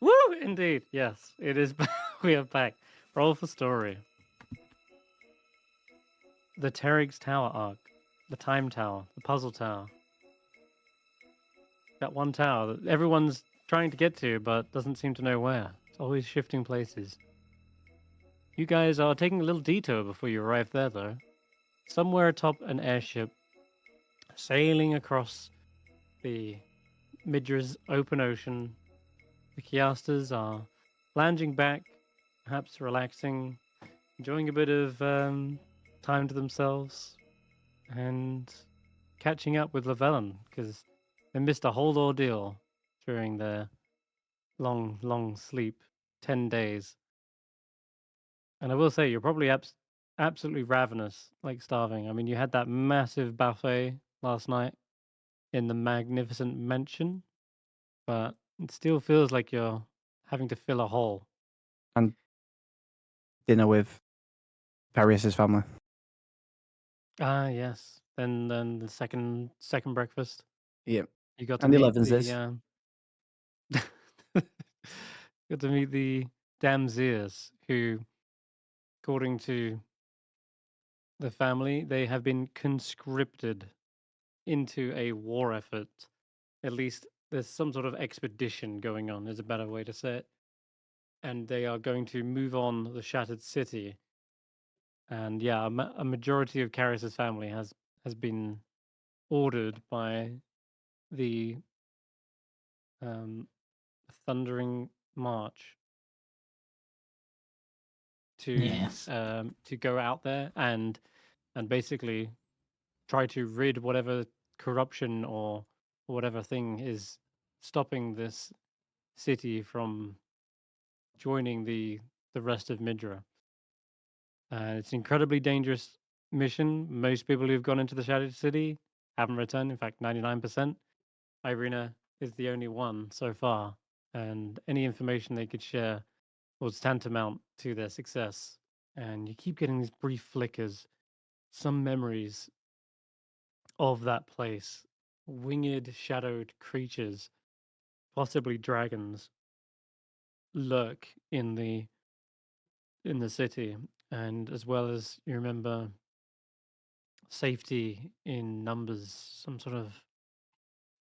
Woo! Indeed, yes, it is. We are back. Roll for story. The Terig's Tower arc, the Time Tower, the Puzzle Tower. That one tower that everyone's trying to get to, but doesn't seem to know where. It's always shifting places. You guys are taking a little detour before you arrive there, though. Somewhere atop an airship, sailing across the Midra's open ocean, the Kiasters are lounging back, perhaps relaxing, enjoying a bit of time to themselves, and catching up with Llyvelin because they missed a whole ordeal during their long, long sleep, 10 days. And I will say, you're probably absolutely ravenous, like starving. I mean, you had that massive buffet last night in the magnificent mansion, but it still feels like you're having to fill a hole. And dinner with Karius's family. Ah, yes. Then the second breakfast, Yep. you got to And the meet 11's the this. got to meet the Damsirs, who, according to the family, they have been conscripted into a war effort. At least there's some sort of expedition going on, is a better way to say it. And they are going to move on the Shattered City. And yeah, a majority of Karius's family has been ordered by the um, Thundering March Yes. to go out there and basically try to rid whatever corruption or whatever thing is stopping this city from joining the rest of Midra. It's an incredibly dangerous mission. Most people who've gone into the Shattered City haven't returned. In fact, 99%. Eirina is the only one so far, and any information they could share was tantamount to their success. And you keep getting these brief flickers, some memories of that place, winged, shadowed creatures, possibly dragons, lurk in the city, and as well as you remember safety in numbers, some sort of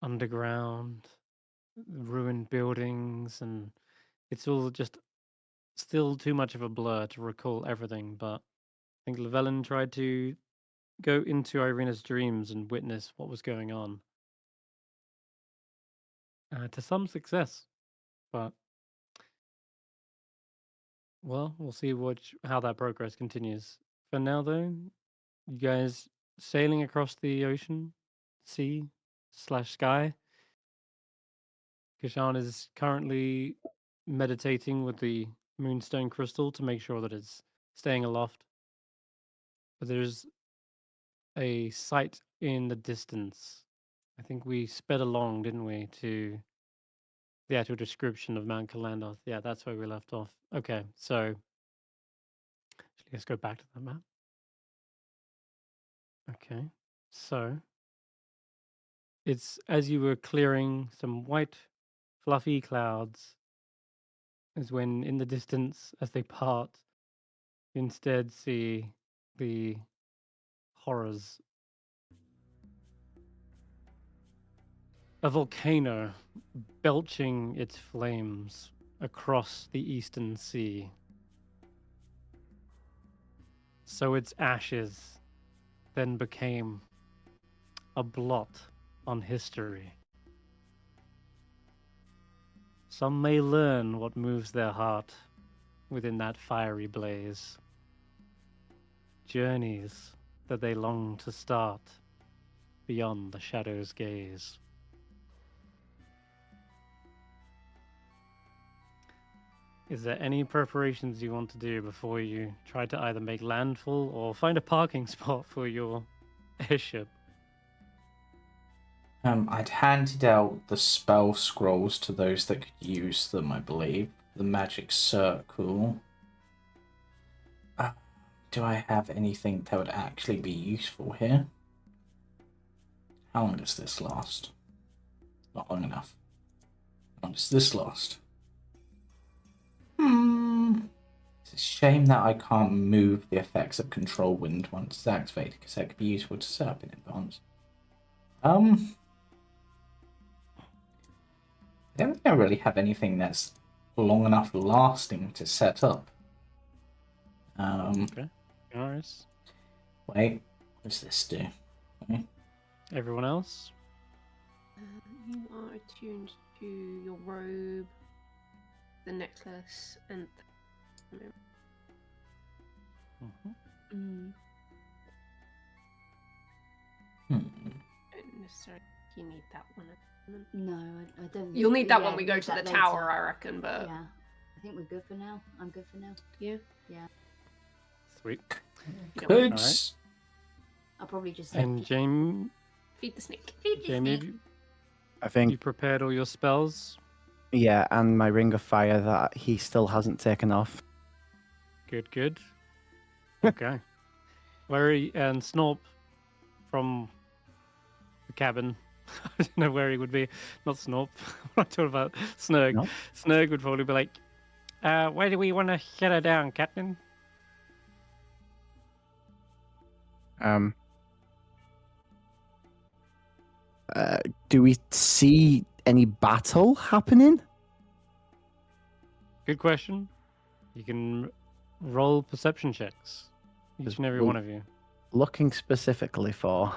underground ruined buildings, and it's all just still too much of a blur to recall everything. But I think Llyvelin tried to go into Irina's dreams and witness what was going on to some success. But well, we'll see how that progress continues. For now, though, you guys sailing across the ocean, sea slash sky. Kesh'an is currently meditating with the moonstone crystal to make sure that it's staying aloft. But there's a sight in the distance. I think we sped along, didn't we, to the actual description of Mount Kalandoth. Yeah, that's where we left off. Okay, so let's go back to that map. Okay, so it's as you were clearing some white, fluffy clouds, is when in the distance, as they part, you instead see the horrors. A volcano belching its flames across the eastern sea. So its ashes then became a blot on history. Some may learn what moves their heart within that fiery blaze. Journeys that they long to start beyond the shadow's gaze. Is there any preparations you want to do before you try to either make landfall or find a parking spot for your airship? I'd handed out the spell scrolls to those that could use them, I believe. The magic circle. Do I have anything that would actually be useful here? How long does this last? Not long enough. Is this lost? It's a shame that I can't move the effects of Control Wind once it's activated, because that could be useful to set up in advance. I don't think I really have anything that's long enough lasting to set up. Okay. Nice. Wait, what does this do? Okay. Everyone else? You are attuned to your robe, the necklace, and don't necessarily you need that one. No, I don't. You'll need that yeah, when we go need to the that tower, later. I reckon. But Yeah, I think we're good for now. I'm good for now. yeah. Sweet. Good. Alright. I'll probably just And Jamie, Feed the snake. have you, I you think, prepared all your spells? yeah, and my Ring of Fire that he still hasn't taken off. Good, good. Okay. Where are you, and Snorp from the cabin. I don't know where he would be. Not Snorp. What I'm talking about. Snurg. No? Snurg would probably be like, where do we want to shut her down, Captain? Do we see any battle happening? Good question. You can roll perception checks. Each and every one of you. Looking specifically for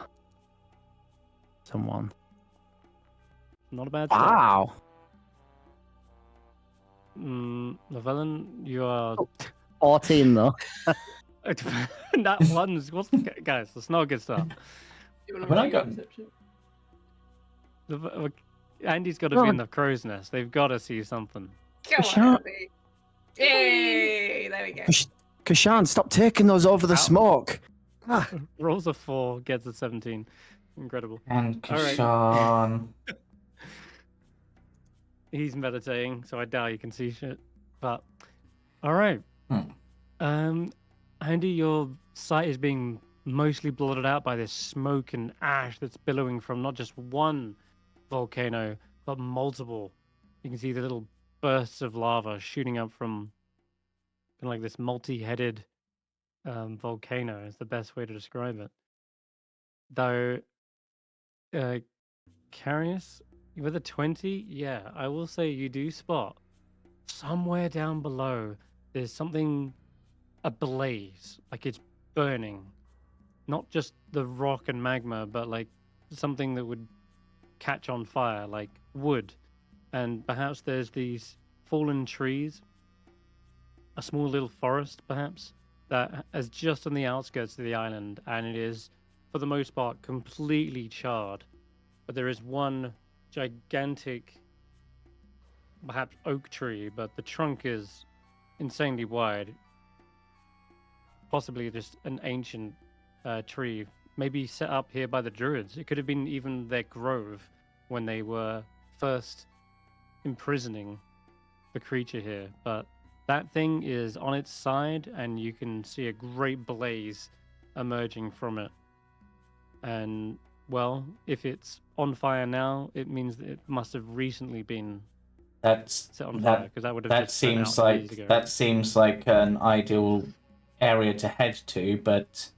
someone. Not a bad start. Wow. Llyvelin, you are... 14 though. That one's... Guys, that's not a good start. When I got Andy's got to be in the crow's nest. They've got to see something. Come Kesh'an. on, Andy. Yay! There we go. Kesh'an, stop taking those over the Ow. smoke. Ah, Rolls a 4, gets a 17. Incredible. and All right. Kesh'an. He's meditating, so I doubt you can see shit. But all right. Andy, your sight is being mostly blotted out by this smoke and ash that's billowing from not just one volcano, but multiple. You can see the little bursts of lava shooting up from kind of like this multi-headed volcano is the best way to describe it. Though, Karius, with a 20, yeah, I will say you do spot somewhere down below there's something ablaze, like it's burning. Not just the rock and magma, but like something that would catch on fire, like wood. And perhaps there's these fallen trees, a small little forest, perhaps, that is just on the outskirts of the island, and it is, for the most part, completely charred. But there is one gigantic, perhaps oak tree, but the trunk is insanely wide. Possibly just an ancient tree, maybe set up here by the druids. It could have been even their grove when they were first imprisoning the creature here. But that thing is on its side, and you can see a great blaze emerging from it. And, well, if it's on fire now, it means that it must have recently been set on fire, because that would have just burnt out years ago. That seems like an ideal area to head to, but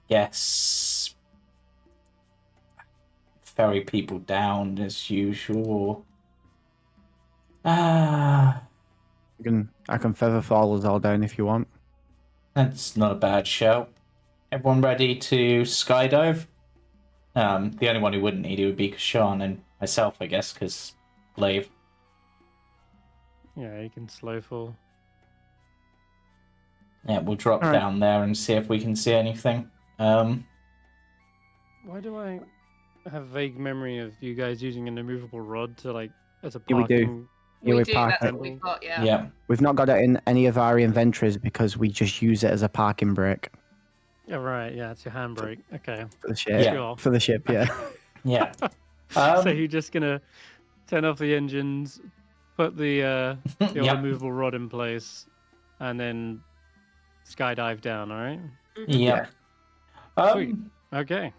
yes, ferry people down as usual. I can feather fall us all down if you want. That's not a bad shout. Everyone ready to skydive? The only one who wouldn't need it would be Kesh'an and myself, I guess, because Lave. Yeah, you can slow fall. Yeah, we'll drop All right. down there and see if we can see anything. Why do I have vague memory of you guys using an immovable rod to, like, as a Yeah, we do. parking? Yeah, we we do, park that's it. what we've got, yeah. Yeah. We've not got it in any of our inventories because we just use it as a parking brake Yeah, right. Yeah, it's your handbrake. Okay. for the ship. Yeah. Sure. For the ship, yeah. Yeah. So you're just gonna turn off the engines, put the old Yep. immovable rod in place, and then skydive down. All right. Yep. Sweet. Okay.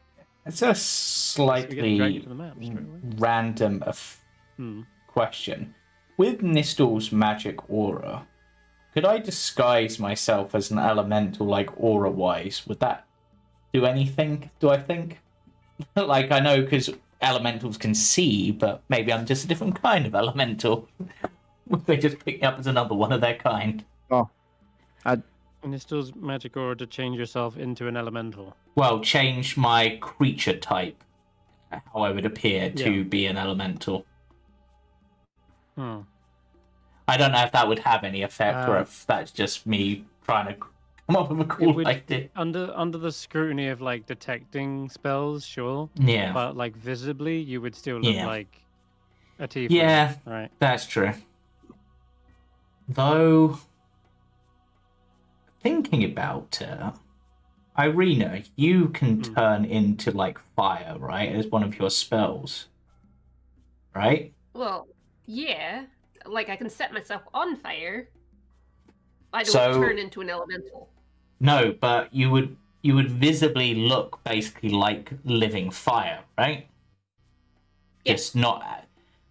It's a So we get dragged slightly to the map straight away. random Hmm. Question. With Nistel's magic aura, could I disguise myself as an elemental, like, aura-wise? Would that do anything, do I think? Like, I know because elementals can see, but maybe I'm just a different kind of elemental. They just pick me up as another one of their kind. Oh, And it still's magic aura to change yourself into an elemental. Well, change my creature type, how I would appear to be an elemental. Hmm. I don't know if that would have any effect or if that's just me trying to come up with a cool idea. Under the scrutiny of like detecting spells, sure. Yeah. But like visibly, you would still look like a tiefling. Yeah, right. That's true. Though, thinking about it, Eirina, you can turn into like fire, right? As one of your spells, right? Well, yeah. Like, I can set myself on fire. I don't turn into an elemental. No, but you would visibly look basically like living fire, right? Yes. Not.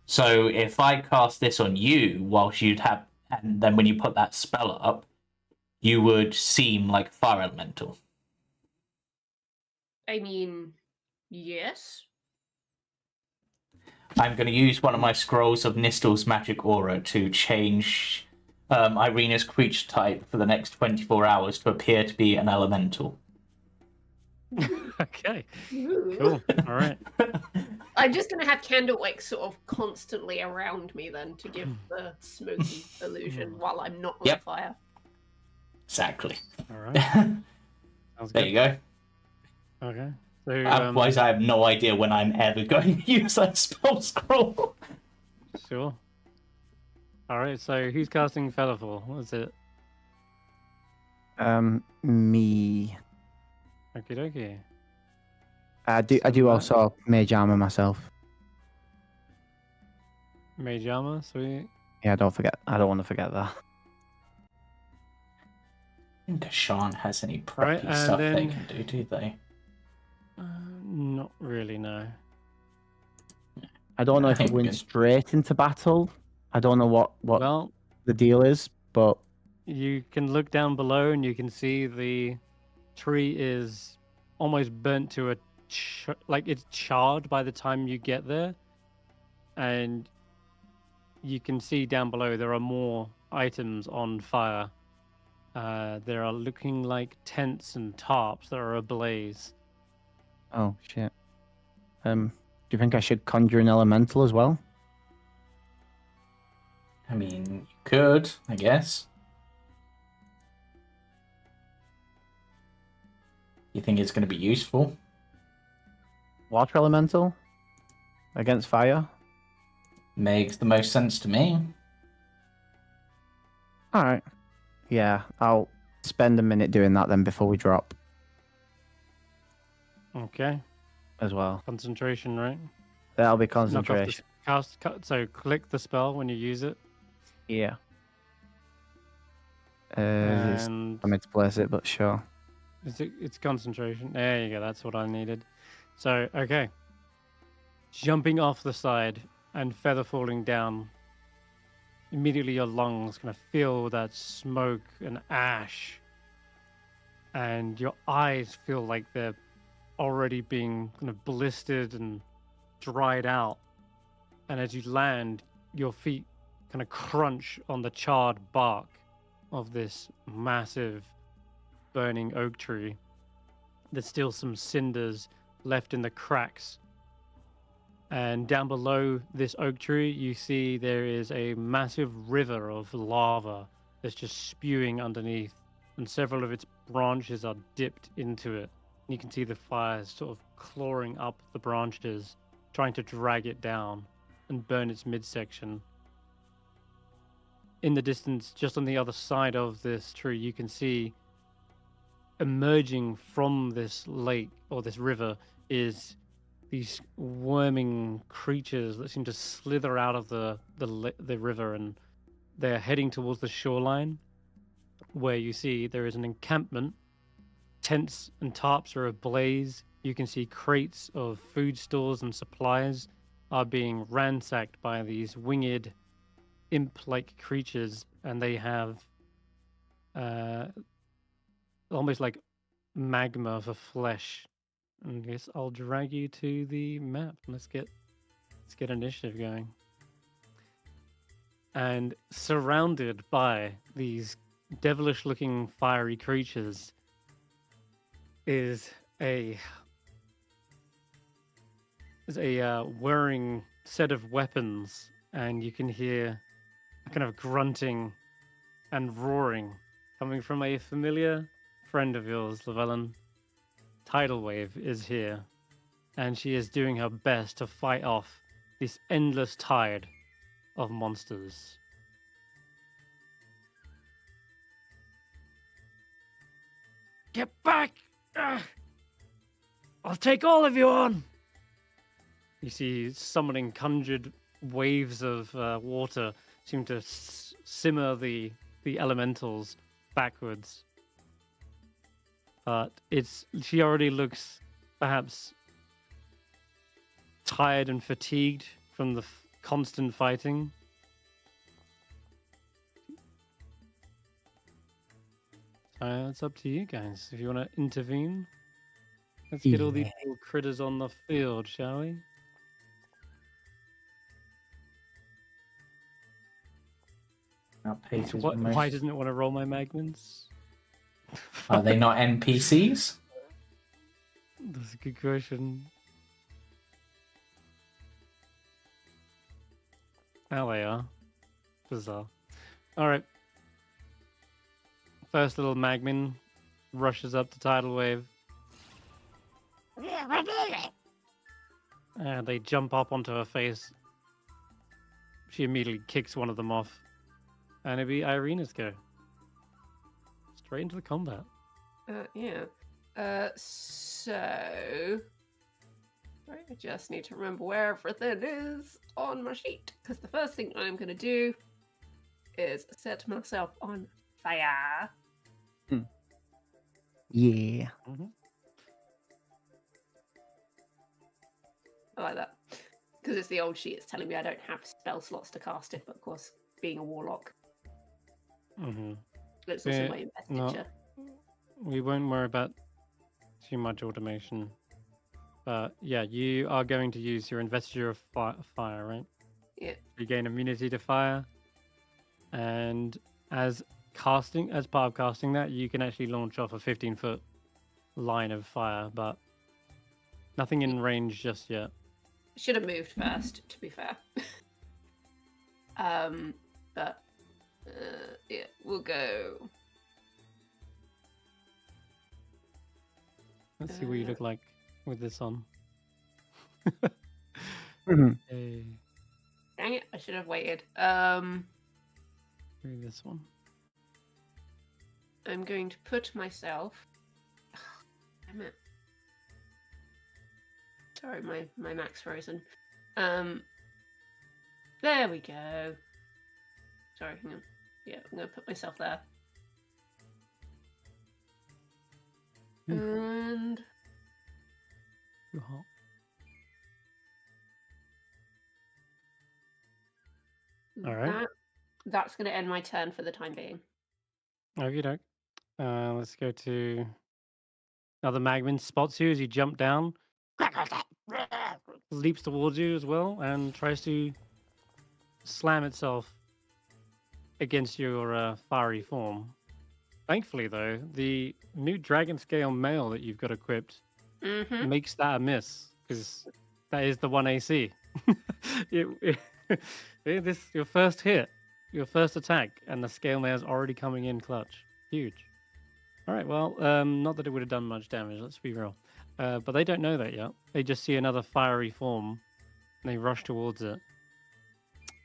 So if I cast this on you, whilst you'd have, and then when you put that spell up, you would seem like a fire elemental. I mean, yes. I'm going to use one of my scrolls of Nistel's magic aura to change Eirina's creature type for the next 24 hours to appear to be an elemental. Okay. Cool. All right. I'm just going to have candlewick sort of constantly around me then to give the smoky illusion while I'm not on fire. Exactly. All right. There you go. Okay. So, otherwise, I have no idea when I'm ever going to use that spell scroll. Sure. All right. So, who's casting Featherfall? What is it? Me. Okie dokie. I do also mage armor myself. Mage armor, sweet. Yeah, I don't want to forget that. I think Kesh'an has any preppy Right, and stuff they then- can do they? Not really, no. I don't know I if think it we went can- straight into battle. I don't know what Well, the deal is, but you can look down below and you can see the tree is almost burnt to a like it's charred by the time you get there, and you can see down below there are more items on fire. There are looking like tents and tarps that are ablaze. oh shit. Do you think I should conjure an elemental as well? I mean, you could, I guess. You think it's going to be useful? Water elemental against fire? Makes the most sense to me. All right. Yeah, I'll spend a minute doing that then before we drop Okay, as well. concentration, right? That'll be Knock off the concentration. so click the spell when you use it, Yeah. It's and I meant to place it, but sure. it's concentration. There you go. That's what I needed. So okay, jumping off the side and feather falling down. Immediately, your lungs kind of fill that smoke and ash, and your eyes feel like they're already being kind of blistered and dried out. And as you land, your feet kind of crunch on the charred bark of this massive burning oak tree. There's still some cinders left in the cracks. And down below this oak tree, you see there is a massive river of lava that's just spewing underneath, and several of its branches are dipped into it. And you can see the fires sort of clawing up the branches, trying to drag it down and burn its midsection. In the distance, just on the other side of this tree, you can see emerging from this lake or this river is these worming creatures that seem to slither out of the river, and they're heading towards the shoreline, where you see there is an encampment. Tents and tarps are ablaze. You can see crates of food stores and supplies are being ransacked by these winged imp-like creatures, and they have almost like magma for flesh. And I guess I'll drag you to the map. Let's get initiative going. And surrounded by these devilish-looking fiery creatures is a whirring set of weapons, and you can hear a kind of grunting and roaring coming from a familiar friend of yours, Llyvelin. Tidal Wave is here, and she is doing her best to fight off this endless tide of monsters. Get back! Ugh. I'll take all of you on! You see summoning conjured waves of water seem to simmer the elementals backwards. But she already looks perhaps tired and fatigued from the constant fighting. So it's up to you guys if you want to intervene. Let's get all these little critters on the field, shall we? Why doesn't it want to roll my magnets? Are they not NPCs? That's a good question. Now they are. Bizarre. Alright. First little magmin rushes up to Tidal Wave. And they jump up onto her face. She immediately kicks one of them off. And it'll be Eirina's go. Straight into the combat. Yeah. So... Right, I just need to remember where everything is on my sheet. Because the first thing I'm going to do is set myself on fire. Yeah. Mm-hmm. I like that. Because it's the old sheet, it's telling me I don't have spell slots to cast it, but of course, being a warlock, it's also my investiture. We won't worry about too much automation. But yeah, you are going to use your investiture of fire, right? Yeah. You gain immunity to fire. And as part of casting that, you can actually launch off a 15-foot line of fire, but nothing in range just yet. Should have moved first, to be fair. But yeah, we'll go. Let's see what you look like with this on. Hey. Dang it! I should have waited. Maybe this one. I'm going to put myself. Damn it. Sorry, my Mac's frozen. There we go. Sorry, hang on. Yeah, I'm gonna put myself there. And Too hot. All right. That's gonna end my turn for the time being. Okie doke. Let's go to another magmin. Spots you as you jump down. Leaps towards you as well and tries to slam itself against your fiery form. Thankfully, though, the new dragon scale mail that you've got equipped makes that a miss, because that is the 1 AC. Your first hit, your first attack, and the scale mail is already coming in clutch. Huge. All right, well, not that it would have done much damage, let's be real. But they don't know that yet. They just see another fiery form, and they rush towards it.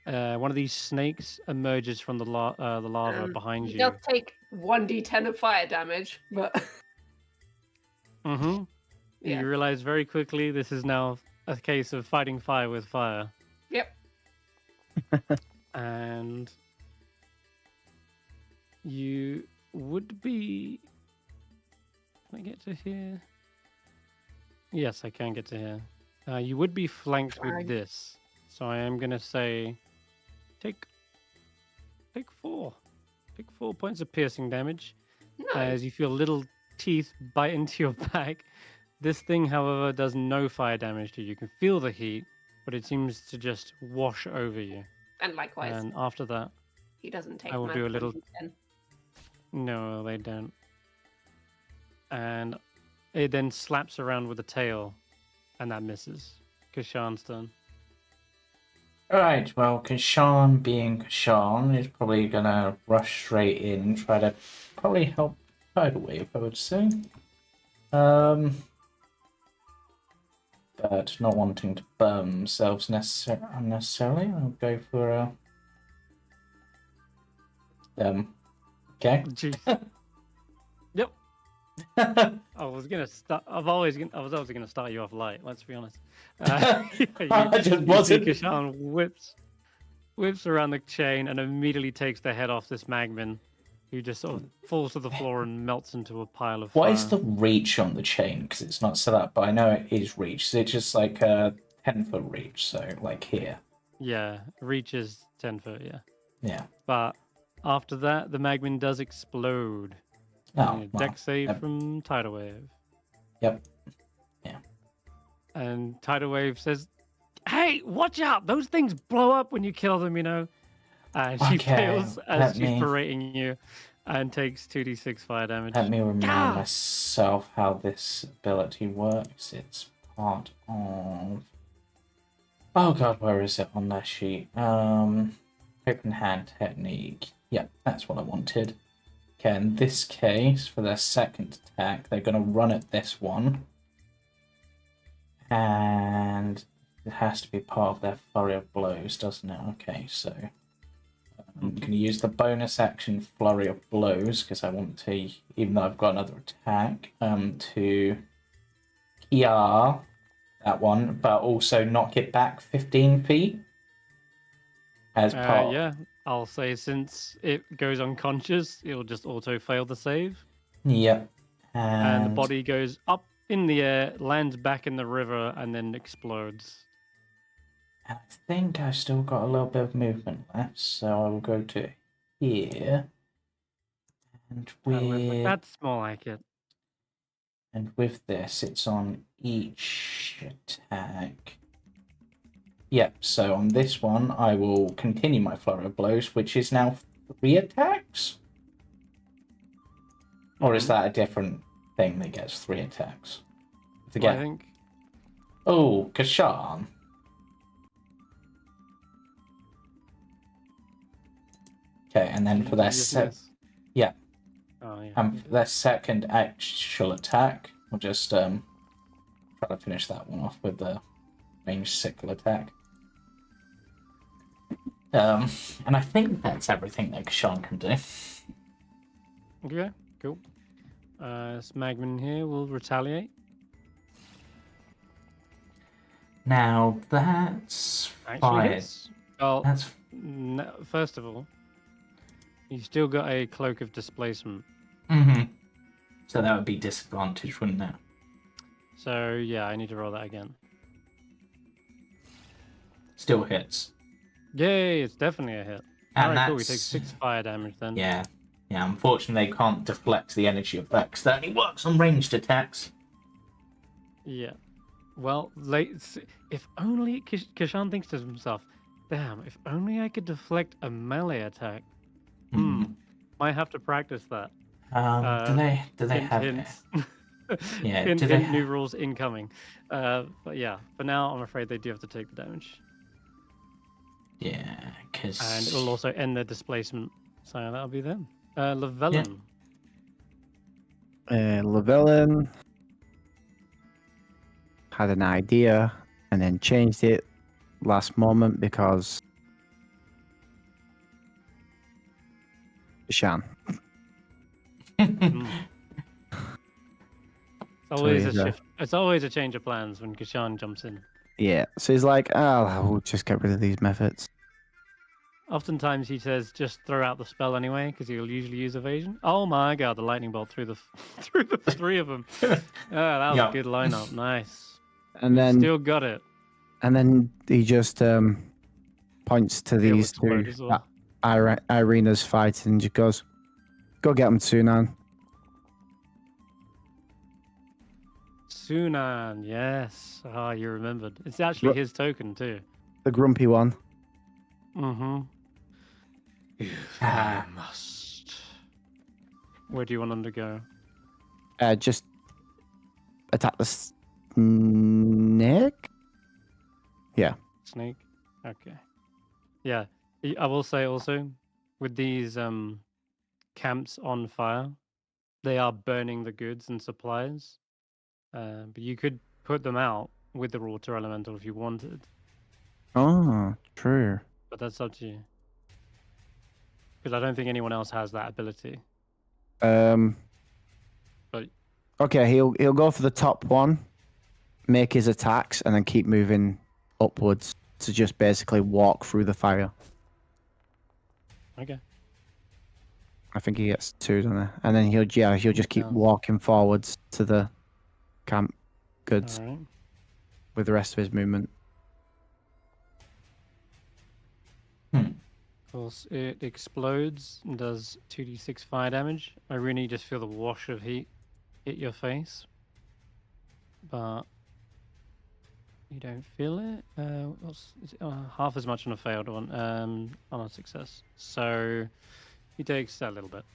One of these snakes emerges from the lava behind you. It does take 1d10 of fire damage, but... Yeah. You realize very quickly this is now a case of fighting fire with fire. Yep. And you would be... Can I get to here? Yes, I can get to here. You would be flanked Flag. with this, so I am gonna say, take 4. Take 4 points of piercing damage No. as you feel little teeth bite into your back. This thing, however, does no fire damage to you. You can feel the heat, but it seems to just wash over you. And likewise, And after that, he doesn't take I will my do a little- 110. no, they don't. And it then slaps around with the tail, and that misses. Kesh'an's turn. Alright, well, Kesh'an being Kesh'an is probably gonna rush straight in and try to probably help Tidal Wave, I would say. But not wanting to burn themselves unnecessarily, I'll go for okay. Jeez. Yep. I was always gonna start you off light. Let's be honest. I just you wasn't. see Kesh'an whips around the chain and immediately takes the head off this magman, who just sort of falls to the floor and melts into a pile of fire. What is the reach on the chain? Because it's not set up, but I know it is reach. Is it just like a 10-foot reach? So like here. Yeah, reaches 10 foot. Yeah, Yeah. but after that, the magman does explode. Oh, Deck save yep. from Tidal Wave. Yep. Yeah. And Tidal Wave says, "Hey, watch out! Those things blow up when you kill them, you know." And she Okay, fails as let she's me- berating you, and takes 2d6 fire damage. Let me remind Gah! myself how this ability works. It's part of. Oh god, where is it on their sheet? Open hand technique. Yep, that's what I wanted. Okay, in this case, for their second attack, they're going to run at this one. And it has to be part of their flurry of blows, doesn't it? Okay, so I'm going to use the bonus action flurry of blows because I want to, even though I've got another attack, to Kiar that one, but also knock it back 15 feet as part. Yeah, I'll say since it goes unconscious, it'll just auto fail the save, Yep. and the body goes up in the air, lands back in the river, and then explodes. And I think I've still got a little bit of movement left, so I will go to here. And with, That's more like it. and with this, it's on each attack. Yep, so on this one, I will continue my flurry of blows, which is now 3 attacks? Or is that a different thing that gets 3 attacks? I forget. I think. Oh, Kesh'an. Okay, and then for their Yes, yes. yeah. Oh yeah. For their second actual attack, we'll just try to finish that one off with the ranged sickle attack. And I think that's everything that Kesh'an can do. Okay, cool. Smagman here will retaliate. Now that's Actually fine. hits. Well, That's first of all, you've still got a cloak of displacement. So that would be disadvantage, wouldn't it? So yeah, I need to roll that again. Still hits. Yay, it's definitely a hit. And Alright, cool. We that's take 6 fire damage then. yeah. Unfortunately, they can't deflect the energy of that because that only works on ranged attacks. Yeah. Well, if only Kesh'an thinks to himself, "Damn, if only I could deflect a melee attack." Might have to practice that. Do they have hints. Yeah, hint, do they hint, new rules incoming. But yeah, for now, I'm afraid they do have to take the damage, Yeah, because and it will also end their displacement. So that'll be them. Llyvelin. Llyvelin had an idea and then changed it last moment because Kesh'an. It's always a he's, shift. It's always a change of plans when Kesh'an jumps in. Yeah, so he's like, "Oh, we'll just get rid of these methods." Oftentimes he says, "Just throw out the spell anyway," because he'll usually use evasion. Oh my god, the lightning bolt through the through the 3 of them. Oh, that was Yeah. a good lineup. Nice. And You then still got it. he just points to He'll these explode two as well. Eirina's fighting and just goes, "Go get them, Sunan." Sunan, yes. Ah, you remembered. It's actually his token too. The grumpy one. Mm-hmm. If I must. Where do you want him to go? Just attack the snake. Yeah. Snake? Okay. Yeah. I will say also, with these camps on fire, they are burning the goods and supplies. But you could put them out with the water elemental if you wanted. Oh, true. But that's up to you. Because I don't think anyone else has that ability. But Okay, he'll go for the top one, make his attacks, and then keep moving upwards to just basically walk through the fire. okay. I think he gets 2, doesn't he? And then he'll just keep does. walking forwards to the camp goods All right. with the rest of his movement. Of course, it explodes and does 2d6 fire damage. I really just feel the wash of heat hit your face. But you don't feel it. Half as much on a failed one, on a success. So he takes a little bit.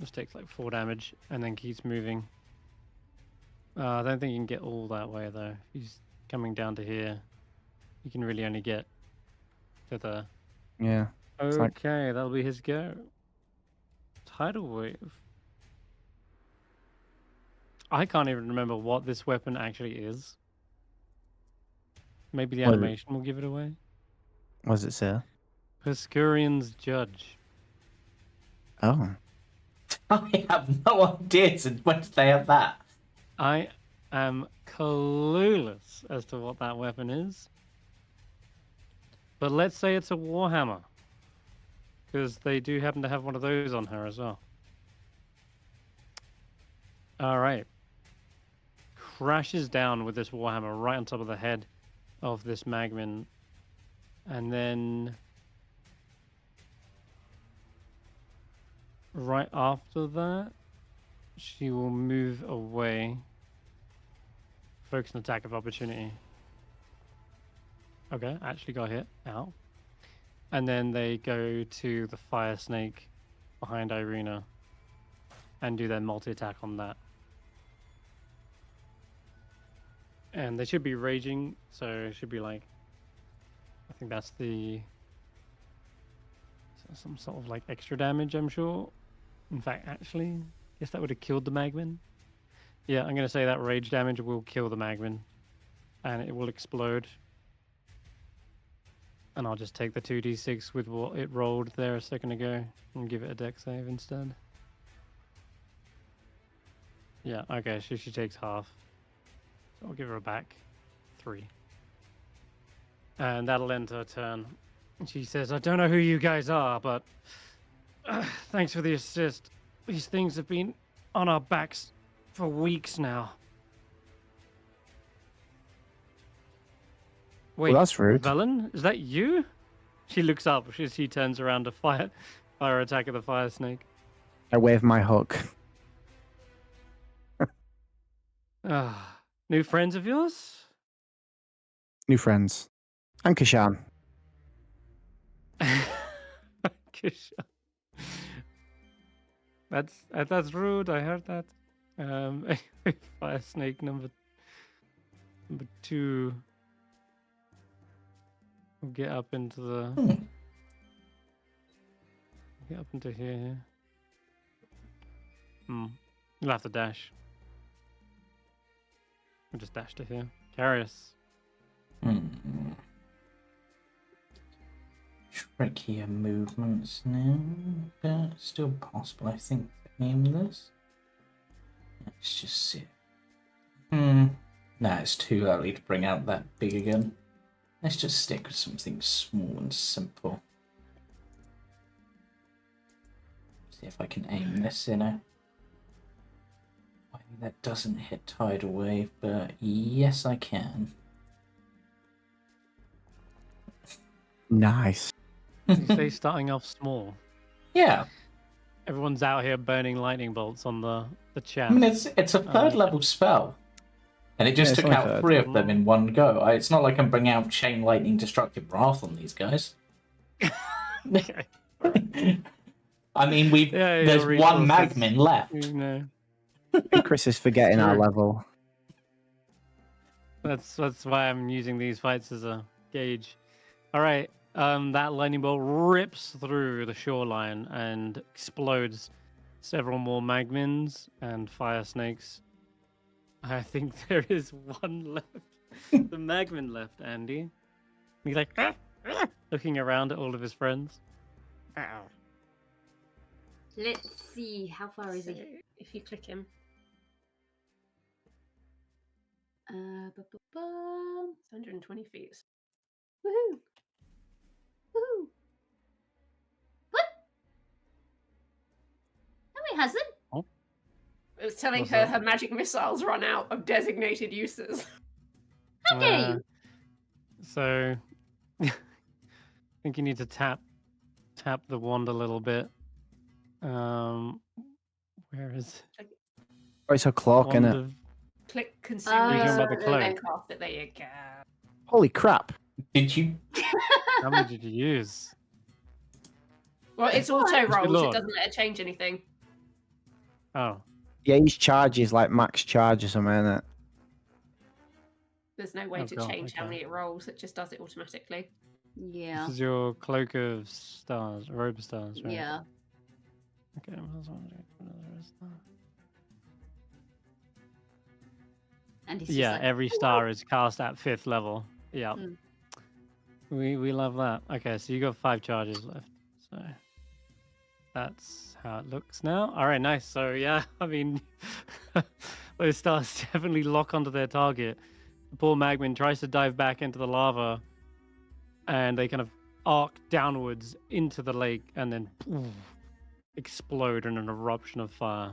Just takes like 4 damage and then keeps moving. I don't think you can get all that way though. If he's coming down to here, you can really only get to the... Yeah. It's like- Okay, that'll be his go. Tidal wave. I can't even remember what this weapon actually is. Maybe the What is it? animation will give it away. What does it say? Pescurian's Judge. Oh. I have no idea since when did they have that? I am clueless as to what that weapon is. But let's say it's a Warhammer. Because they do happen to have one of those on her as well. Alright. Crashes down with this Warhammer right on top of the head of this Magman. And then... right after that, she will move away. Focus an attack of opportunity. Okay, actually got hit. Ow. And then they go to the fire snake behind Eirina and do their multi-attack on that. And they should be raging, so it should be like... I think that's the... some sort of like extra damage, I'm sure. In fact, actually, I guess that would have killed the Magman. Yeah, I'm going to say that rage damage will kill the Magman. And it will explode. And I'll just take the 2d6 with what it rolled there a second ago and give it a dex save instead. Yeah, okay, she takes half. So I'll give her back 3. And that'll end her turn. She says, I don't know who you guys are, but thanks for the assist. These things have been on our backs for weeks now. Wait, Well, that's rude. Llyvelin, is that you? She looks up. She turns around to fire attack of the fire snake. I wave my hook. New friends of yours? New friends. And Kesh'an. Kesh'an. That's rude. I heard that. Fire snake number 2. We'll get up into the. Get up into here. You'll have to dash. We'll just dash to here. Karius. Trickier movements now, but still possible, I think, to aim this. Let's just see. Nah, it's too early to bring out that bigger gun. Let's just stick with something small and simple. See if I can aim this in a way that doesn't hit tidal wave, but yes, I can. Nice. You say starting off small. Yeah. Everyone's out here burning lightning bolts on the chat. I mean, it's a third level spell. And it just it's took only out third. 3 of them in one go. It's not like I'm bringing out Chain Lightning Destructive Wrath on these guys. Okay. I mean, there's one resources, Magmin left. You know, I think Chris is forgetting our true. level. that's why I'm using these fights as a gauge. All right. That lightning bolt rips through the shoreline and explodes several more magmins and fire snakes. I think there is one left. The magmin left, Andy. He's like looking around at all of his friends. Ow. Let's see, how far is So he? if you click him, Ba-ba-bum. it's 120 feet. Woohoo! Woohoo! What? No, it hasn't. It was telling What's her that? her magic missiles run out of designated uses. How dare you? So, I think you need to tap the wand a little bit. Where is Oh, it's a clock, wand innit? of... Click Oh, consume You're talking resources about the and then cloak. cast it. There you go. Holy crap. Did you? How many did you use? Well, it's auto Good rolls. It lord. doesn't let her change anything. Oh, Yeah, each charge is like max charge or something, innit? There's no way Oh to God, change how okay. many it rolls. It just does it automatically. Yeah. this is your cloak of stars, robe of stars, right? Yeah. Okay. And he's just Yeah, like, every star is cast at 5th level. Yeah. Mm. We love that. Okay, so you got 5 charges left. So that's how it looks now. All right, nice. So yeah, I mean, those stars definitely lock onto their target. The poor Magmin tries to dive back into the lava, and they kind of arc downwards into the lake, and then poof, explode in an eruption of fire.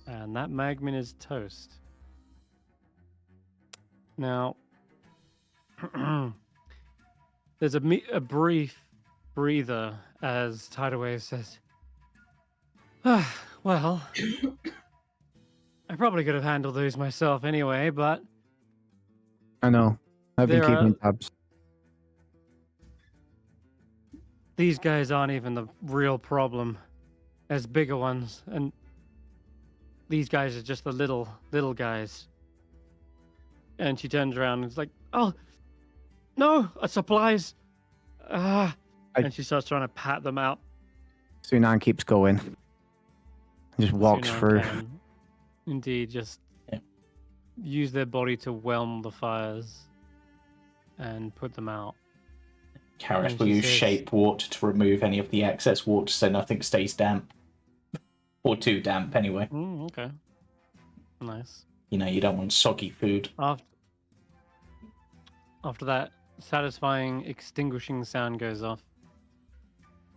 And that Magmin is toast. Now, there's a brief breather as Tidal Wave says, well, I probably could have handled those myself anyway, but I know. I've been There are- keeping tabs. these guys aren't even the real problem. There's bigger ones, and these guys are just the little guys. And she turns around and is like, oh, no, supplies. And she starts trying to pat them out. Sunan keeps going. Just walks Sunan through. can indeed just Yeah. use their body to whelm the fires and put them out. Karius And will she use says- shape water to remove any of the excess water so nothing stays damp. Or too damp, anyway. Okay. Nice. You know, you don't want soggy food. After that satisfying extinguishing sound goes off,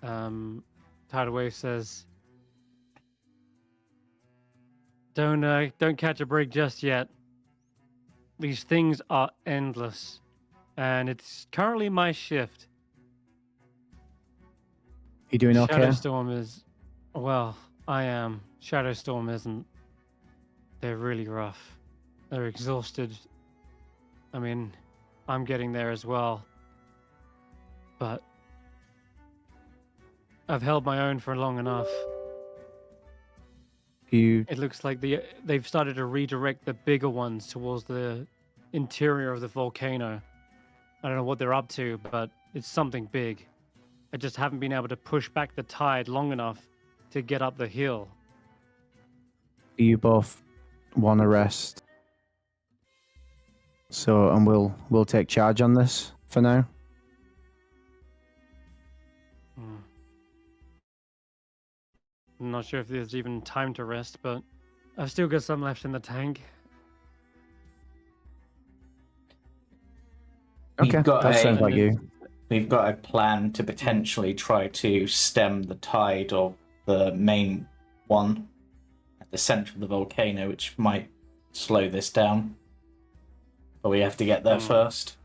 Tidal Wave says, Don't catch a break just yet. These things are endless, and it's currently my shift. You doing okay? Shadowstorm is, well, I am. Shadowstorm isn't. They're really rough. They're exhausted. I mean, I'm getting there as well. But I've held my own for long enough. You It looks like they've started to redirect the bigger ones towards the interior of the volcano. I don't know what they're up to, but it's something big. I just haven't been able to push back the tide long enough to get up the hill. both want to rest. So, and we'll take charge on this for now. I'm not sure if there's even time to rest, but I've still got some left in the tank. Okay, got that a- sounds like you. We've got a plan to potentially try to stem the tide of the main one at the center of the volcano, which might slow this down. But we have to get there first.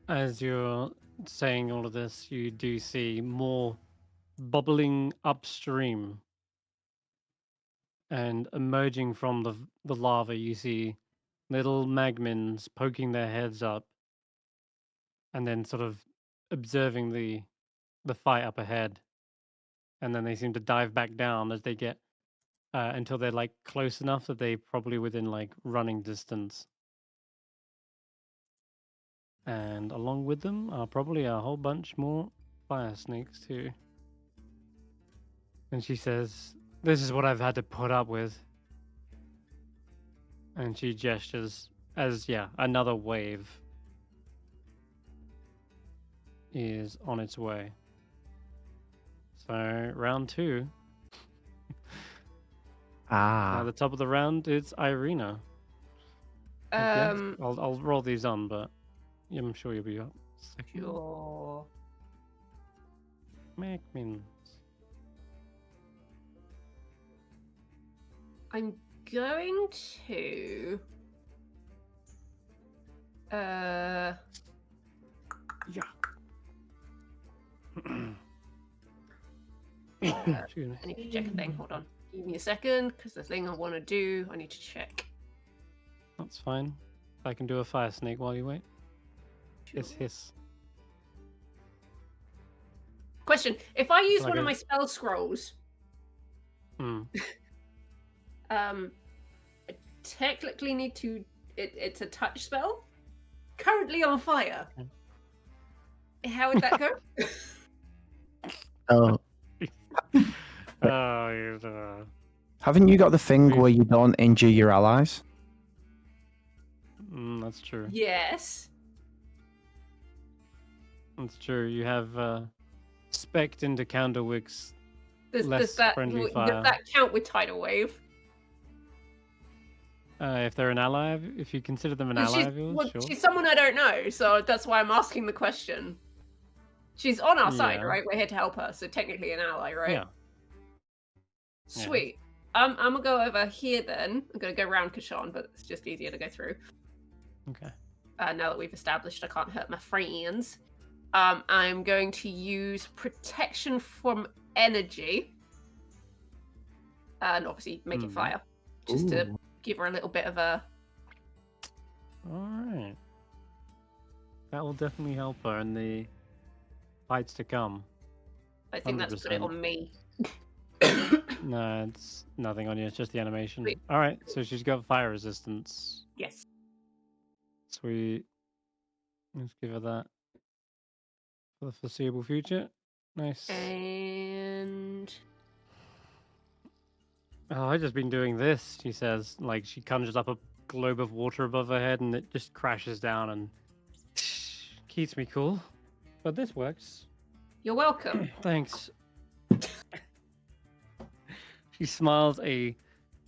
as you're saying all of this, you do see more bubbling upstream, and emerging from the lava, you see little magmins poking their heads up, and then sort of observing the fight up ahead, and then they seem to dive back down as they get until they're like close enough that they probably within like running distance. And along with them are probably a whole bunch more fire snakes too. And she says, "This is what I've had to put up with." And she gestures as, yeah, another wave is on its way. So, round 2. At the top of the round, it's Eirina. I guess. I'll roll these on, but I'm sure you'll be up second. Sure. Magmins. I'm going to. Yeah. Excuse me. I need to check a thing. Hold on. Give me a second, because the thing I want to do, I need to check. That's fine. I can do a fire snake while you wait. Hiss, hiss. Question: if I use Like one of a- my spell scrolls, Hmm. I technically need to. It's a touch spell. Currently on fire. How would that go? Oh, Oh, you haven't you got the thing We've- where you don't injure your allies? That's true. Yes. That's true. You have spec'd into Candlewick's Does less that friendly does fire. that count with tidal wave? If they're an ally, if you consider them an She's, ally of yours, well, sure. she's someone I don't know, so that's why I'm asking the question. She's on our side, Yeah. right? We're here to help her, so technically an ally, right? Yeah. Sweet. I'm gonna go over here then. I'm gonna go around Kesh'an, but it's just easier to go through. Okay. Now that we've established I can't hurt my friends. I'm going to use protection from energy. And obviously make it fire. Just to give her a little bit of a... Alright. That will definitely help her in the fights to come. I think that's put it 100%. on me. No, it's nothing on you, it's just the animation. Sweet. Alright, so she's got fire resistance. Yes. Sweet. Let's give her that for the foreseeable future. Nice. And... Oh, I've just been doing this, she says. Like, she conjures up a globe of water above her head and it just crashes down and keeps me cool. But this works. You're welcome. Thanks. She smiles a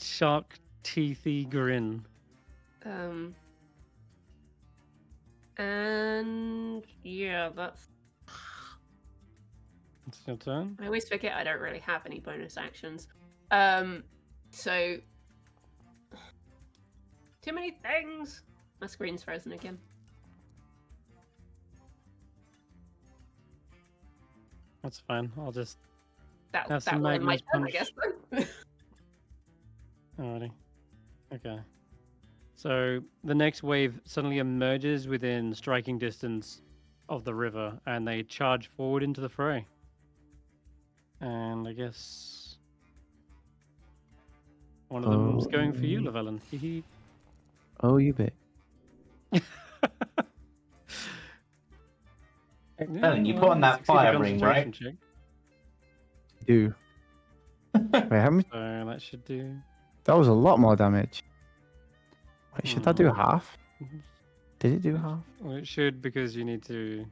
shark teethy grin. And... yeah, that's... It's your turn. I always forget I don't really have any bonus actions. So... too many things! My screen's frozen again. That's fine. I'll just... That Have some will end my Magnus turn, I punch. guess. Alrighty. Okay. So the next wave suddenly emerges within striking distance of the river, and they charge forward into the fray. And I guess one of them's going for you, Llyvelin. Hee Oh, you bit. Llyvelin, you put on that succeed a fire ring, right? concentration check, Do. Wait, how many? so that should do. That was a lot more damage. Wait, should that do half? Mm-hmm. Did it do half? Well, it should, because you need to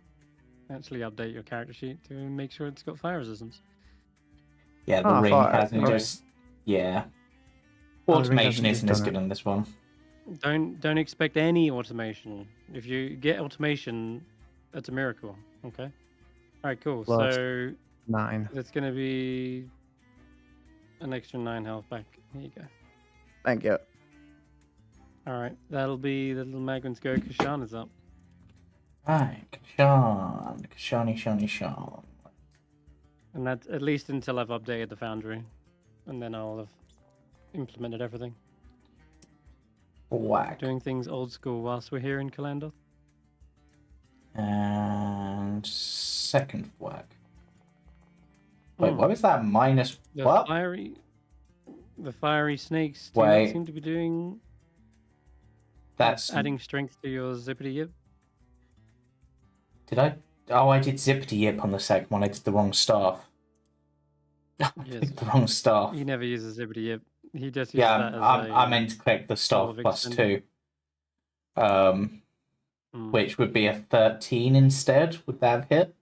actually update your character sheet to make sure it's got fire resistance. Yeah, the Oh, I ring thought- hasn't okay. just... Yeah. Oh, the ring Automation hasn't isn't just as done good on this one. Don't expect any automation. If you get automation, that's a miracle. Okay. All right, cool. Well, So 9. it's gonna be an extra 9 health back. Here you go. Thank you. All right, that'll be the little Magman's go. Kesh'an is up. Right, Kesh'an. Kesh'an. And that's at least until I've updated the Foundry. And then I'll have implemented everything. Whack. Doing things old school whilst we're here in Kalandoth. And second whack. Wait, Hmm. what was that? Minus The what? the fiery snakes do not Wait. seem to be doing That's adding strength to your zippity yip. Did I? Oh, I did zippity yip on the second one. I did the wrong staff. I Yes. picked the wrong staff. He never uses zippity yip. He just uses Yeah, that as I meant to click the staff of plus extending. 2. Which would be a 13 instead. Would that have hit?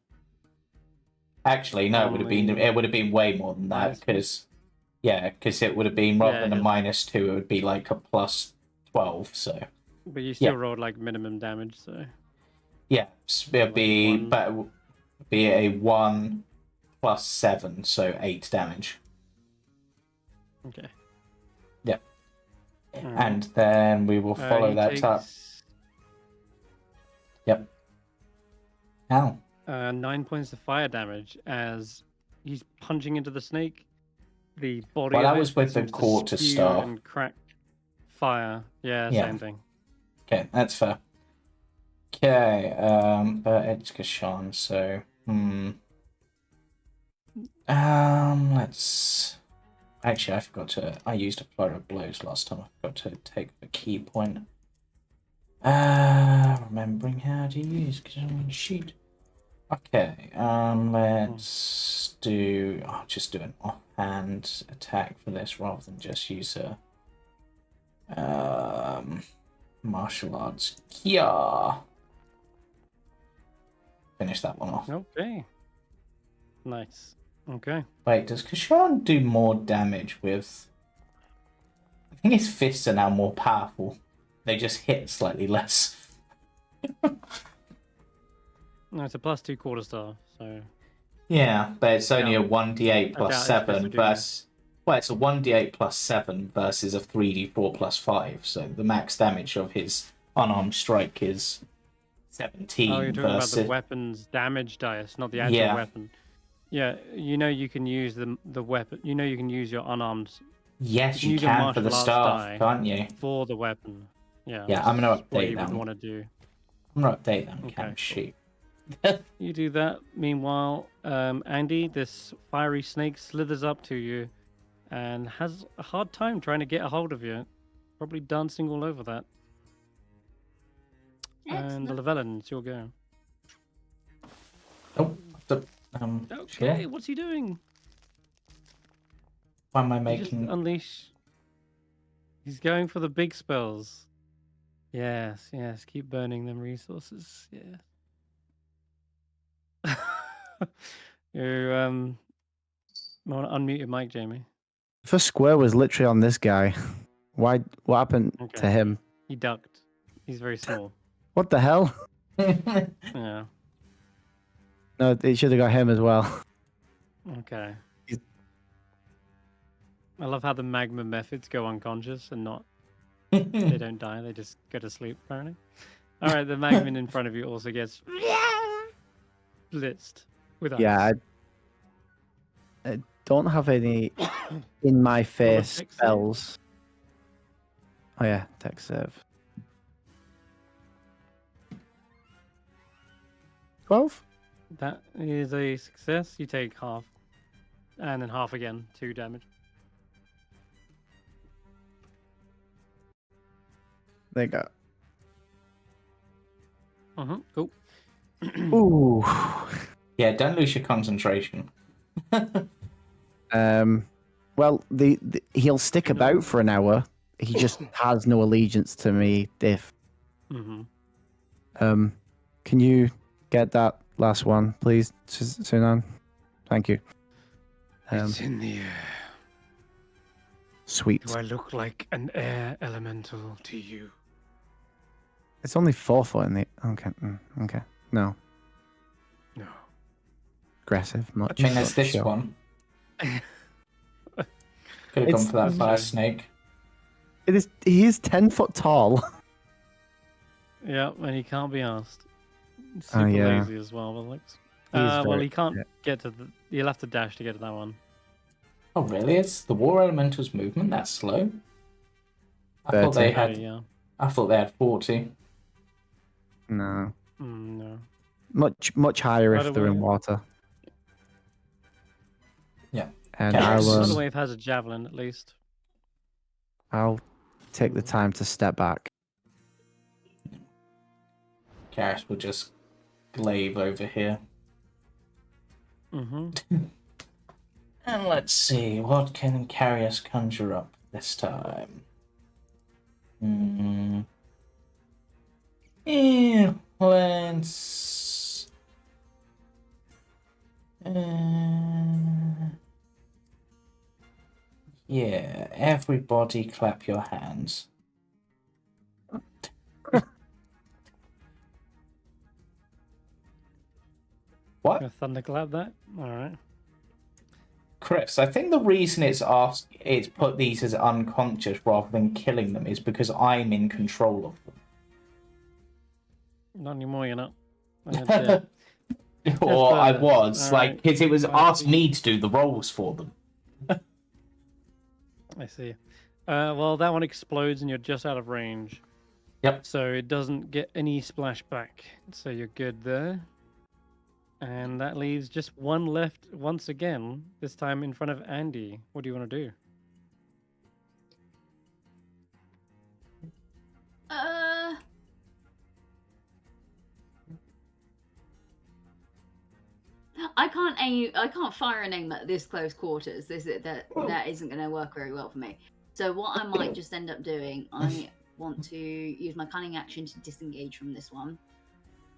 Actually, no, it would have been way more than that because it would have been rather than a -2, it would be like a plus 12. So. But you still rolled like minimum damage, so. Yeah, it'd be one. but it would be a 1 plus 7, so 8 damage. Okay. Yeah. Alright. And then we will follow he that up. takes, Yep. Ow. 9 points of fire damage as he's punching into the snake. The body. Well, of that it was with the seems to quarter spew staff. and crack fire. Yeah, Yeah. same thing. Okay, that's fair. Okay, but it's Kesh'an, so let's actually I used a flurry of blows last time. I forgot to take the key point. Remembering how to use Kesh'an sheet. Okay, let's do I'll just do an offhand attack for this rather than just use a martial arts. Yeah. Finish that one off. Okay. Nice. Okay. Wait, does Kesh'an do more damage with... I think his fists are now more powerful. They just hit slightly less. No, it's a +2 quarterstaff, so. Yeah, but it's only Yeah. a 1d8 I plus doubt his 7 fists do. versus... Well, it's a 1d8 plus 7 versus a 3d4 plus 5, so the max damage of his unarmed strike is 17 Oh, you're talking about versus... the weapon's damage dice, not the actual weapon. Yeah, you can use the weapon. You can use your unarmed. Yes, you use your can for the martial arts staff, die can't you? for the weapon. Yeah. Yeah, I'm going to what update you would them. want to do. I'm going to update them, Okay, camp cool. sheet. You do that. Meanwhile, Andy, this fiery snake slithers up to you and has a hard time trying to get a hold of you. Probably dancing all over that. And the Llyvelin, it's your go. Oh, Okay, sure. what's he doing? Why am I He just making... unleash. He's going for the big spells. Yes, keep burning them resources. Yeah. You want to unmute your mic, Jamey? The first square was literally on this guy. Why? What happened to him? He ducked. He's very small. What the hell? Yeah. No, it should have got him as well. Okay. I love how the magma methods go unconscious and not. They don't die. They just go to sleep. Apparently. All right. The magman in front of you also gets blitzed with ice. Yeah, I don't have any in my face tech save? spells. Oh yeah, tech save. 12? That is a success. You take half, and then half again, 2 damage. There you go. Cool. Ooh. Yeah, don't lose your concentration. Well, he'll stick about for an hour. He just has no allegiance to me, Diff. Can you get that last one, please, Sunan? Thank you. It's in the air. Sweet. Do I look like an air elemental to you? It's only 4 foot in the... Okay. Okay. No. No. Aggressive, much. I think that's this sure. one. Could have gone for that fire snake. He is 10 foot tall. Yeah, and he can't be asked. super yeah. lazy as well. But looks. He's Well, very- he can't yeah. get to the. You'll have to dash to get to that one. Oh, really? Is the War Elemental's movement that slow? I thought 30. they had. Yeah. I thought they had 40. No. No. Much higher By if the they're in way- water. Yeah. And Karius. I'll Another wave has a javelin at least. I'll take the time to step back. Karius will just glaive over here. Mm-hmm. And let's see, what can Karius conjure up this time? Let's... yeah, everybody clap your hands. What? Gonna thunderclap that. All right. Chris, I think the reason it's put these as unconscious rather than killing them is because I'm in control of Not anymore. You're not. them. Or I first. was, Alright. because it was I asked see. me to do the rolls for them. I see. Well, that one explodes and you're just out of range. Yep. So it doesn't get any splashback. So you're good there. And that leaves just one left once again, this time in front of Andy. What do you want to do? I can't aim. I can't fire and aim at this close quarters. That isn't going to work very well for me. So what I might just end up doing, I want to use my cunning action to disengage from this one.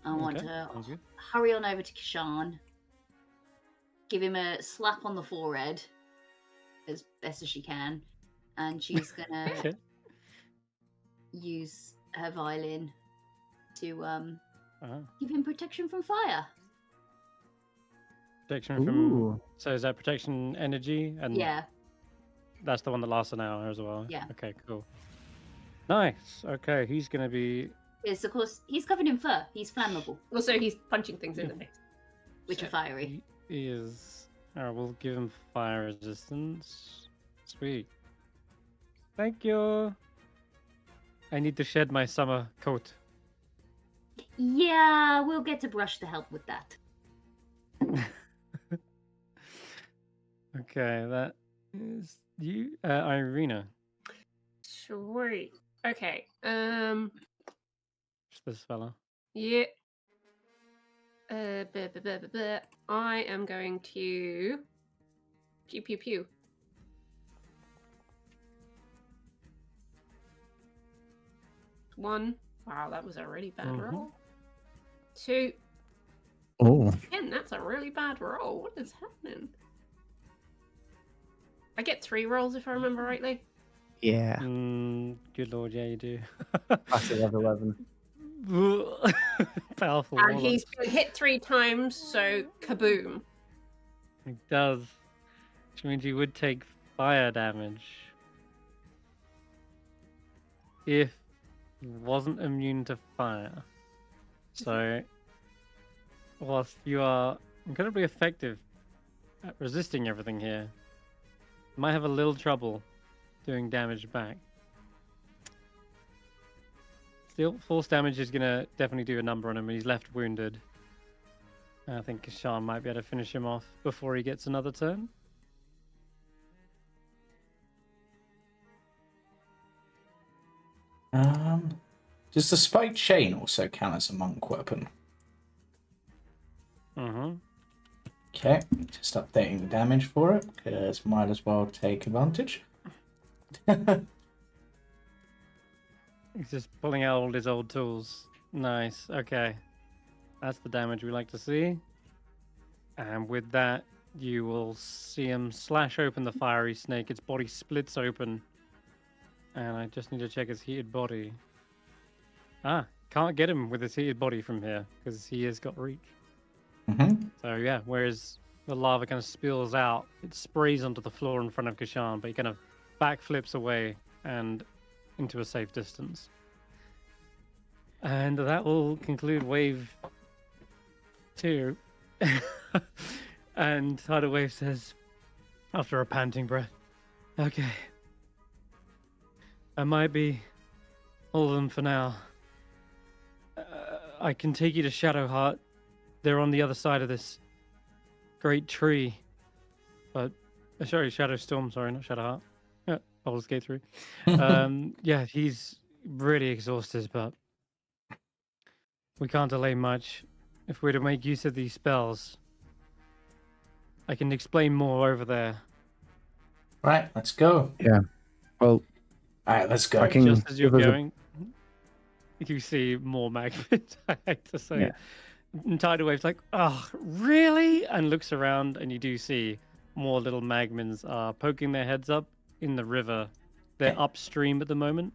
I want Okay, to sounds good. hurry on over to Kesh'an, give him a slap on the forehead as best as she can, and she's gonna Okay. use her violin to Uh-huh. give him protection from fire. Protection from. Ooh. So is that protection energy? And Yeah, that's the one that lasts an hour as well. Yeah. Okay, cool. Nice. Okay, he's gonna be. because of course he's covered in fur. He's flammable, Also, he's punching things in the face. which So- are fiery. He is. Alright, we'll give him fire resistance. Sweet. Thank you. I need to shed my summer coat. Yeah, we'll get to brush to help with that. Okay, that is you, Eirina. Sweet. Okay. Just this fella. Yeah. I am going to pew pew pew. One. Wow, that was a really bad Mhm. roll. Two. Oh. Again, that's a really bad roll. What is happening? I get 3 rolls if I remember rightly. Yeah. Good lord, yeah, you do. That's 11. Powerful. And roll he's ups. been hit 3 times, so kaboom. He does. Which means he would take fire damage. If he wasn't immune to fire. So, whilst you are incredibly effective at resisting everything here, you might have a little trouble doing damage back. Still, force damage is going to definitely do a number on him, and he's left wounded. I think Kesh'an might be able to finish him off before he gets another turn. Does the spiked chain also count as a monk weapon? Mm-hmm. Okay, just updating the damage for it, because might as well take advantage. He's just pulling out all his old tools. Nice. Okay. That's the damage we like to see. And with that, you will see him slash open the fiery snake. Its body splits open. And I just need to check his heated body. Ah, can't get him with his heated body from here because he has got reach. So yeah, whereas the lava kind of spills out, it sprays onto the floor in front of Kesh'an, but he kind of backflips away and into a safe distance. And that will conclude wave Two. And Tidal Wave says, after a panting breath, okay. I might be all of them for now. I can take you to Shadowheart. They're on the other side of this great tree. But, sorry, Shadowstorm, sorry, not Shadowheart. Yeah, Baldur's Gate 3. Yeah, he's really exhausted, but we can't delay much. If we're to make use of these spells, I can explain more over there. Right, let's go. Yeah. Well, Alright, let's go. I can Just as you're give us a- going, you see more magmas. I hate to say Yeah. it. And Tidal Wave's like, oh, really? And looks around, and you do see more little magmins are poking their heads up in the river. They're Okay. upstream at the moment,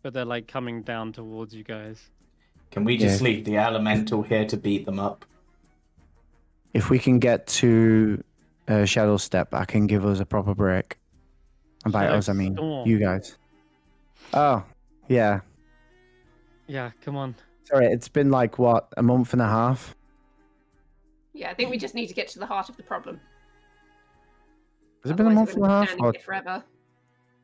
but they're like coming down towards you guys. Can we just Yeah. leave the elemental here to beat them up? If we can get to Shadow Step, I can give us a proper break. And by Shadow us, I mean Storm. you guys. Oh, yeah. Yeah, come on. Sorry, it's been like, what, a month and a half? Yeah, I think we just need to get to the heart of the problem. Has it been a Otherwise month we're and a gonna be half standing or here forever.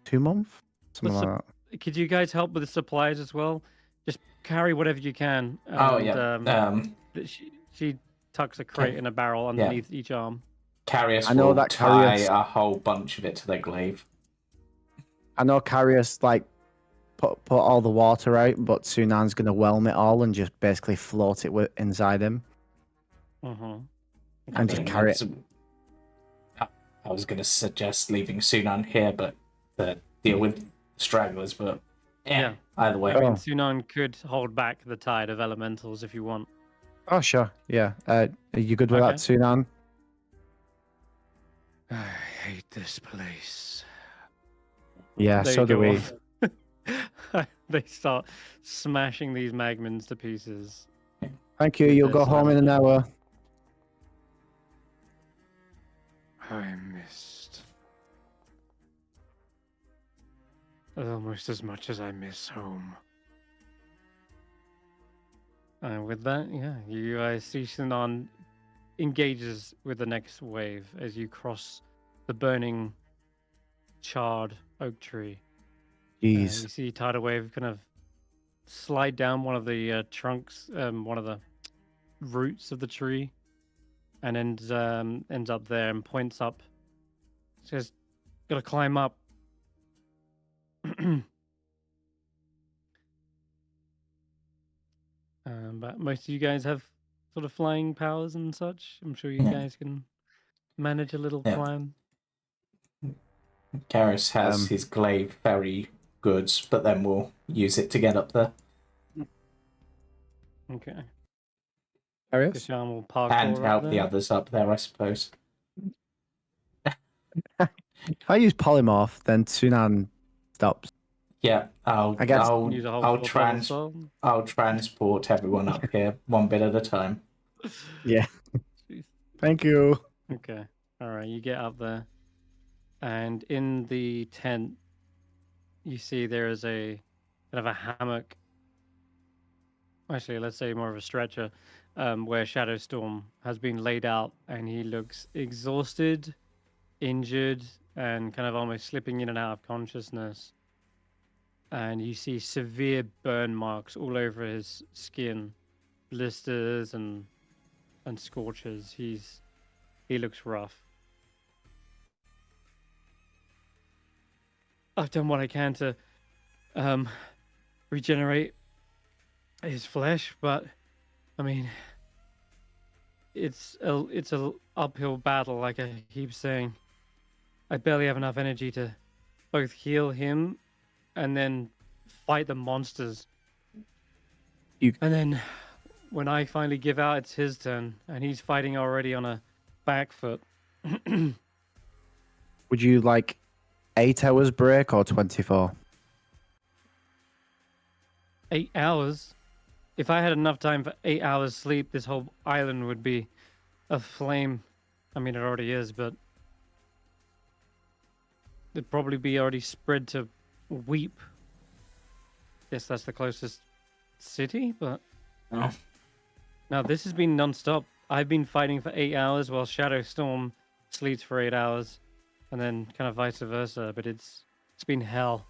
2 months? Something What's like that. Could you guys help with the supplies as well? Just carry whatever you can. Oh, and, yeah. She tucks a crate in a barrel underneath each arm. Karius I know will that tie Karius- a whole bunch of it to their glaive. I know Karius, like, put all the water out, but Sunan's going to whelm it all and just basically float it inside him. Mm-hmm. And just carry it. I was going to suggest leaving Sunan here, but to deal with stragglers, but Yeah. either way. I mean, Oh. Sunan could hold back the tide of elementals if you want. Oh, sure. Yeah. Are you good with Okay. that, Sunan? I hate this place. Yeah, They so do go we. off. They start smashing these magmins to pieces. Thank you. You'll go There's, home in an hour. I missed almost as much as I miss home. And with that, yeah, you guys see Sinan engages with the next wave as you cross the burning, charred oak tree. You Jeez. see Tidal Wave kind of slide down one of the trunks, one of the roots of the tree, and ends up there and points up. Says, "Gotta climb up." But most of you guys have sort of flying powers and such. I'm sure you Yeah. guys can manage a little Yeah. climb. Karius has his glaive very good, but then we'll use it to get up there. Okay. Karius? Kesh'an will parkour And up help the there. others up there, I suppose. If I use polymorph, then Sunan stops. Yeah, I guess- Use a whole I'll fourth level spell. I'll transport everyone up here one bit at a time. Yeah. Jeez. Thank you. Okay. All right. You get up there, and in the tent, you see there is a kind of a hammock. Actually, let's say more of a stretcher, where Shadowstorm has been laid out, and he looks exhausted, injured, and kind of almost slipping in and out of consciousness. And you see severe burn marks all over his skin, blisters and scorches. He looks rough. I've done what I can to regenerate his flesh, but I mean, it's a uphill battle, like I keep saying. I barely have enough energy to both heal him and then fight the monsters. And then when I finally give out, it's his turn, and he's fighting already on a back foot. Would you like 8 hours break or 24? 8 hours? If I had enough time for 8 hours sleep, this whole island would be aflame. I mean, it already is, but it'd probably be already spread to Weep. Guess that's the closest city, but Oh. now this has been non-stop. I've been fighting for 8 hours while Shadow Storm sleeps for 8 hours, and then kind of vice versa. But it's been hell.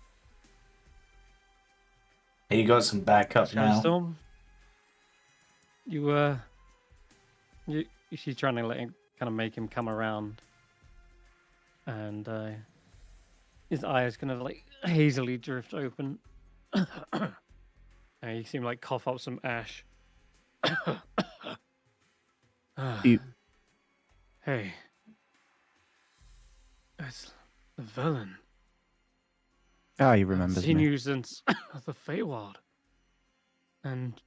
You got some backup Shadow now. Storm, she's trying to kind of make him come around, and his eyes kind of like hazily drift open. And you see him like cough up some ash. You- Hey, it's Llyvelin. Ah, he remembers Seen me. you since the Feywild. And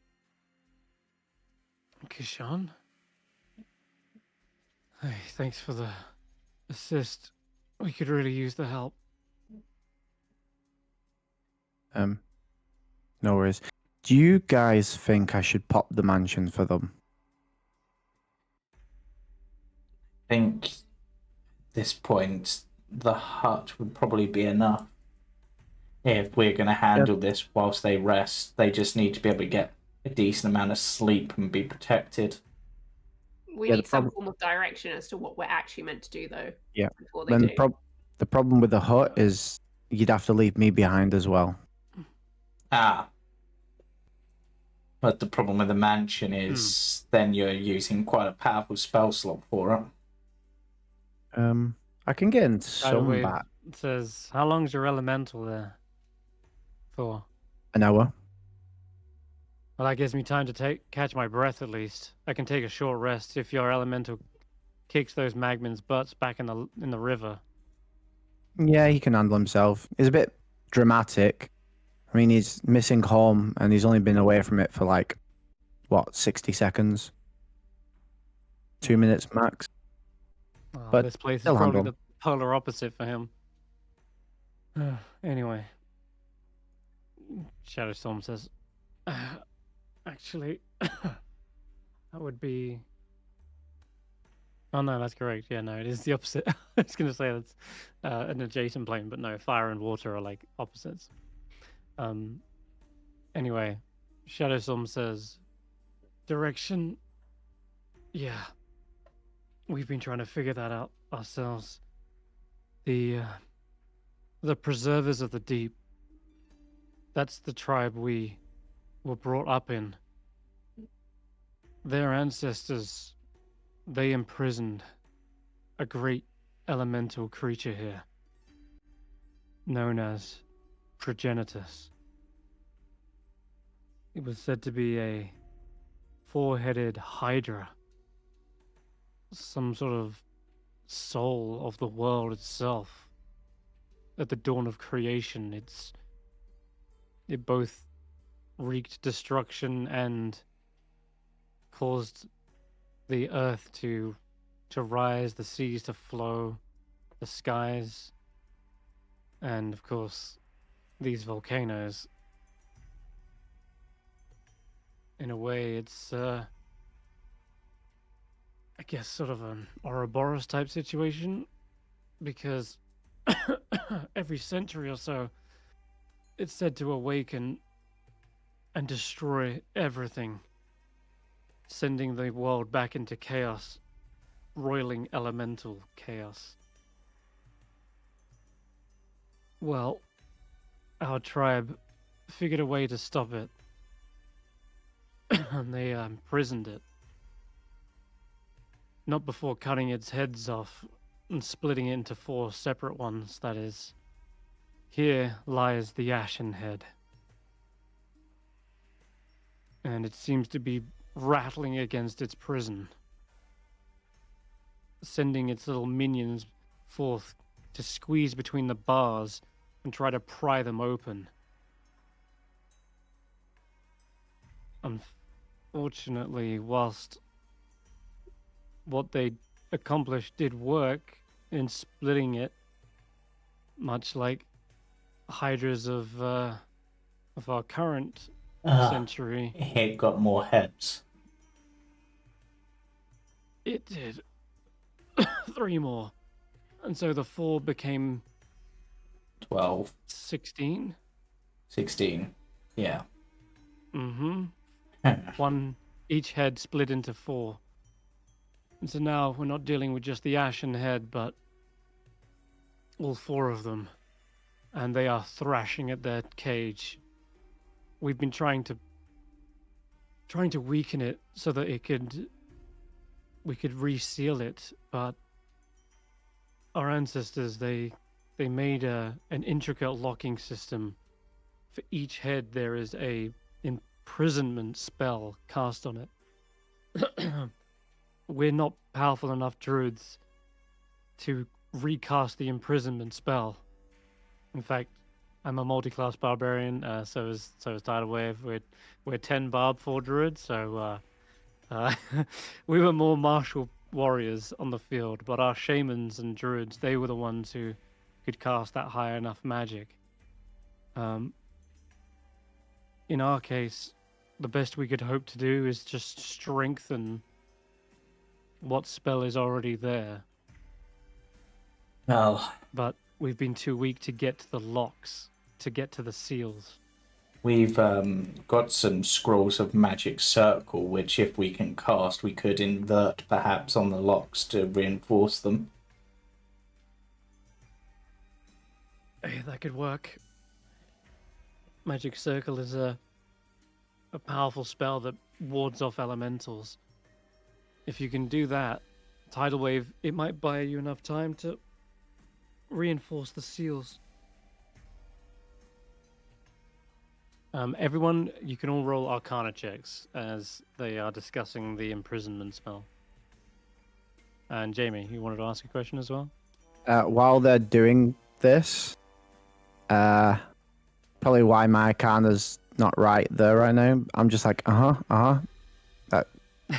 Kesh'an? Hey, thanks for the assist. We could really use the help. No worries. Do you guys think I should pop the mansion for them? I think at this point the hut would probably be enough. If we're going to handle this whilst they rest, they just need to be able to get a decent amount of sleep and be protected. We Yeah, the need some prob- form of direction as to what we're actually meant to do, though. Yeah. Before they Then do. the problem with the hut is you'd have to leave me behind as well. Ah. But the problem with the mansion is then you're using quite a powerful spell slot for it. I can get in By the some way, back. it says, how long's your elemental there? For? An hour. Well, that gives me time to catch my breath at least. I can take a short rest if your elemental kicks those magmen's butts back in the river. Yeah, he can handle himself. He's a bit dramatic. I mean, he's missing home and he's only been away from it for like, what, 60 seconds? 2 minutes max. Oh, But this place is they'll probably handle. the polar opposite for him. Anyway, Shadowstorm says, actually, that would be. Oh no, that's correct. Yeah, no, it is the opposite. I was going to say that's an adjacent plane, but no, fire and water are like opposites. Anyway, Shadowstorm says, direction. Yeah, we've been trying to figure that out ourselves. The preservers of the deep. That's the tribe we were brought up in. Their ancestors, they imprisoned a great elemental creature here, known as Progenitus. It was said to be a four-headed hydra, some sort of soul of the world itself. At the dawn of creation, it both wreaked destruction and caused the earth to rise, the seas to flow, the skies, and of course these volcanoes. In a way, it's I guess sort of an Ouroboros type situation, because every century or so it's said to awaken and destroy everything, sending the world back into chaos, roiling elemental chaos. Well, our tribe figured a way to stop it, and they imprisoned it. Not before cutting its heads off and splitting it into 4 separate ones, that is. Here lies the Ashen Head. And it seems to be rattling against its prison, sending its little minions forth to squeeze between the bars and try to pry them open. Unfortunately, whilst what they accomplished did work in splitting it, much like hydras of our current century, It got more heads. it did 3 more, and so the 4 became 12, 16. 16. Yeah. Mm-hmm. One, each head split into 4. And so now we're not dealing with just the Ashen Head, but all 4 of them. And they are thrashing at their cage. We've been trying to weaken it so that we could reseal it, but our ancestors they made an intricate locking system. For each head there is a imprisonment spell cast on it. We're not powerful enough druids to recast the imprisonment spell. In fact, I'm a multi-class barbarian, so is Tidal Wave. We're 10 barb 4 druids, so we were more martial warriors on the field, but our shamans and druids, they were the ones who could cast that high enough magic. In our case, the best we could hope to do is just strengthen what spell is already there. Well, But we've been too weak to get to the locks, to get to the seals. we've got some scrolls of magic circle, which if we can cast, we could invert perhaps on the locks to reinforce them. Hey, that could work. Magic Circle is a powerful spell that wards off elementals. If you can do that, Tidal Wave, it might buy you enough time to reinforce the seals. Everyone, you can all roll Arcana checks as they are discussing the imprisonment spell. And Jamie, you wanted to ask a question as well? While they're doing this, probably why my Arcana's not right there right now. I'm just like,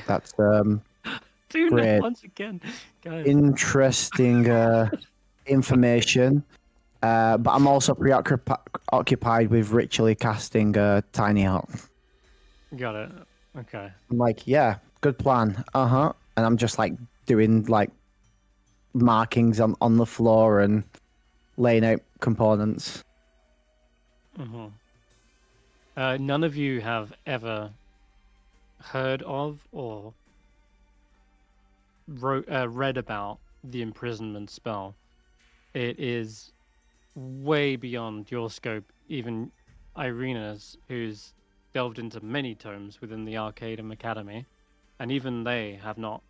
That's Do Great. that once again, guys. interesting information. But I'm also preoccupied with ritually casting Tiny Hut. Got it. Okay. I'm like, yeah, good plan. And I'm just like doing like markings on the floor and laying out components. Mm-hmm. None of you have ever heard of or read about the imprisonment spell. It is way beyond your scope, even Eirina's, who's delved into many tomes within the Arcanum Academy, and even they have not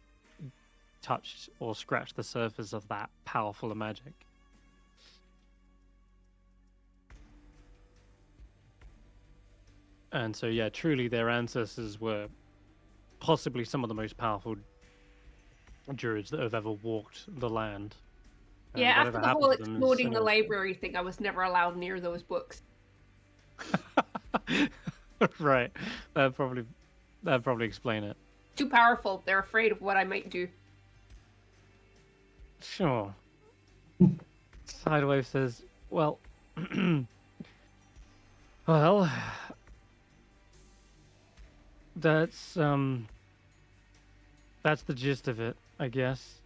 touched or scratched the surface of that powerful a magic. And so, yeah, truly their ancestors were possibly some of the most powerful druids that have ever walked the land. And Yeah, after whatever the whole happened to them is exploding the anyone's library thing, I was never allowed near those books. right. That'd probably explain it. Too powerful. They're afraid of what I might do. Sure. Sidewave says, well, well, that's the gist of it, I guess.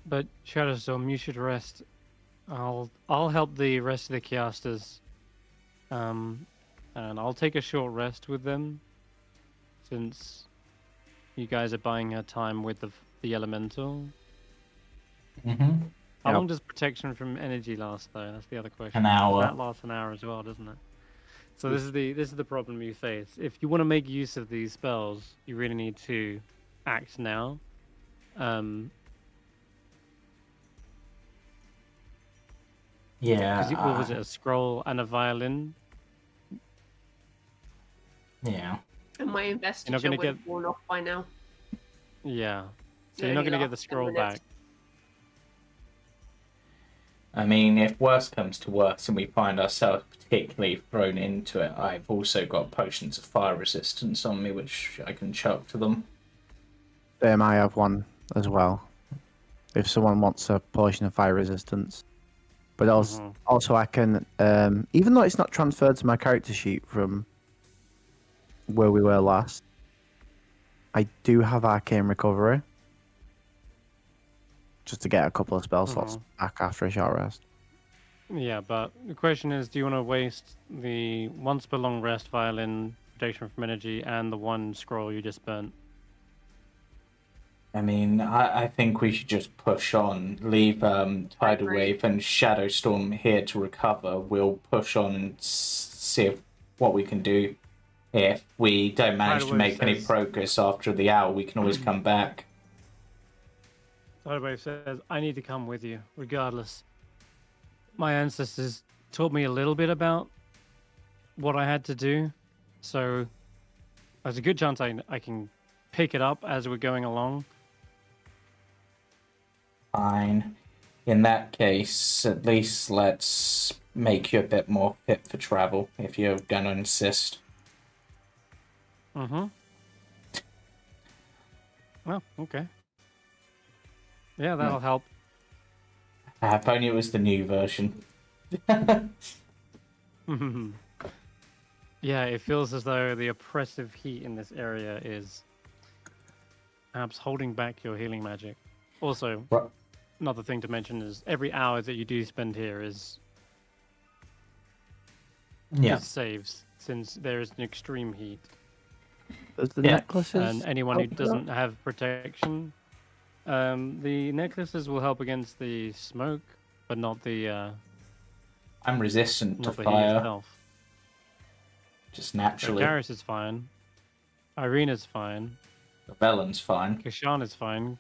But Shadowstorm, you should rest. I'll help the rest of the Kiasters. And I'll take a short rest with them, since you guys are buying her time with the elemental. Mm-hmm. How Yep. long does protection from energy last, though? That's the other question. An hour. That lasts an hour as well, doesn't it? So this is the problem you face. If you want to make use of these spells, you really need to act now. Yeah. What was it? A scroll and a violin. Yeah. And my investiture gonna would have get- worn off by now. Yeah. So It you're not only going to get the lasts 10 scroll minutes. back. I mean, if worse comes to worse and we find ourselves particularly thrown into it, I've also got potions of fire resistance on me, which I can chuck to them. I have one as well. If someone wants a potion of fire resistance. But also I can, even though it's not transferred to my character sheet from where we were last, I do have arcane recovery. Just to get a couple of spell slots back after a short rest. Yeah, but the question is, do you want to waste the once per long rest violin, protection from energy, and the one scroll you just burnt? I mean, I think we should just push on, leave Tidal agree. Wave and Shadow Storm here to recover. We'll push on and see what we can do. If we don't manage to Tidal Wave make any says- progress after the hour, we can always come back. Tidal Wave says, I need to come with you, regardless. My ancestors taught me a little bit about what I had to do, so there's a good chance I can pick it up as we're going along. Fine. In that case, at least let's make you a bit more fit for travel, if you're gonna insist. Mm-hmm. Oh, okay. Yeah, that'll help. If only it was the new version. Yeah, it feels as though the oppressive heat in this area is perhaps holding back your healing magic. Also, Right. another thing to mention is every hour that you do spend here is saves, since there is an extreme heat. Does the Yeah. necklaces? And anyone who help with that? doesn't have protection, the necklaces will help against the smoke, but not the I'm resistant to not the heat fire, itself. just So naturally. Karius is fine. Irina's fine. Llyvelin's fine. Kesh'an is fine.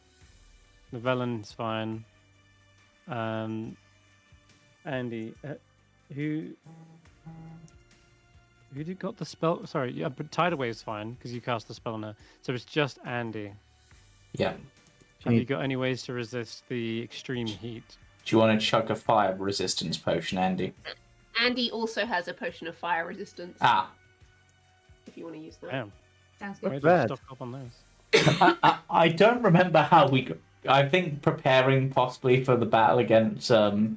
Llyvelin is fine. Andy, who did got the spell? Sorry, yeah, but Tidal Wave's fine because you cast the spell on her. So it's just Andy. Yeah. Have you got any ways to resist the extreme heat? Do you want to chug a fire resistance potion, Andy? Andy also has a potion of fire resistance. Ah. If you want to use that. Damn, Sounds where good. did you Red. stock up on those? I don't remember how we got... I think preparing possibly for the battle against the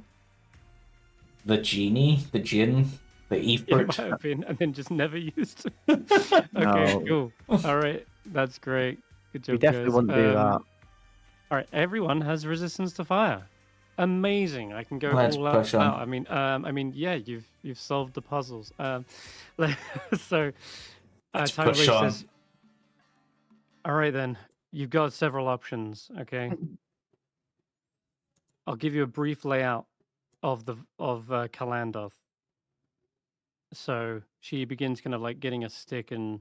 genie, the jinn, the It ifrit. might have been, and then just never used. Okay, No. cool. All right, that's great. Good job, We definitely guys. wouldn't do that. All right, everyone has resistance to fire. Amazing! I can go Let's all out. push on. I mean, yeah, you've solved the puzzles. So, Let's Tidal push Wave on. says, "All right, then you've got several options. Okay, I'll give you a brief layout of Kalandoth." So she begins kind of like getting a stick and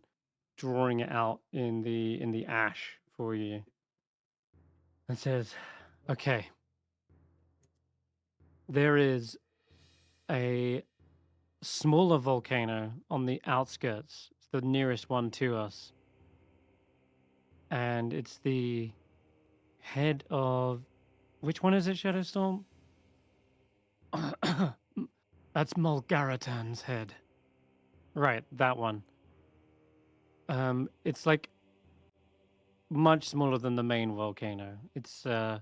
drawing it out in the ash for you, and says, "Okay, there is a smaller volcano on the outskirts. It's the nearest one to us, and it's the head of which one is it? Shadowstorm. That's Mulgaratan's head. Right, that one. It's like much smaller than the main volcano. It's one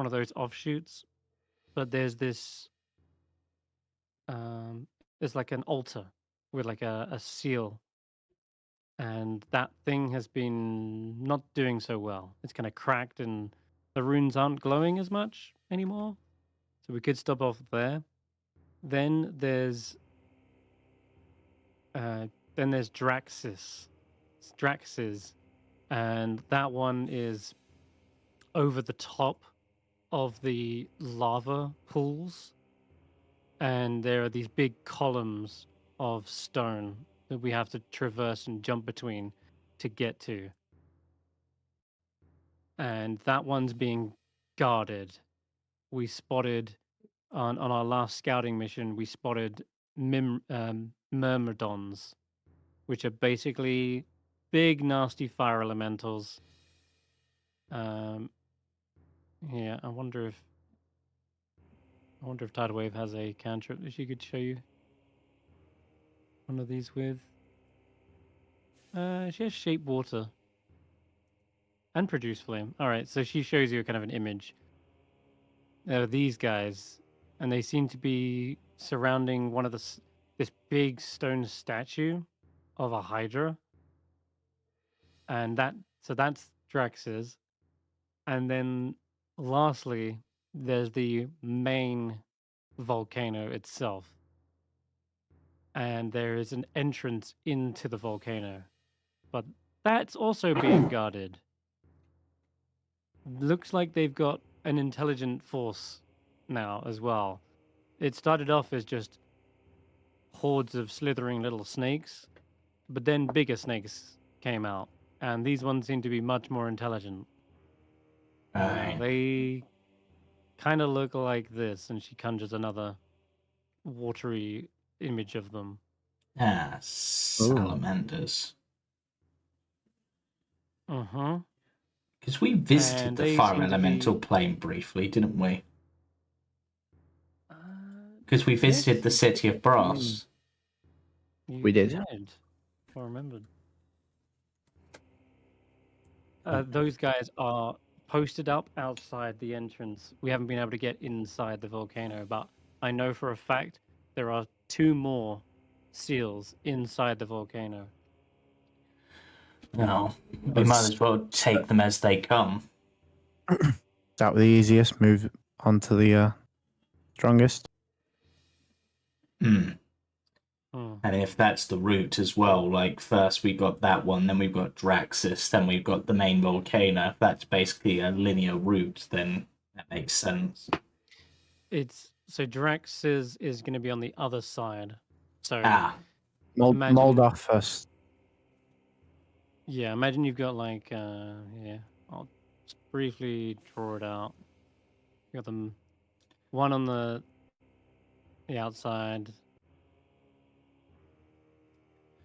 of those offshoots, but there's like an altar with like a seal, and that thing has been not doing so well. It's kind of cracked, and the runes aren't glowing as much anymore. So we could stop off there. Then there's Draxis. It's Draxis, and that one is over the top of the lava pools, and there are these big columns of stone that we have to traverse and jump between to get to. And that one's being guarded. We spotted on our last scouting mission, we spotted myrmidons, which are basically big, nasty fire elementals. Yeah, I wonder if Tidal Wave has a cantrip that she could show you one of these with. She has shape water and produce flame. All right, so she shows you kind of an image. There are these guys, and they seem to be surrounding one of this big stone statue of a hydra, and that's Drax's. And then lastly, there's the main volcano itself, and there is an entrance into the volcano, but that's also being guarded. looks like they've got an intelligent force now as well. It started off as just hordes of slithering little snakes, but then bigger snakes came out, and these ones seem to be much more intelligent. Right. They kind of look like this, and she conjures another watery image of them. Ah, salamanders. Uh-huh. Because we visited And the they fire seem to elemental be... plane briefly, didn't we? Because we visited yes, the city of brass. you We did. I remembered. Those guys are posted up outside the entrance. We haven't been able to get inside the volcano, but I know for a fact there are 2 more seals inside the volcano. No, we might as well take them as they come. Start with the easiest, move on to the strongest. Hmm. Hmm. And if that's the route as well, like first we got that one, then we've got Draxus, then we've got the main volcano. If that's basically a linear route, then that makes sense. So Drax is going to be on the other side. So Mold off first. yeah, imagine you've got like yeah, I'll just briefly draw it out. You got them one on the outside.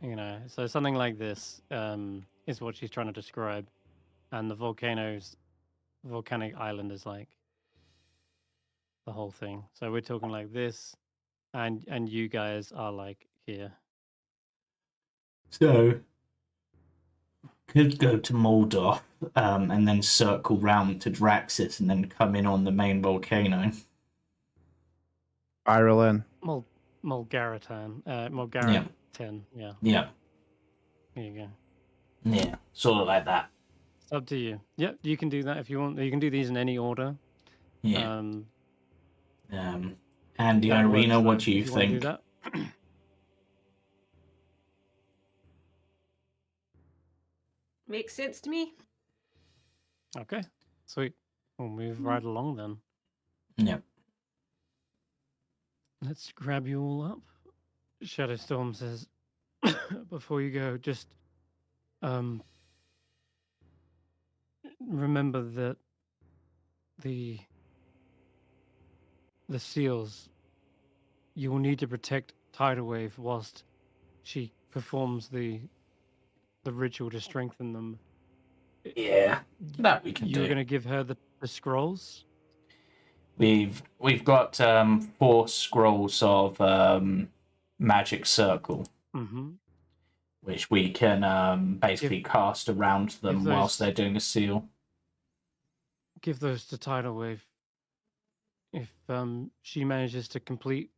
You know, so something like this is what she's trying to describe, and the volcanic island is like the whole thing. So we're talking like this, and you guys are like here. So could go to Moldor, and then circle round to Draxus, and then come in on the main volcano. Llyvelin. Mulgaratan, Yeah. yeah. Yeah. Here you go. Yeah. Sort of like that. It's up to you. Yeah, you can do that if you want. You can do these in any order. Yeah. Um, and the Eirina, what do you if you want to do think? that. Makes sense to me. Okay, sweet. We'll move right along then. Yep. Let's grab you all up. Shadowstorm says, before you go, just remember that the seals, you will need to protect Tidal Wave whilst she performs the ritual to strengthen them. Yeah, that we can do. You're going to give her the scrolls? We've got 4 scrolls of magic circle, which we can basically cast around them whilst they're doing a seal. Give those to Tidal Wave. If she manages to complete,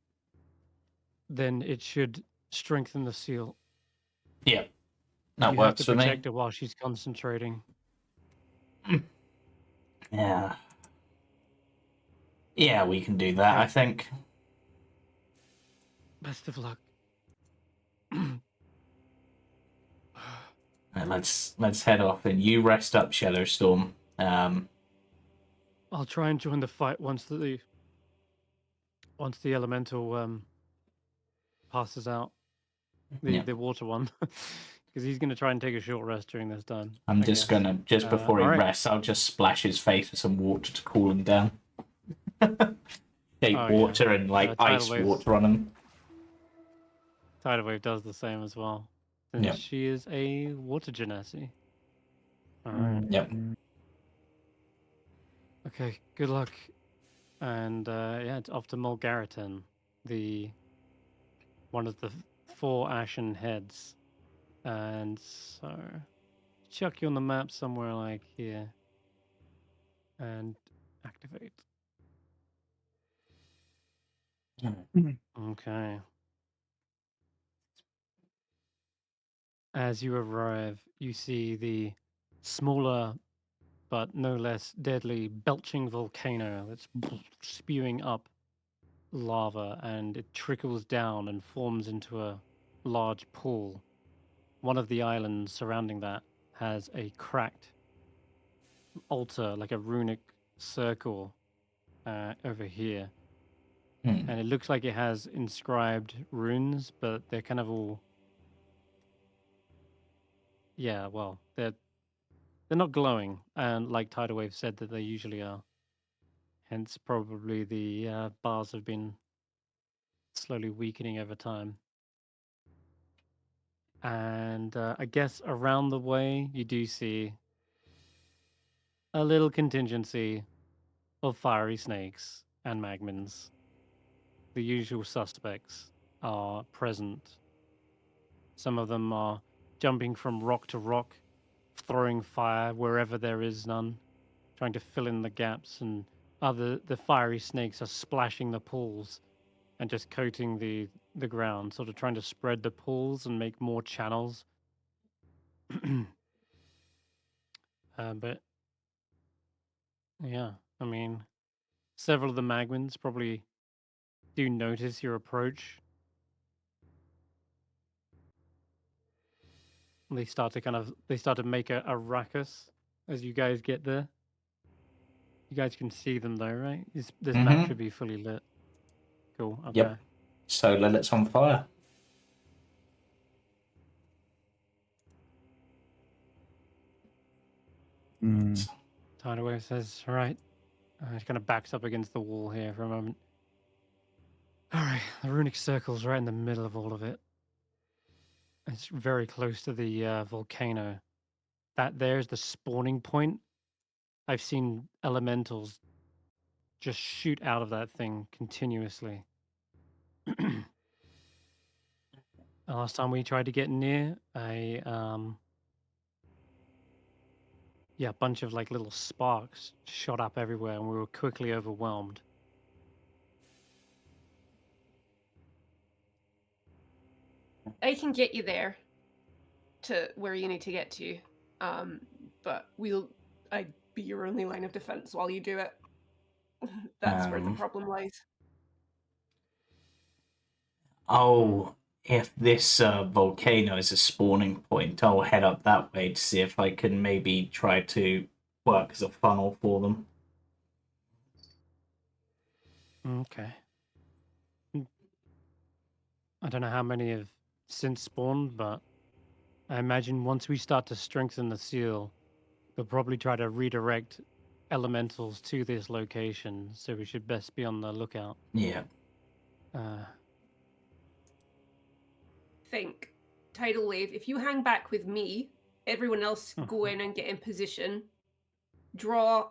then it should strengthen the seal. Yeah, that you works have to for me. protect her while she's concentrating. Yeah. Yeah, we can do that, I think. Best of luck. Let's head off, and you rest up, Shadowstorm. I'll try and join the fight once the elemental passes out. The water one. Because he's going to try and take a short rest during this time. I'm just gonna, before he rests, I'll just splash his face with some water to cool him down. Take water and ice water on him. Tidal Wave does the same as well. Since she is a water genasi. Alright. Yep. Okay, good luck. And it's off to Mulgaratan, one of the 4 ashen heads. And so chuck you on the map somewhere like here. And activate. Okay. As you arrive, you see the smaller but no less deadly belching volcano that's spewing up lava, and it trickles down and forms into a large pool. One of the islands surrounding that has a cracked altar, like a runic circle over here. Hmm. And it looks like it has inscribed runes, but they're kind of all... Yeah, well, they're not glowing, and like Tidal Wave said that they usually are. Hence, probably the bars have been slowly weakening over time. And I guess around the way, you do see a little contingency of fiery snakes and magmins. The usual suspects are present. Some of them are jumping from rock to rock, throwing fire wherever there is none, trying to fill in the gaps, and the fiery snakes are splashing the pools and just coating the ground, sort of trying to spread the pools and make more channels. But yeah, I mean, several of the magmins probably do notice your approach. They start to make a ruckus as you guys get there. You guys can see them though, right? This map should be fully lit. Cool. Okay. Yep. Solar let's on fire. Tidal Wave says, "All right." It kind of backs up against the wall here for a moment. All right, the runic circle's right in the middle of all of it. It's very close to the volcano. That there's the spawning point. I've seen elementals just shoot out of that thing continuously. Last time we tried to get near, a bunch of like little sparks shot up everywhere, and we were quickly overwhelmed. I can get you there to where you need to get to, but I'd be your only line of defense while you do it. That's where the problem lies. Oh, if this volcano is a spawning point, I'll head up that way to see if I can maybe try to work as a funnel for them. Okay. I don't know how many have since spawned, but I imagine once we start to strengthen the seal, they'll probably try to redirect elementals to this location, so we should best be on the lookout. Yeah. Think, Tidal Wave, if you hang back with me, everyone else go in and get in position, draw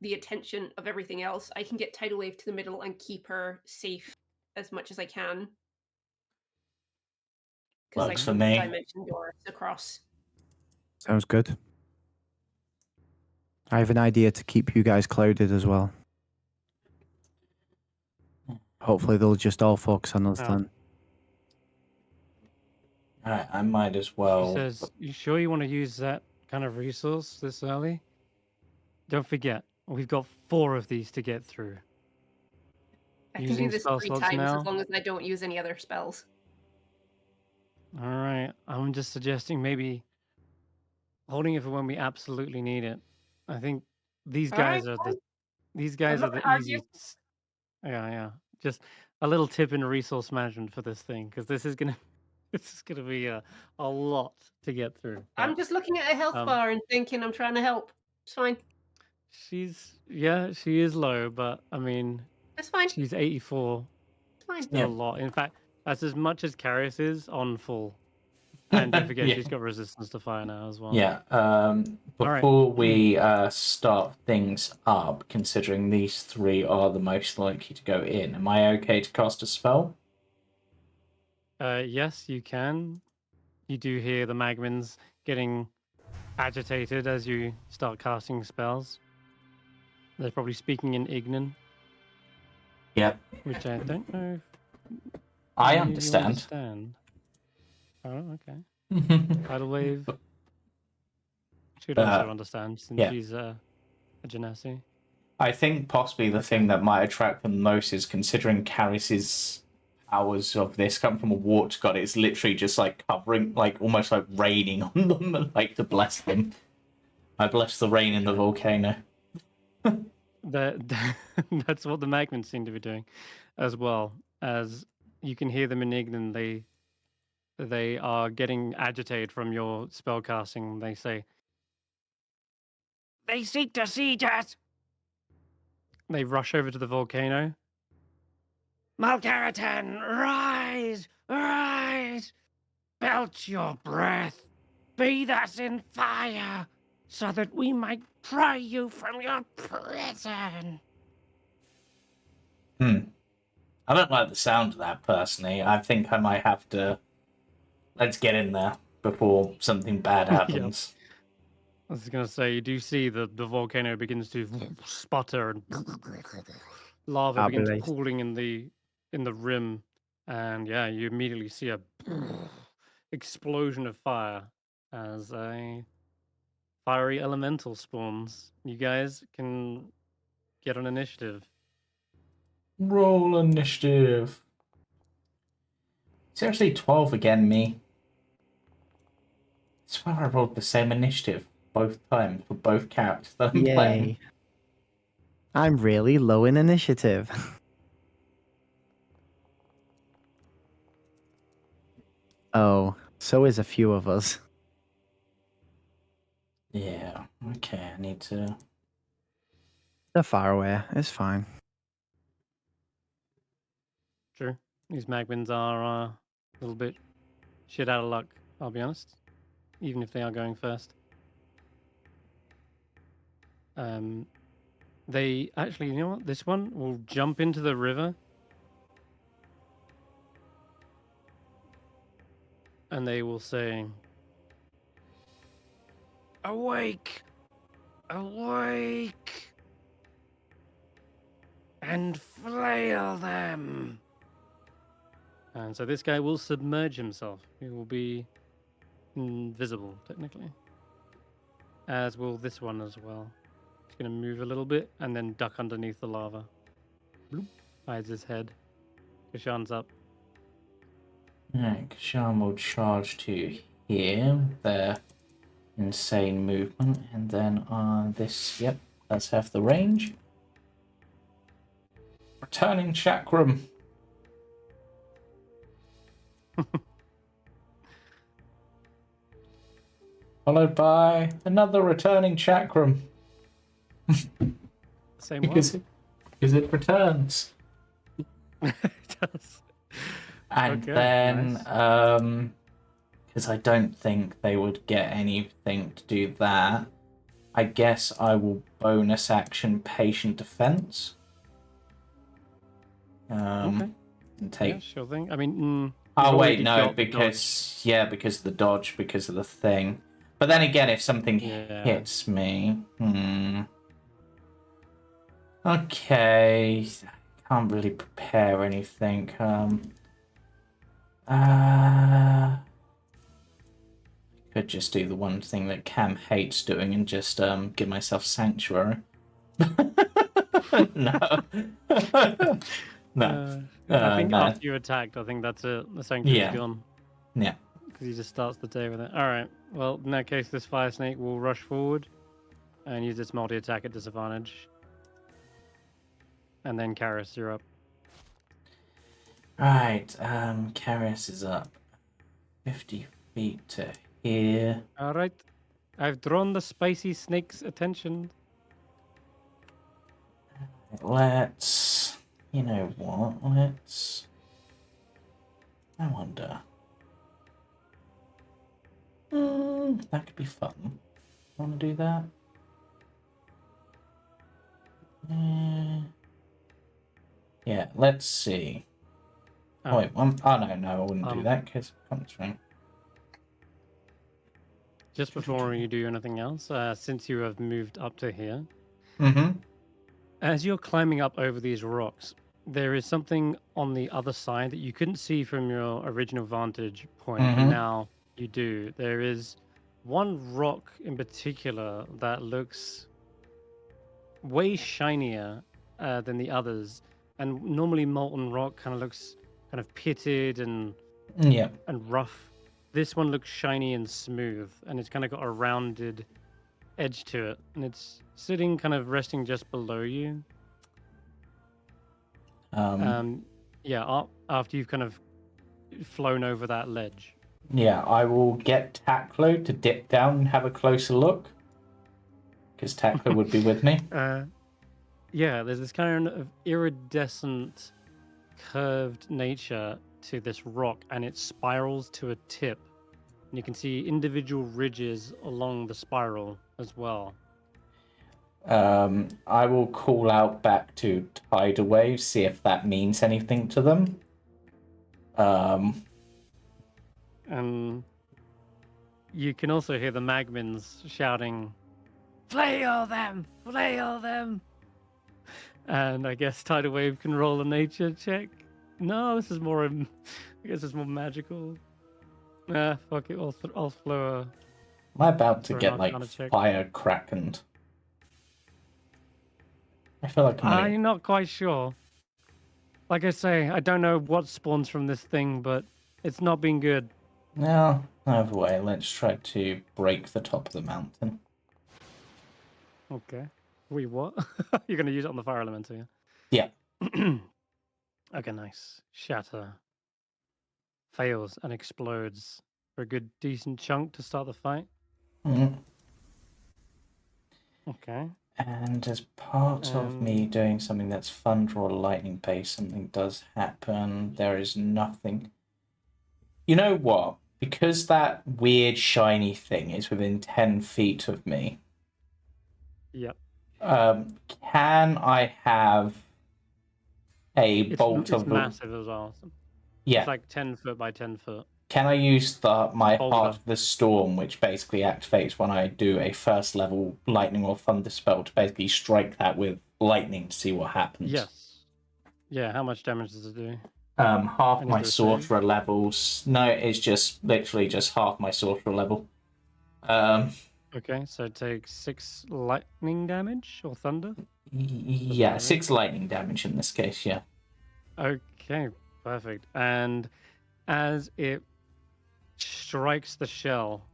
the attention of everything else. I can get Tidal Wave to the middle and keep her safe as much as I can. Works for me. Dimension doors across. Sounds good. I have an idea to keep you guys clouded as well. Hopefully they'll just all focus on us then. Alright, I might as well. She says, "You sure you want to use that kind of resource this early? Don't forget, we've got 4 of these to get through." I can do this 3 times now? as long as I don't use any other spells. All right, I'm just suggesting maybe holding it for when we absolutely need it. I think these guys are the easiest. Yeah. Just a little tip in resource management for this thing, because this is gonna be a lot to get through. I'm just looking at a health bar and thinking I'm trying to help. It's fine. She is low, but I mean, It's fine. she's 84. It's fine. Still a lot. In fact, that's as much as Karius is on full. And don't forget, she's got resistance to fire now as well. Yeah. Before we start things up, considering these 3 are the most likely to go in, am I okay to cast a spell? Yes, you can. You do hear the magmins getting agitated as you start casting spells. They're probably speaking in Ignan. Yep. Which I don't know if I you understand. Oh, okay. Tidal Wave should also understand, since she's a Genasi. I think possibly the thing that might attract them most is, considering Karius's powers of this come from a warped god, it's literally just like covering, like almost like raining on them, like to bless them. I bless the rain in the volcano. That's what the Magmans seem to be doing, as well. As you can hear them in Ignan, they are getting agitated from your spellcasting. They say, "They seek to siege us." They rush over to the volcano. Malkaraten, rise, rise! Belch your breath, bathe us in fire, so that we might pry you from your prison. I don't like the sound of that personally. I think I might have to. Let's get in there before something bad happens. I was gonna say, you do see the volcano begins to sputter and lava I'll be begins laced. pooling in the rim, and yeah, you immediately see a explosion of fire as a fiery elemental spawns. You guys can get an initiative. Roll initiative. Seriously, 12 again, me. I swear I rolled the same initiative both times for both characters that I'm playing. Yay. I'm really low in initiative. Oh, so is a few of us. Yeah, okay, I need to. They're far away. It's fine. True. These Magmans are a little bit shit out of luck, I'll be honest. Even if they are going first. They actually, you know what? This one will jump into the river. And they will say, "Awake! Awake! And flail them!" And so this guy will submerge himself. He will be invisible, technically. As will this one as well. He's going to move a little bit and then duck underneath the lava. Bloop. Hides his head. Kesh'an's up. Alright, Kesh'an will charge to here. Their insane movement. And then on this, yep, let's have the range. Returning Chakram. Followed by another returning Chakram. Same because it returns. one. It does. And Okay, then, nice. because I don't think they would get anything to do that, I guess I will bonus action Patient Defense. Okay. And take. Yeah, sure thing. I mean, Oh you've wait, already no, got the because because of the dodge, because of the thing. But then again, if something Yeah. hits me, okay, can't really prepare anything. Could just do the one thing that Cam hates doing and just give myself sanctuary. No. No. I think no. after you attacked, I think that's it. The sanctuary's Yeah. gone. Yeah. Because he just starts the day with it. All right. Well, in that case, this fire snake will rush forward and use its multi-attack at disadvantage. And then Karius, you're up. Right. Karius is up 50 feet to here. All right. I've drawn the spicy snake's attention. Let's. You know what? Let's. I wonder. That could be fun. Want to do that? Yeah, let's see. Oh, wait, no, I wouldn't do that because constraint. Just before you do anything else, since you have moved up to here, as you're climbing up over these rocks, there is something on the other side that you couldn't see from your original vantage point, and now you do. There is one rock in particular that looks way shinier than the others, and normally molten rock kind of looks kind of pitted and rough. This one looks shiny and smooth, and it's kind of got a rounded edge to it, and it's sitting kind of resting just below you. Yeah, after you've kind of flown over that ledge. Yeah, I will get Taklo to dip down and have a closer look. Because Taklo would be with me. Yeah, there's this kind of iridescent, curved nature to this rock, and it spirals to a tip. And you can see individual ridges along the spiral as well. I will call out back to tidal waves, see if that means anything to them. And you can also hear the Magmins shouting, "Flail them! Flail them!" And I guess Tidal Wave can roll a nature check. No, this is more. I guess it's more magical. Nah, fuck it. I'll throw Am I about to an get like Arcana check. fire crackened? I feel like I'm not quite sure. Like I say, I don't know what spawns from this thing, but it's not been good. No, either way, let's try to break the top of the mountain. Okay. Wait, what? You're going to use it on the fire elemental, Yeah. Okay, nice. Shatter. Fails and explodes for a good, decent chunk to start the fight. Mhm. Okay. And as part of me doing something that's thunder or lightning based, something does happen. There is nothing. You know what? Because that weird shiny thing is within 10 feet of me. Yep. Can I have a bolt It's of massive as well. Yeah. It's like 10 foot by 10 foot. Can I use my Boulder. Heart of the Storm, which basically activates when I do a first level lightning or thunder spell, to basically strike that with lightning to see what happens? Yes. Yeah, how much damage does it do? Half And my is there a save? sorcerer levels. No, it's just literally just half my sorcerer level. Okay, so it takes 6 lightning damage or thunder? Yeah, 6 lightning damage in this case, yeah. Okay, perfect. And as it strikes the shell,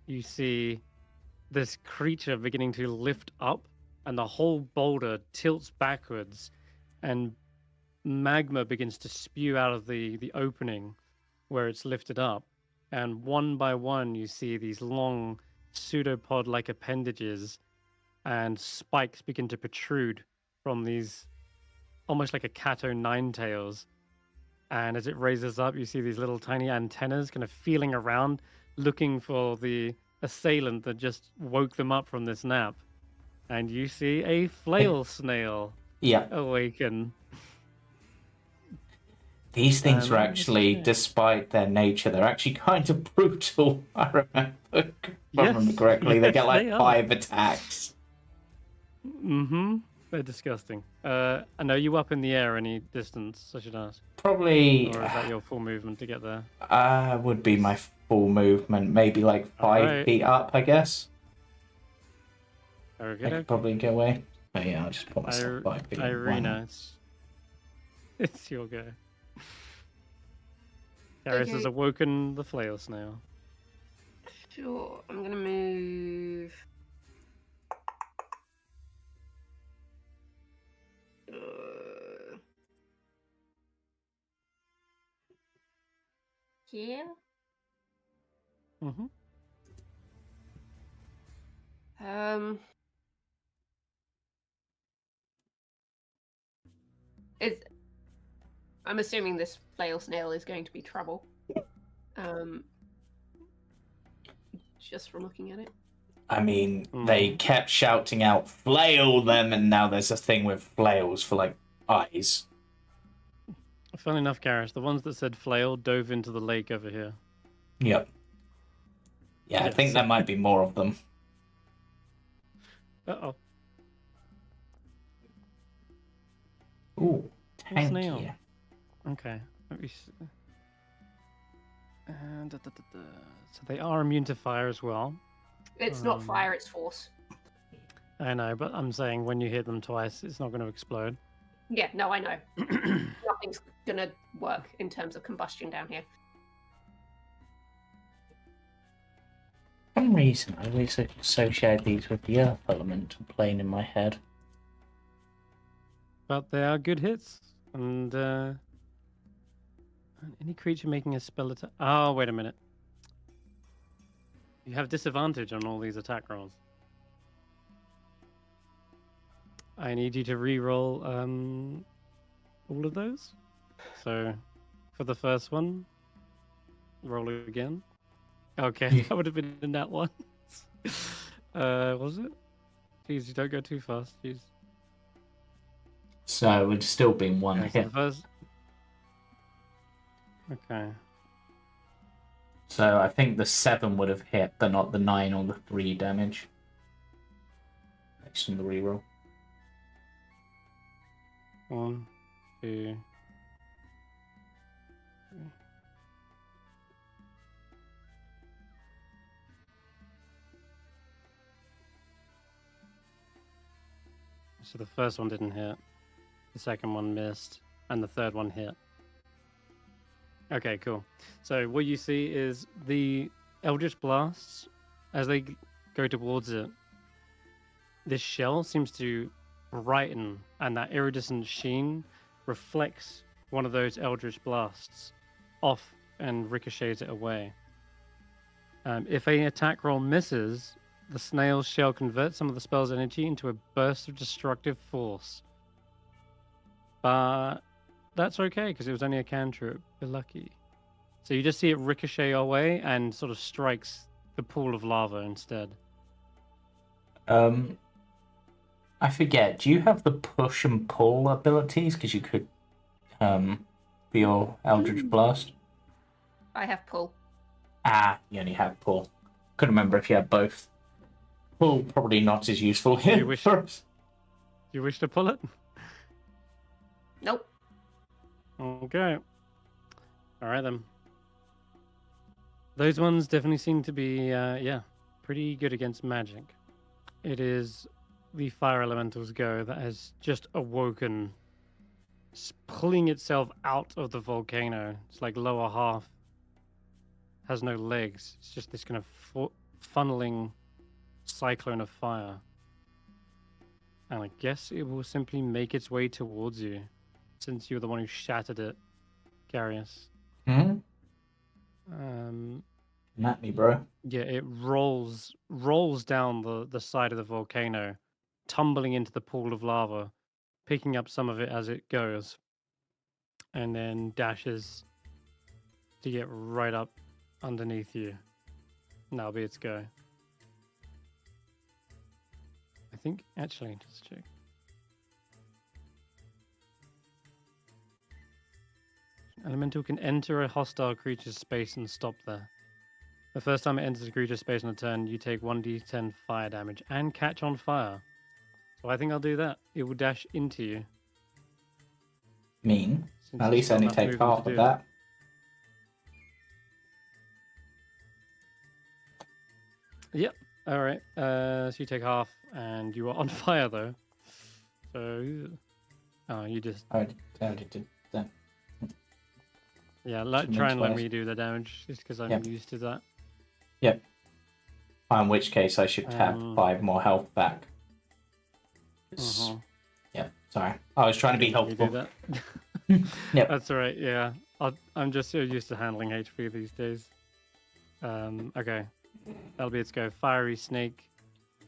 you see this creature beginning to lift up, and the whole boulder tilts backwards, and magma begins to spew out of the opening where it's lifted up. And one by one, you see these long pseudopod-like appendages and spikes begin to protrude from these, almost like a cat o' nine tails. And as it raises up, you see these little tiny antennas kind of feeling around, looking for the assailant that just woke them up from this nap. And you see a flail snail awaken. These things are And actually, despite their nature, they're actually kind of brutal. I remember, if I remember correctly, they get like they are. 5 attacks. Mm-hmm. They're disgusting. And are you up in the air any distance, I should ask? Probably. Or is that your full movement to get there? Would be my full movement, maybe like 5 feet up, I guess. Okay, I could probably get away. Oh yeah, I'll just put myself 5 feet. Eirina, it's your go. Karius has awoken the flail snail. Sure, I'm gonna move. Here. Mm-hmm. I'm assuming this flail snail is going to be trouble. Just from looking at it. I mean, they kept shouting out, "Flail them," and now there's a thing with flails for, like, eyes. Funny enough, Karius, the ones that said flail dove into the lake over here. Yep. Yeah, I think there might be more of them. Uh-oh. Ooh, thank snail. you. Okay. Let me see. So they are immune to fire as well. It's not fire, it's force. I know, but I'm saying when you hit them twice, it's not going to explode. Yeah, no, I know. Nothing's gonna work in terms of combustion down here. some reason, I always associate these with the earth element playing in my head. But they are good hits. And any creature making a spell attack. Oh, wait a minute. You have disadvantage on all these attack rolls. I need you to re-roll all of those. So for the first one, roll it again. Okay, that would have been in that one. Was it? Jeez, you don't go too fast. Jeez. So it would still been one Okay, so hit. the first... Okay. So I think the 7 would have hit, but not the 9 or the 3 damage. Based on the reroll. 1, 2, 3. So the first one didn't hit, the second one missed, and the third one hit. Okay, cool. So what you see is the Eldritch Blasts, as they go towards it, this shell seems to brighten, and that iridescent sheen reflects one of those Eldritch Blasts off and ricochets it away. If an attack roll misses, the snail's shell converts some of the spell's energy into a burst of destructive force. But that's okay, because it was only a cantrip. You're lucky. So you just see it ricochet away and sort of strikes the pool of lava instead. I forget, do you have the push and pull abilities? Because you could for your Eldritch Blast. I have pull. Ah, you only have pull. Couldn't remember if you had both. Pull probably not as useful here. You wish to pull it? Nope. Okay. All right then. Those ones definitely seem to be, pretty good against magic. It is the fire elemental's go that has just awoken, pulling itself out of the volcano. It's like lower half has no legs. It's just this kind of funneling cyclone of fire. And I guess it will simply make its way towards you, since you're the one who shattered it, Karius. At me, bro. Yeah, it rolls down the side of the volcano, tumbling into the pool of lava, picking up some of it as it goes, and then dashes to get right up underneath you. And that'll be its go. I think, actually, just check. Elemental can enter a hostile creature's space and stop there. The first time it enters a creature's space on a turn, you take 1d10 fire damage and catch on fire. So I think I'll do that. It will dash into you. Mean. Since At it's least got only enough take movement half to of do that. it. Yep. All right. So you take half, and you are on fire though. So, you just I already did that. try and let me do the damage, just because I'm Yep. used to that. Yep. In which case I should have 5 more health back. Yeah, sorry. I was trying to be Let me do helpful. that. Yep. That's all right. Yeah, I'm just so used to handling HP these days. Okay, that'll be its go. Fiery snake.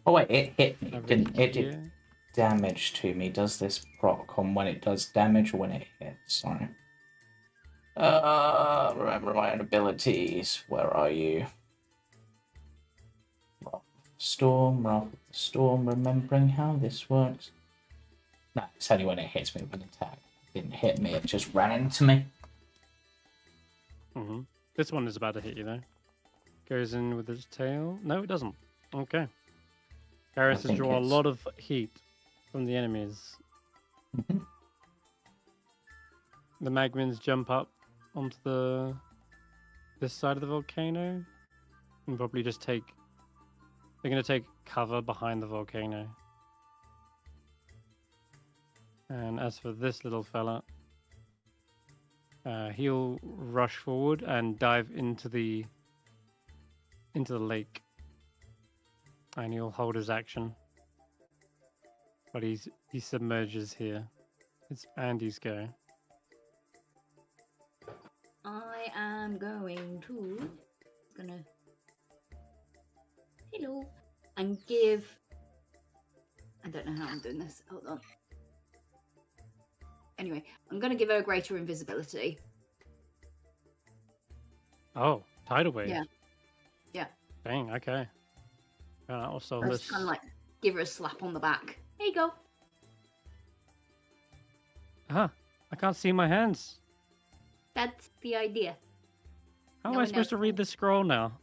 Oh wait, it hit me. over It did here. damage to me. Does this proc on when it does damage or when it hits? Sorry. Remember my own abilities. Where are you? Wrath of the Storm, remembering how this works. No, it's only when it hits me with an attack. It didn't hit me, it just ran into me. This one is about to hit you though. Goes in with its tail. No, it doesn't. Okay. Karius has drawn a lot of heat from the enemies. The magmins jump up onto this side of the volcano and probably just they're going to take cover behind the volcano. And as for this little fella, he'll rush forward and dive into the lake. And he'll hold his action. But he submerges here. It's Andy's go. I am going to hello and give. I don't know how I'm doing this. Hold on. Anyway, I'm gonna give her a greater invisibility. Oh, tidal wave. Yeah. Yeah. Dang. Okay. Also, Just kind of like give her a slap on the back. There you go. I can't see my hands. That's the idea. How No am I one supposed to knows. read this scroll now?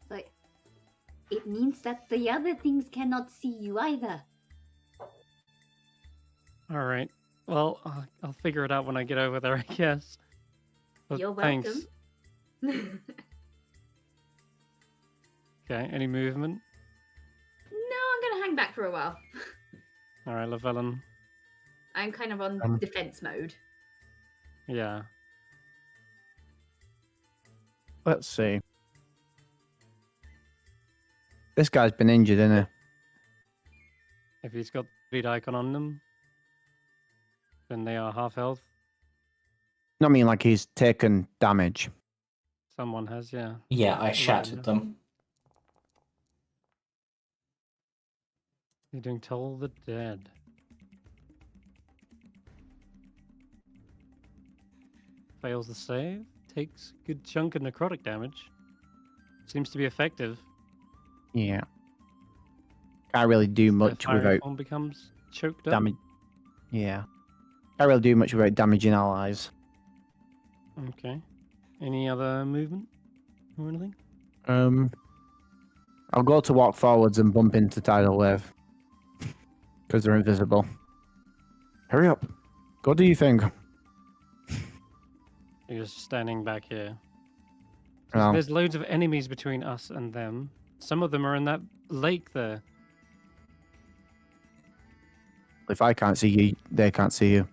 Like, it means that the other things cannot see you either. All right. Well, I'll figure it out when I get over there, I guess. But You're thanks. welcome. Okay. Any movement? No, I'm gonna hang back for a while. All right, Llyvelin. I'm kind of on defense mode. Yeah. Let's see. This guy's been injured, isn't If he's got the lead icon on them, then they are half health. he? I mean, like he's taken damage. Someone has, yeah. Yeah, I Right, shattered them. You're doing Toll the Dead. Fails the save. Takes a good chunk of necrotic damage. Seems to be effective. Yeah. Can't really do much Fiery without form becomes choked up. damage. Yeah. Can't really do much without damaging allies. Okay. Any other movement or anything? I'll go to walk forwards and bump into tidal wave because they're invisible. Hurry up! Go do your thing. You're just standing back here. Oh. There's loads of enemies between us and them. Some of them are in that lake there. If I can't see you, they can't see you.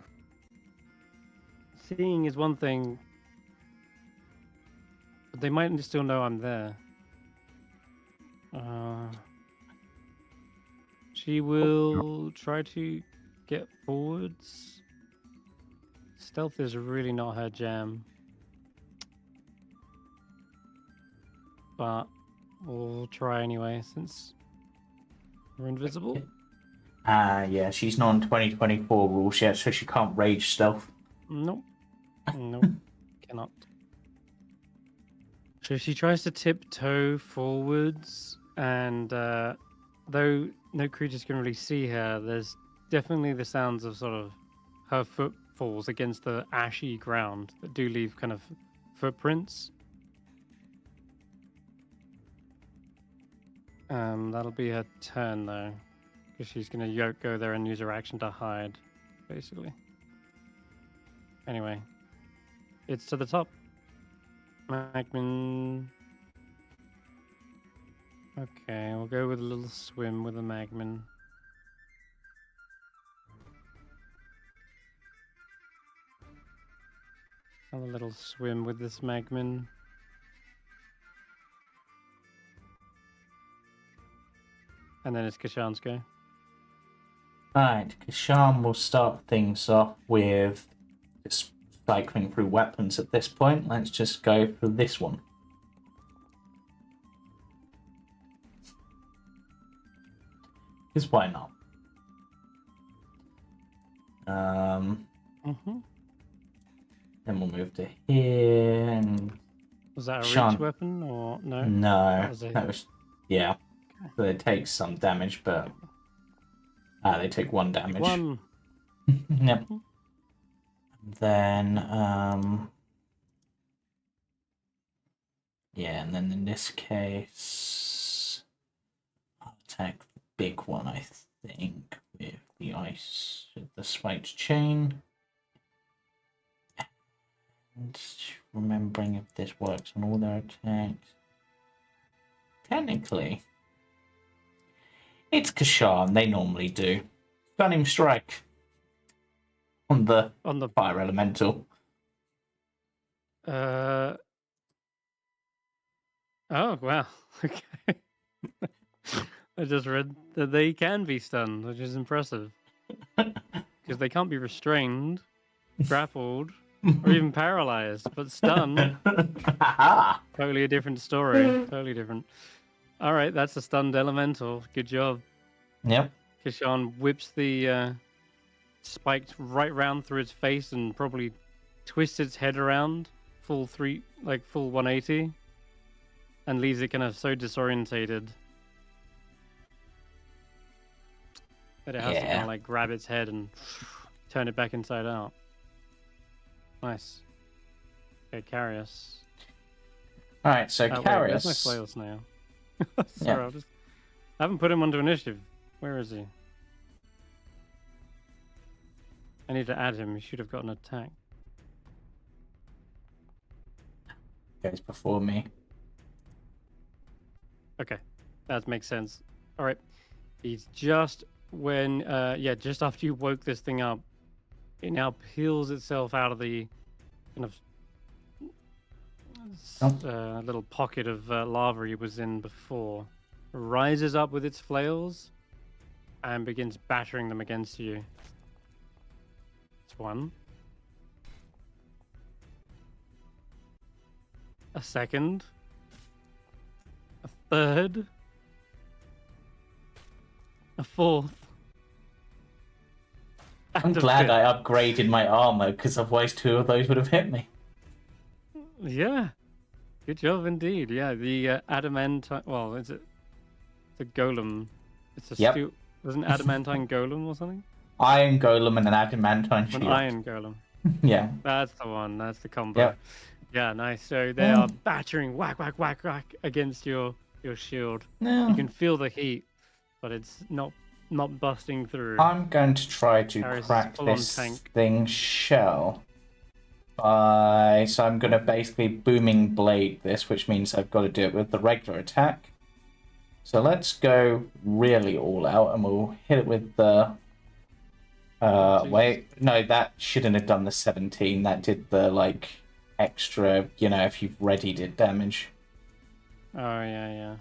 Seeing is one thing, but they might still know I'm there. She will try to get forwards. Stealth is really not her jam. But we'll try anyway, since we're invisible. Yeah, she's not on 2024 rules yet, so she can't rage stealth. Nope. Nope. Cannot. So she tries to tiptoe forwards, and though no creatures can really see her, there's definitely the sounds of sort of her footfalls against the ashy ground that do leave kind of footprints. That'll be her turn though, because she's gonna go there and use her action to hide, basically. Anyway, it's to the top. Magman. Okay, we'll go with a little swim with a Magman. Have a little swim with this Magman. And then it's Kesh'an's go. Alright, Kesh'an will start things off with just cycling through weapons at this point. Let's just go for this one. Because why not? Then we'll move to here and Was that a Kesh'an. reach weapon or no? No, was a that was yeah. So they take some damage, but they take 1 damage. 1. Yep. Then yeah, and then in this case, I'll attack the big one. I think with the spiked chain. And remembering if this works on all their attacks. Technically, it's Kesh'an. They normally do. Stunning strike on the fire elemental. Oh, wow. Okay. I just read that they can be stunned, which is impressive. Because they can't be restrained, grappled, or even paralyzed, but stunned. Totally a different story. Totally different. All right, that's a stunned elemental. Good job. Yep. Kesh'an whips the spiked right round through its face and probably twists its head around full 180, and leaves it kind of so disorientated that it has to kind Yeah. of like grab its head and turn it back inside out. Nice. Okay, Karius. All right, so Wait, where's my Karius. flail snail? Yeah. Sorry, I haven't put him onto initiative. Where is he? I need to add him. He should have got an attack. Goes before me. Okay, that makes sense. All right, he's just just after you woke this thing up, it now peels itself out of the kind of little pocket of lava he was in before, rises up with its flails, and begins battering them against you. It's one. A second. A third. A fourth. I'm and a glad fifth. I upgraded my armor, because otherwise 2 of those would have hit me. Yeah. Good job indeed. Yeah, the adamantine. Well, is it? It's a golem. It's a Yep. steel. There's an adamantine golem or something. Iron golem and an adamantine An shield. iron golem. Yeah. That's the one. That's the combo. Yep. Yeah, nice. So they are battering, whack, whack, whack, whack against your shield. No. You can feel the heat, but it's not busting through. I'm going to try to Karius is crack full on this tank. thing's shell. So I'm going to basically booming blade this, which means I've got to do it with the regular attack. So let's go really all out, and we'll hit it with the... wait, no, that shouldn't have done the 17. That did the, like, extra, if you've readied it damage. Oh, yeah.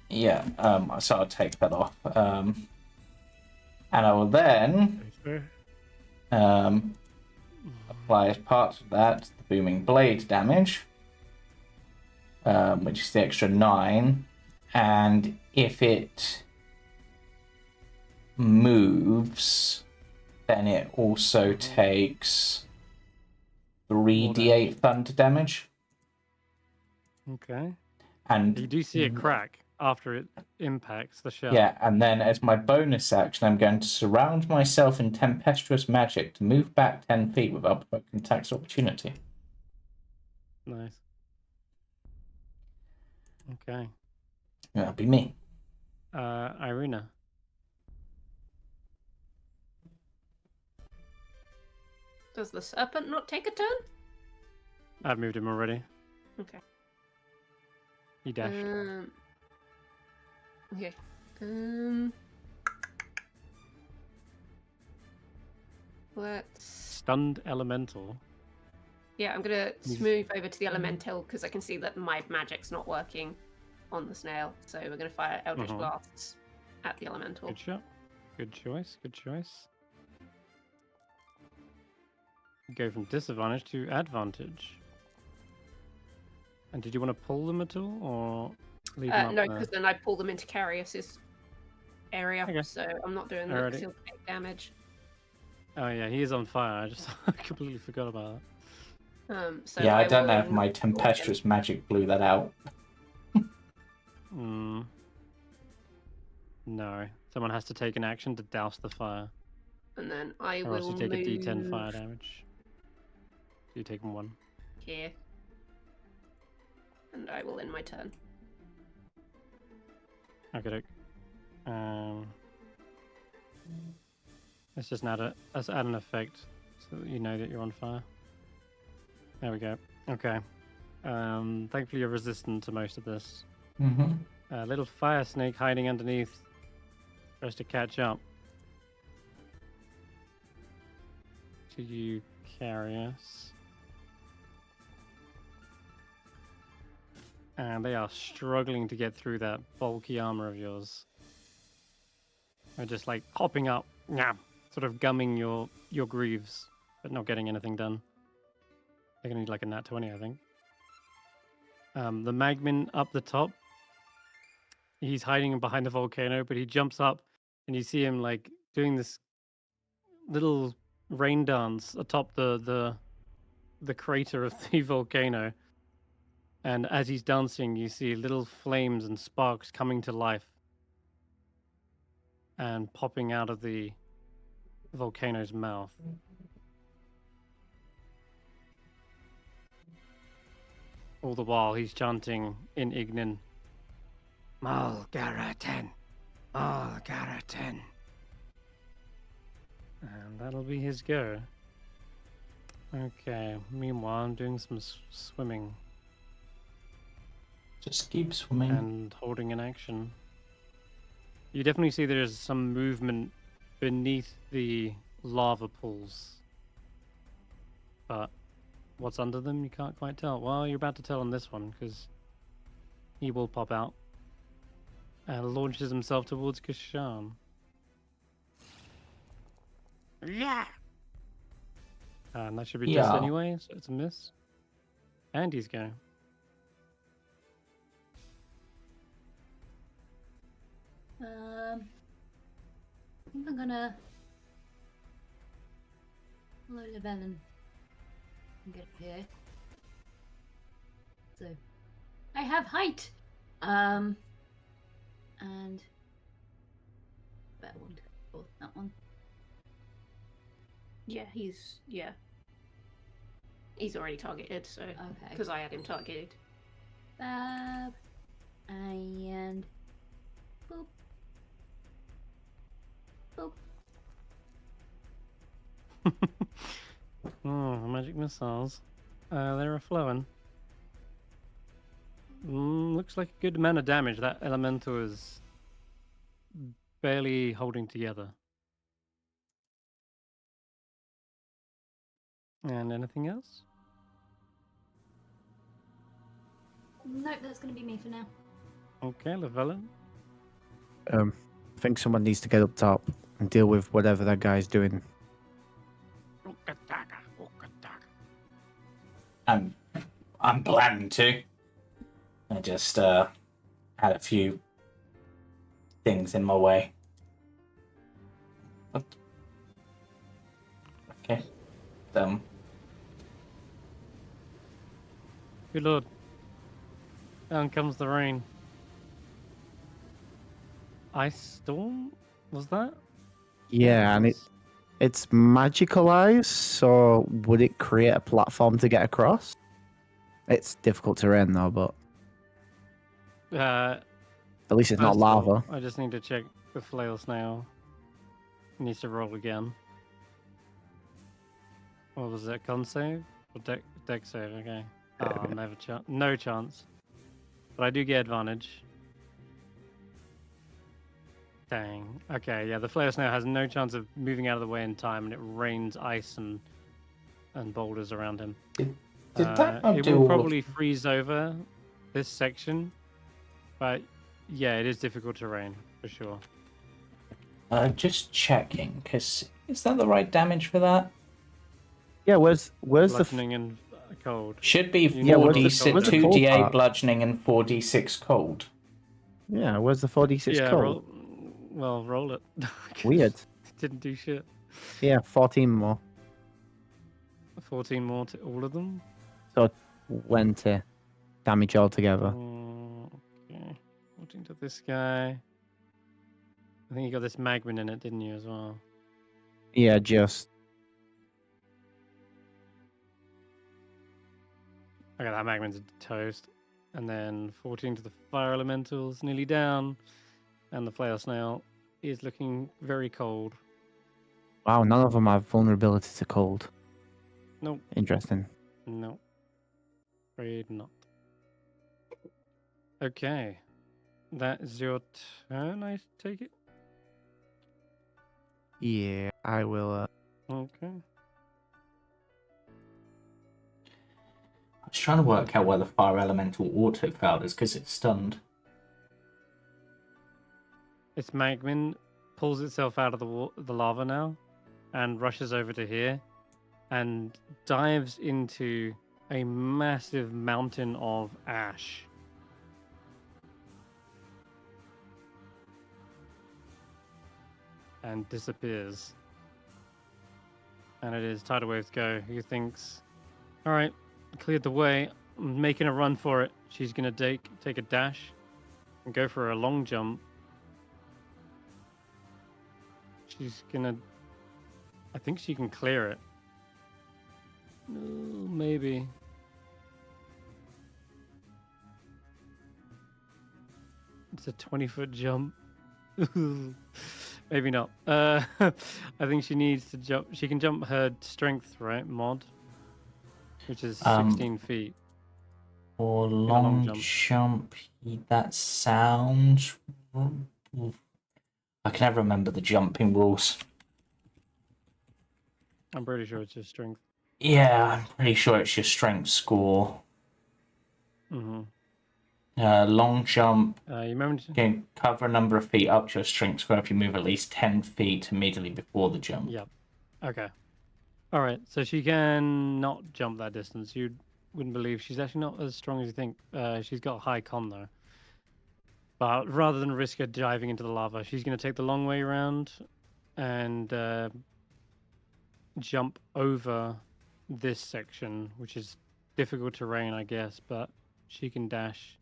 Yeah, so I'll take that off. And I will then apply as part of that the booming blade damage, which is the extra 9. And if it moves, then it also takes 3d8 thunder damage. Okay. And You do see it crack after it impacts the shell. yeah, and then as my bonus action, I'm going to surround myself in tempestuous magic to move back 10 feet without provoking attacks of opportunity. Nice. Okay. That'll be me. Eirina. Does the serpent not take a turn? I've moved him already. Okay. He dashed. Okay. Let's. Stunned elemental. Yeah, I'm gonna move over to the elemental because I can see that my magic's not working on the snail. So we're gonna fire Eldritch Blasts at the elemental. Good shot. Good choice. Good choice. Go from disadvantage to advantage. And did you want to pull them at all, or leave them up no, there? because then I pull them into Karius's area, Okay. so I'm not doing that Alrighty. because he'll take damage. Oh yeah, he is on fire. I just completely forgot about that. So Yeah, I don't will know if my then- tempestuous magic blew that out. No, someone has to take an action to douse the fire, And then I or else will you take a D10 move fire damage. So you take 1. here. And I will end my turn. Okay. Let's just add an effect so that you know that you're on fire. There we go. Okay. Thankfully you're resistant to most of this. Mm-hmm. A little fire snake hiding underneath tries to catch up to you, Karius. And they are struggling to get through that bulky armor of yours. They're just like hopping up, yeah, sort of gumming your greaves, but not getting anything done. They're gonna need like a nat 20, I think. The magmin up the top, he's hiding behind the volcano, but he jumps up and you see him like doing this little rain dance atop the crater of the volcano. And as he's dancing, you see little flames and sparks coming to life and popping out of the volcano's mouth. All the while, he's chanting in Ignan, Malgaraten, Malgaraten. And that'll be his go. Okay, meanwhile, I'm doing some swimming Just keep swimming. and holding an action. You definitely see there's some movement beneath the lava pools. But what's under them, you can't quite tell. Well, you're about to tell on this one, because he will pop out and launches himself towards Kesh'an. Yeah! And that should be just Yeah. anyway, so it's a miss. And he's going. I think I'm gonna follow Llyvelin and get up here. So I have height. And better one to go for that one. Yeah, he's already targeted, so Okay. because I had him targeted. Fab. And boop. Boop. Oh, magic missiles. They're flowing. Looks like a good amount of damage. That elemental is barely holding together. And anything else? Nope, that's gonna be me for now. Okay, Llyvelin. I think someone needs to get up top and deal with whatever that guy's doing. I'm planning to. I just had a few things in my way. What? Okay. Good lord. Down comes the rain. Ice storm? Was that? Yeah, and it's magical ice, so would it create a platform to get across? It's difficult terrain though, but at least it's not First of all, lava. I just need to check the flail snail. It needs to roll again. What was that? Con save? Or deck save? Okay. Oh, never no chance. But I do get advantage. Dang. Okay, yeah, the flail snail has no chance of moving out of the way in time, and it rains ice and boulders around him. Did that not it do will all probably freeze over this section, but yeah, it is difficult terrain for sure. Just checking, because is that the right damage for that? Yeah, where's the Bludgeoning and cold. Should be Yeah, where's the 4d6, cold 2d8 part? bludgeoning and 4d6 cold. yeah? Where's the 46 Yeah, cold? roll it. Weird. Didn't do shit. Yeah, 14 more. 14 more to all of them. 20 damage altogether. Okay. 14 to this guy. I think you got this magmin in it, didn't you, as well? Yeah, just Okay, that magmin's toast. And then 14 to the fire elementals, nearly down. And the flail snail is looking very cold. wow. None of them have vulnerability to cold. Nope. Interesting. No. Afraid not. Okay. That is your turn, I take it? Yeah, I will. Okay. was trying to work out where the fire elemental auto failed is because it's stunned. Its magmin pulls itself out of the lava now and rushes over to here and dives into a massive mountain of ash. And disappears. And it is Tidal Wave's go, who thinks, all right, cleared the way. I'm making a run for it. She's going to take a dash and go for a long jump. She's going to... I think she can clear it. Maybe. It's a 20-foot jump. Maybe not. I think she needs to jump. She can jump her strength, right, mod? Which is 16 feet. Or long jump. That sounds... I can never remember the jumping rules. I'm pretty sure it's just strength. Yeah, I'm pretty sure it's your strength score. Mm-hmm. Long jump. You remember? Can cover a number of feet up to your strength score if you move at least 10 feet immediately before the jump. Yep. Okay. All right. So she can not jump that distance. You wouldn't believe she's actually not as strong as you think. She's got high con though. But rather than risk her diving into the lava, she's going to take the long way around and jump over this section, which is difficult terrain, I guess, but she can dash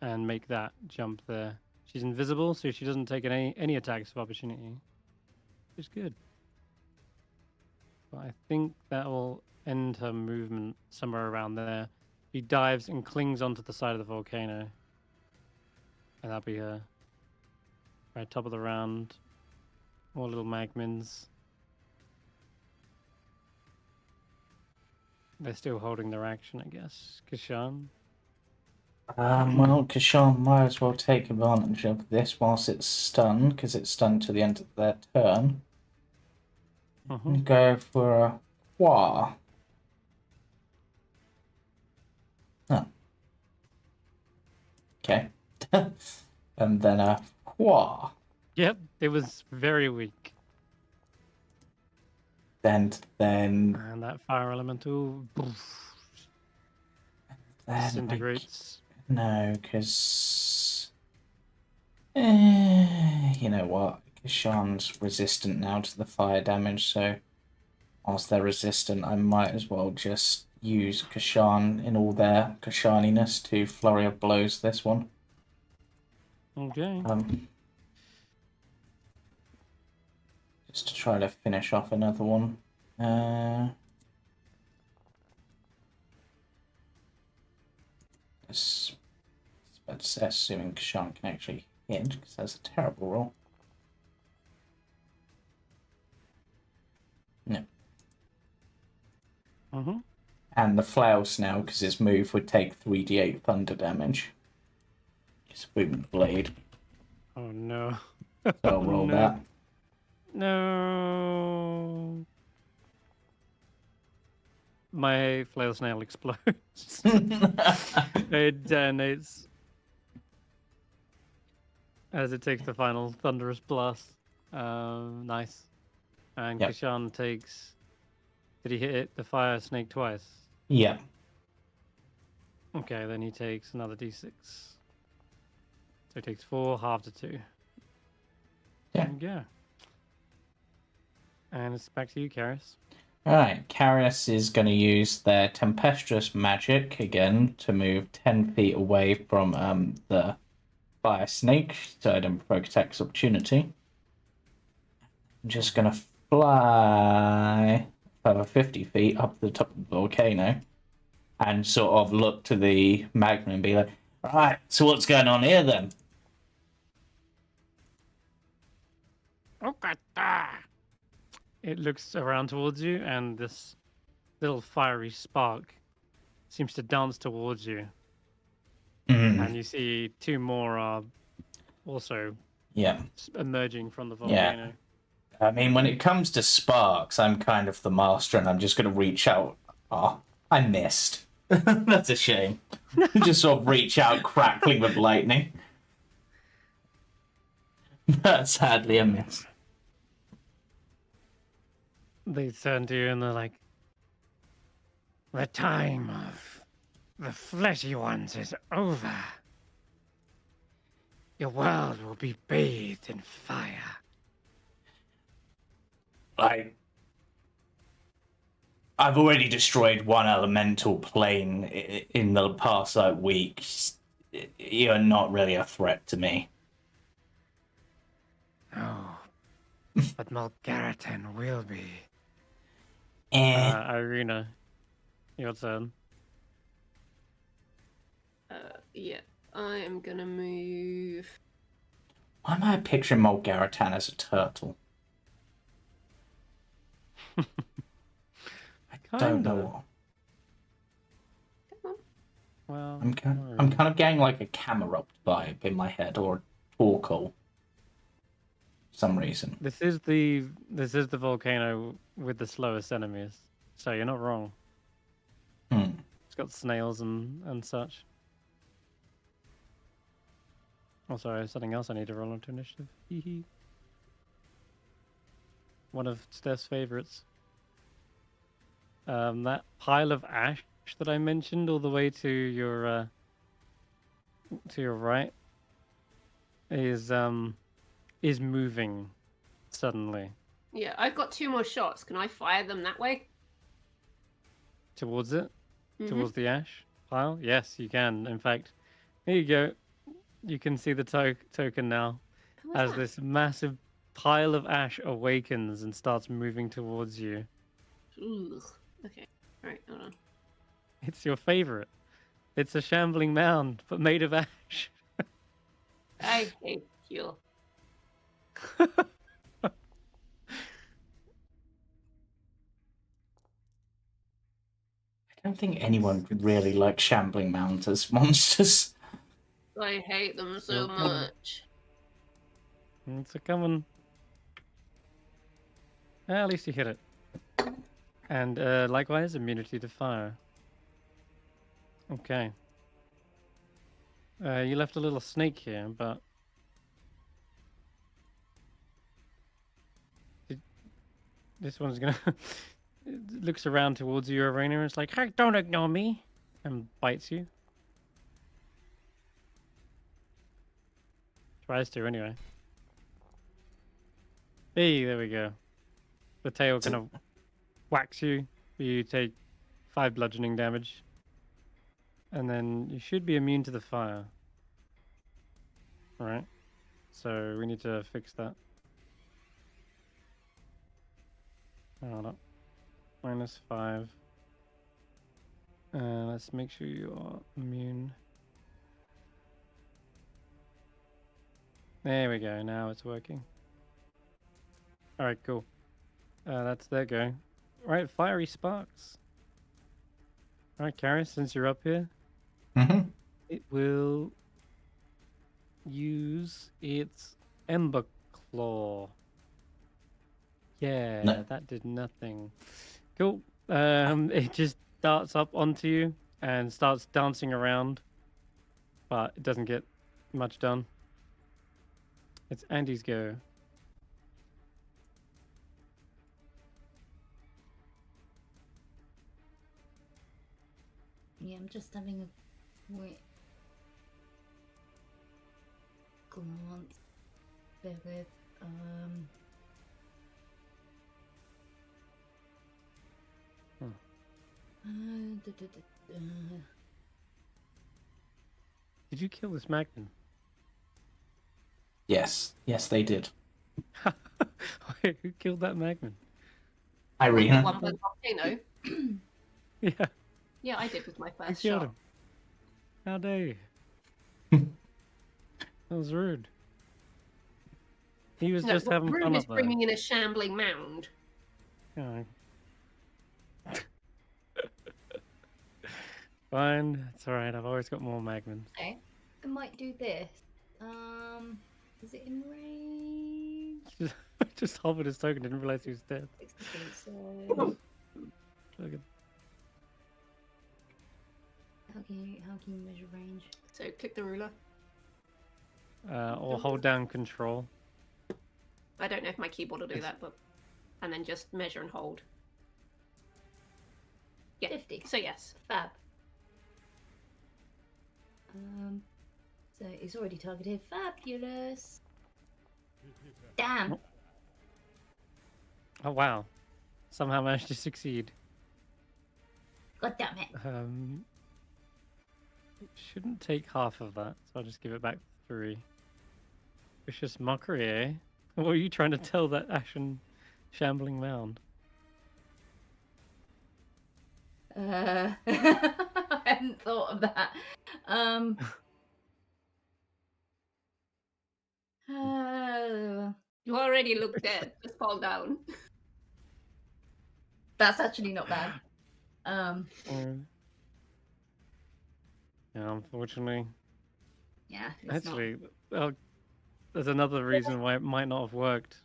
and make that jump there. She's invisible, so she doesn't take any attacks of opportunity. Which is good. But I think that will end her movement somewhere around there. She dives and clings onto the side of the volcano. And that'll be her. Right, top of the round. More little magmins. They're still holding their action, I guess. Kesh'an? Well, Kesh'an might as well take advantage of this whilst it's stunned, because it's stunned to the end of their turn. And go for a Hua. Oh. Okay. And then a Hua. Yep, it was very weak. And And that fire elemental disintegrates. No, because... you know what? Kesh'an's resistant now to the fire damage, so whilst they're resistant, I might as well just use Kesh'an in all their Kesh'aniness to flurry of blows this one. Okay. Just to try to finish off another one. Assuming Kesh'an can actually hit, because that's a terrible roll. No. And the flails now, because his move would take 3d8 thunder damage. Just boom blade. Oh no. So I'll roll that. No. My flail snail explodes. It detonates as it takes the final thunderous blast. Nice. And Yep. Kesh'an takes... Did he hit the fire snake twice? Yeah. Okay, then he takes another d6. So he takes 4, half to 2. Yeah. There you go. And it's back to you, Karius. Alright, Karius is going to use their tempestuous magic again to move 10 feet away from the fire snake, so I don't provoke attacks opportunity. I'm just going to fly over 50 feet up to the top of the volcano and sort of look to the magma and be like, right, so what's going on here then? It looks around towards you, and this little fiery spark seems to dance towards you. And you see 2 more also emerging from the volcano. Yeah. I mean, when it comes to sparks, I'm kind of the master, and I'm just going to reach out I missed. That's a shame. Just sort of reach out, crackling with lightning. That's sadly a miss. They turn to you and they're like, "The time of the fleshy ones is over. Your world will be bathed in fire." I've already destroyed one elemental plane in the past week. You're not really a threat to me. Oh, but Mulgaritan will be. Eh. Eirina, your turn. Yeah, I am gonna move. Why am I picturing Mulgaritan as a turtle? I don't know. Well, I'm kind of getting like a Camerupt vibe in my head, or a Torkoal. For some reason. This is the volcano with the slowest enemies, so you're not wrong. It's got snails and such. Oh, sorry, something else I need to roll onto initiative. Hee. One of Steph's favorites. That pile of ash that I mentioned all the way to your right is moving suddenly Yeah, I've got 2 more shots. Can I fire them that way? towards it, Mhm. towards the ash pile. Yes, you can. In fact, here you go. You can see the token now What's as that? this massive pile of ash awakens and starts moving towards you. Ugh. Okay. All right, hold on. It's your favorite. It's a shambling mound, but made of ash. I hate you. I don't think anyone really likes shambling mounds as monsters. I hate them so Okay. much. It's a coming. At least you hit it. And likewise, immunity to fire. Okay. You left a little snake here, but this one's gonna it looks around towards you, Eirina, and it's like, "Hey, don't ignore me," and bites you. Tries to anyway. Hey, there we go. The tail kind of whacks you. You take 5 bludgeoning damage, and then you should be immune to the fire. All right. So we need to fix that. Hold up. -5. Let's make sure you are immune. There we go. Now it's working. All right, cool. That's their go. All right, fiery sparks. All right, Karius, since you're up here, it will use its Ember Claw. Yeah, No. that did nothing. Cool. It just darts up onto you and starts dancing around, but it doesn't get much done. It's Andy's go. Yeah, I'm just having a quick glance. Bear with. Did you kill this Magnum? Yes, they did. Wait, who killed that Magnum? Eirina. One by the volcano. Yeah, Yeah, I did with my who first killed shot. him? How dare you? That was rude. He was No, just what having rude fun is up there. bringing in a shambling mound. Yeah. Fine, it's alright. I've always got more Magnums. Okay, I might do this. Is it in range? Just hovered his token, didn't realize he was dead. 60 feet, so Look at How can you measure range? So click the ruler. Or hold down control. I don't know if my keyboard will do that, but and then just measure and hold. Yeah. 50. So yes. Fab. So it's already targeted. Fabulous. Damn. Oh wow! Somehow managed to succeed. God damn it. It shouldn't take half of that, so I'll just give it back 3. Vicious mockery, eh? What were you trying to tell that ashen, shambling mound? I hadn't thought of that. You already look dead. Just fall down. That's actually not bad. Yeah, unfortunately. Yeah, it's Actually, well, there's another reason why it might not have worked.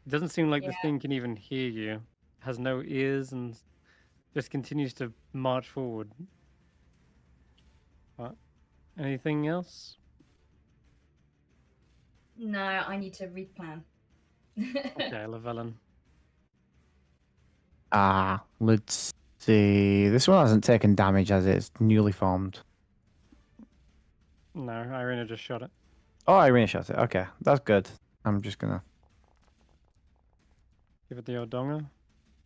It doesn't seem like the Yeah. thing can even hear you. It has no ears and just continues to march forward. Anything else? No, I need to replan. Okay, Llyvelin. Let's see. This one hasn't taken damage as it's newly formed. No, Eirina just shot it. Oh, Eirina shot it. Okay, that's good. I'm just gonna. Give it the old donger.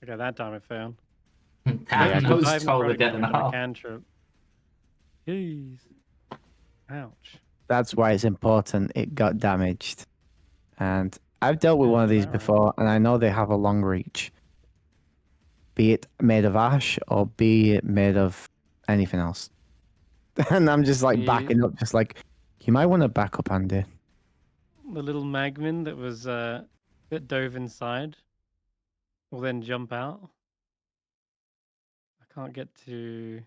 Okay, that time it failed. That Maybe was survived told necrotic again and a damage on a half. cantrip. Jeez. Ouch. That's why it's important it got damaged. And I've dealt with Yeah, one of these alright. before, and I know they have a long reach. Be it made of ash or be it made of anything else. And I'm just like The- backing up, just like, you might want to back up, Andy. The little magmin that was that dove inside will then jump out. I can't get to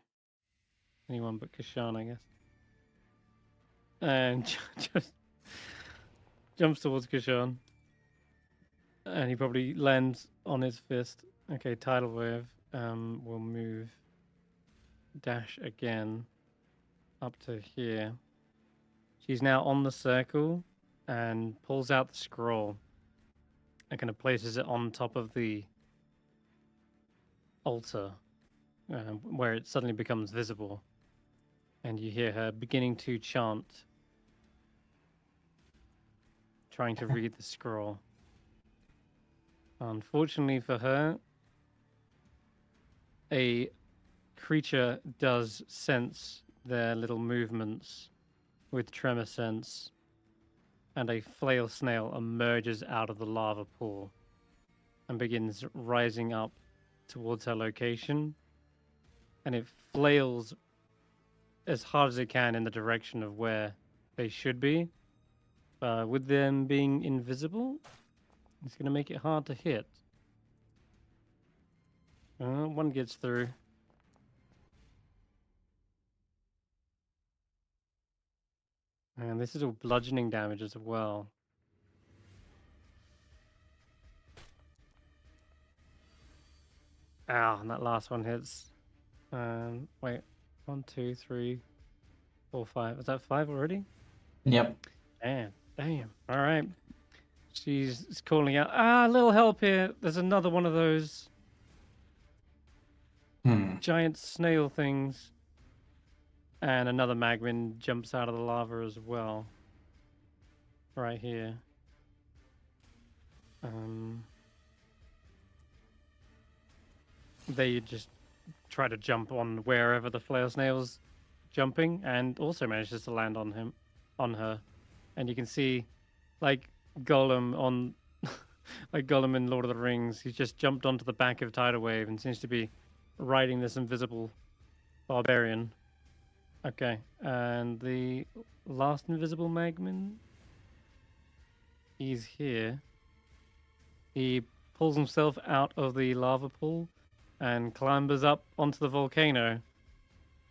anyone but Kesh'an, I guess. And just jumps towards Kesh'an. And he probably lands on his fist. Okay, tidal wave will move dash again up to here. She's now on the circle and pulls out the scroll and kind of places it on top of the altar where it suddenly becomes visible. And you hear her beginning to chant, trying to read the scroll. Unfortunately for her, a creature does sense their little movements with tremor sense, and a flail snail emerges out of the lava pool and begins rising up towards her location, and it flails as hard as it can in the direction of where they should be. With them being invisible, it's going to make it hard to hit. One gets through. And this is all bludgeoning damage as well. Ow, and that last one hits. Wait. 1, 2, 3, 4, 5. Is that 5 already? Yep. Damn. All right. She's calling out, a little help here. There's another one of those giant snail things. And another magmin jumps out of the lava as well. Right here. They just try to jump on wherever the flail snail's jumping, and also manages to land on her. And you can see, like Gollum on, like Gollum in Lord of the Rings, he's just jumped onto the back of Tidal Wave and seems to be riding this invisible barbarian. Okay, and the last invisible magmin, he's here. He pulls himself out of the lava pool and clambers up onto the volcano,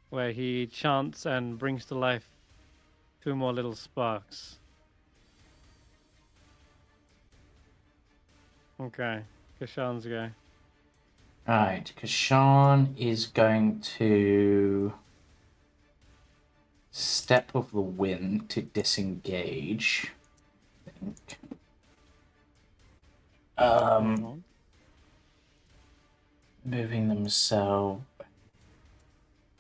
where he chants and brings to life 2 more little sparks. Okay, Kesh'an's go. Alright, Kesh'an is going to Step of the Wind to disengage. I think. Moving themselves.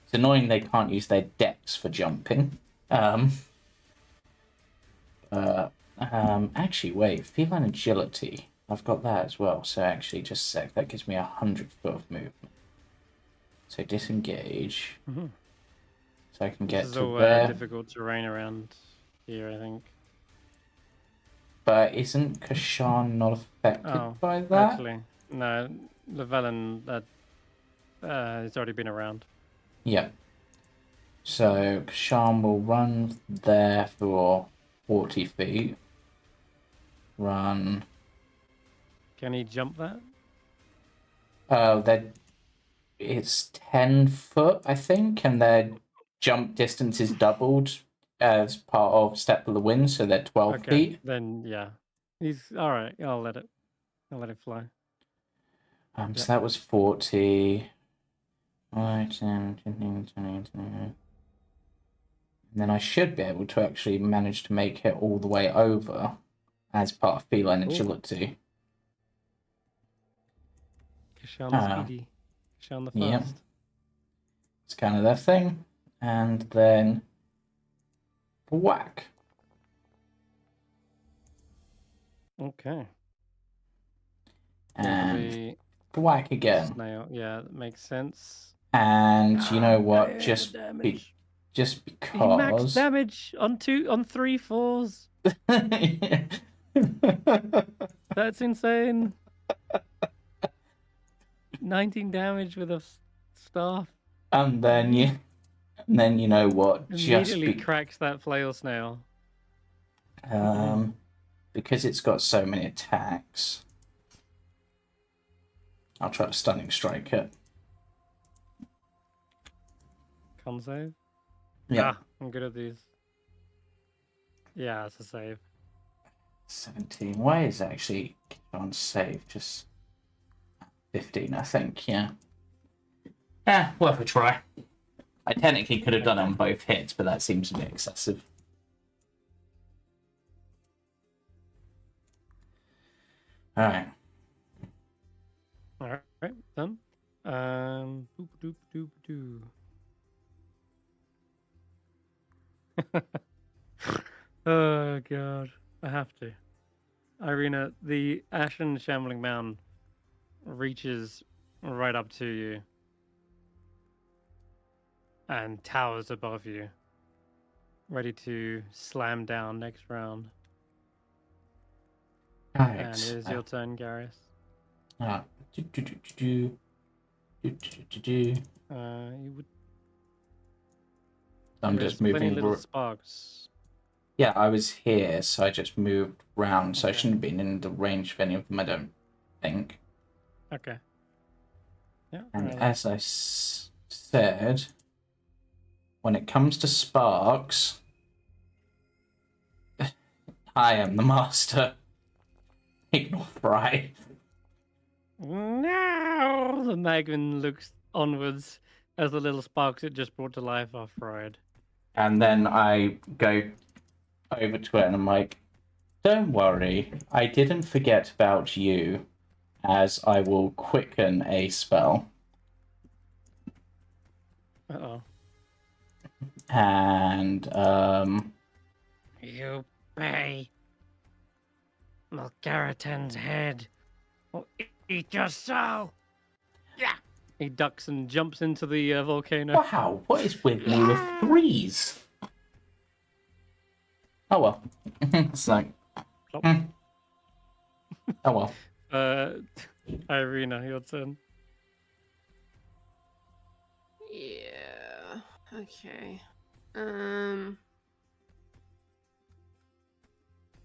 It's annoying they can't use their dex for jumping. Actually, wait. Feline agility. I've got that as well. So actually, just a sec. That gives me 100 foot of movement. So disengage. Mm-hmm. So I can get This is to all there. difficult terrain around here, I think. But isn't Kesh'an not affected by that? Actually, no. Llyvelin, that it's already been around. Yeah. So Kesh'an will run there for 40 feet. Run. Can he jump that? It's 10 foot, I think, and their jump distance is doubled as part of Step of the Wind, so they're 12 feet. Then yeah, he's all right. I'll let it fly. So that was 40. 10, 15, 20. And then I should be able to actually manage to make it all the way over as part of feline agility. Kesh'an the speedy. Kesh'an the fast. Yeah. It's kind of their thing. And then whack. Okay. And whack again. Snail. Yeah, that makes sense. And you know what? Just damage. Just He because. max damage on 3 4s. That's insane. 19 damage with a staff. And then you know what? Immediately cracks that flail snail. Because it's got so many attacks, I'll try to stunning strike it. Con save? Yeah. I'm good at these. Yeah, it's a save. 17. Why is it actually on save? Just 15, I think, yeah. Worth a try. I technically could have done it on both hits, but that seems a bit excessive. Alright. Alright, done. Boop doop doop doo. Oh god, I have to. Eirina, the ashen shambling mound reaches right up to you and towers above you, ready to slam down next round. Right. And it is your turn, Karius. You would. I'm just moving. Little sparks. Yeah, I was here, so I just moved round, so I shouldn't have been in the range of any of them, I don't think. Okay. Yeah. And as I said, when it comes to sparks, I am the master. Ignore Fry. No! The Magman looks onwards as the little sparks it just brought to life are fried. And then I go over to it and I'm like, don't worry, I didn't forget about you, as I will quicken a spell. Uh-oh. And, You pay Malgaratan's head or eat your soul. Yeah. He ducks and jumps into the volcano. wow, what is with me with threes? Oh well. It's like, oh well. Eirina, your turn. Yeah. Okay. You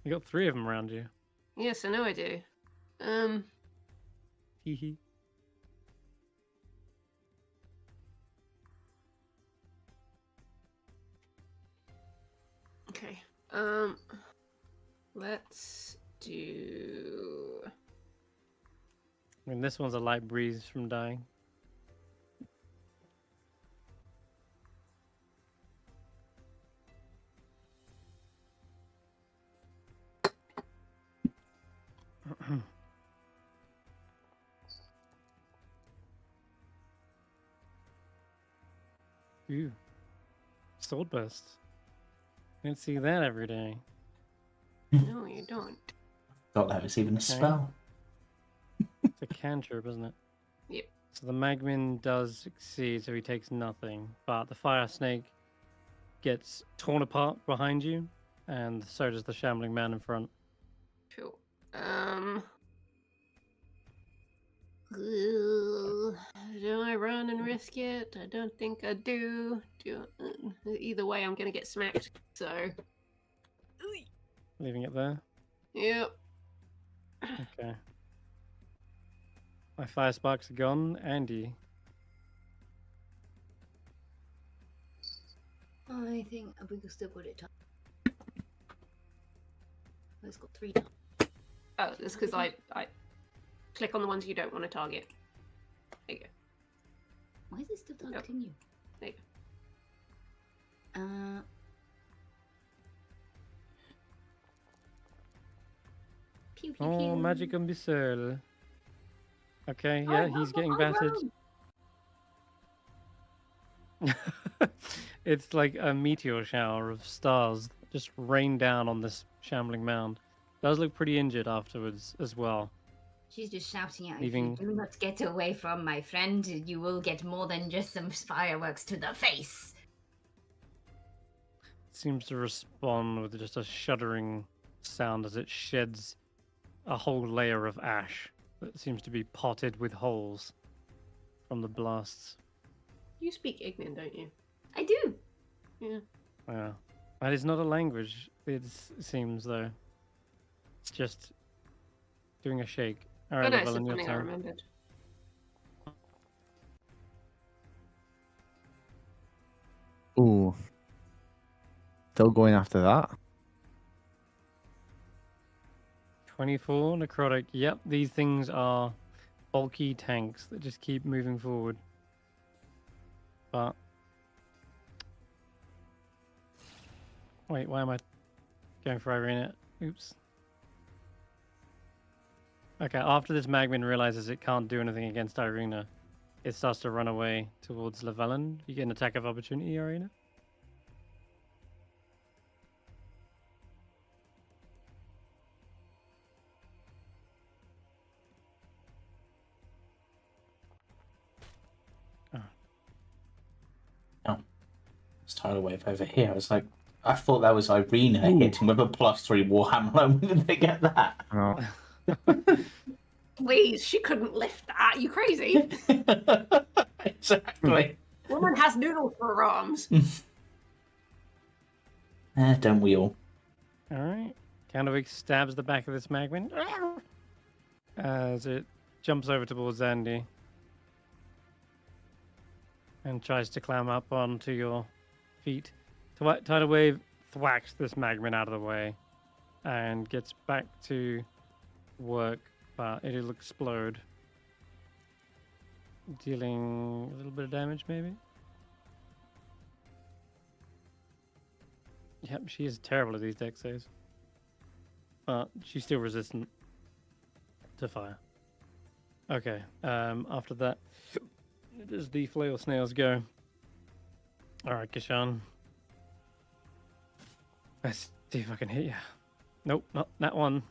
got 3 of them around you. Yes, I know I do. Hee hee. Okay. Let's do. I mean, this one's a light breeze from dying. Ooh. Sword burst. Don't see that every day. No, you don't. Thought that was even a spell. It's a cantrip, isn't it? Yep. So the Magmin does succeed, so he takes nothing. But the fire snake gets torn apart behind you, and so does the shambling man in front. Cool. Do I run and risk it? I don't think I do. Either way, I'm gonna get smacked. So. Leaving it there. Yep. Okay. My fire sparks are gone. Andy. I think we can still put it up. It's got 3 times. Oh, it's because I click on the ones you don't want to target. There you go. Why is it still targeting you? There you Pew, pew, Oh, pew. magic missile. Okay, yeah, he's getting battered. It's like a meteor shower of stars that just rain down on this shambling mound. Does look pretty injured afterwards as well. She's just shouting out, Leaving- if you do not get away from my friend, you will get more than just some fireworks to the face. Seems to respond with just a shuddering sound as it sheds a whole layer of ash that seems to be potted with holes from the blasts. You speak Ignan, don't you? I do. Yeah. Yeah. That is not a language, it seems, though. It's just doing a shake. All right, Oh no, it's Llyvelin, your something I turn. remembered. Ooh. Still going after that. 24, necrotic. Yep, these things are bulky tanks that just keep moving forward. But wait, why am I going for Eirina? Oops. Okay, after this Magmin realizes it can't do anything against Eirina, it starts to run away towards Llyvelin. You get an attack of opportunity, Eirina. It's tidal wave over here. I was like, I thought that was Eirina Ooh. hitting with a +3 Warhammer. When did they get that? Oh. Please, she couldn't lift that. You crazy? Exactly. Woman has noodles for her arms. Don't we all? All right. Candlewick stabs the back of this Magmin as it jumps over towards Andy and tries to climb up onto your feet. Tidal Wave thwacks this Magmin out of the way and gets back to work, but it'll explode, dealing a little bit of damage, maybe. Yep, she is terrible at these dex saves. But she's still resistant to fire. Okay, after that, does the flail snails go? Alright, Kesh'an. Let's see if I can hit you. Nope, not that one.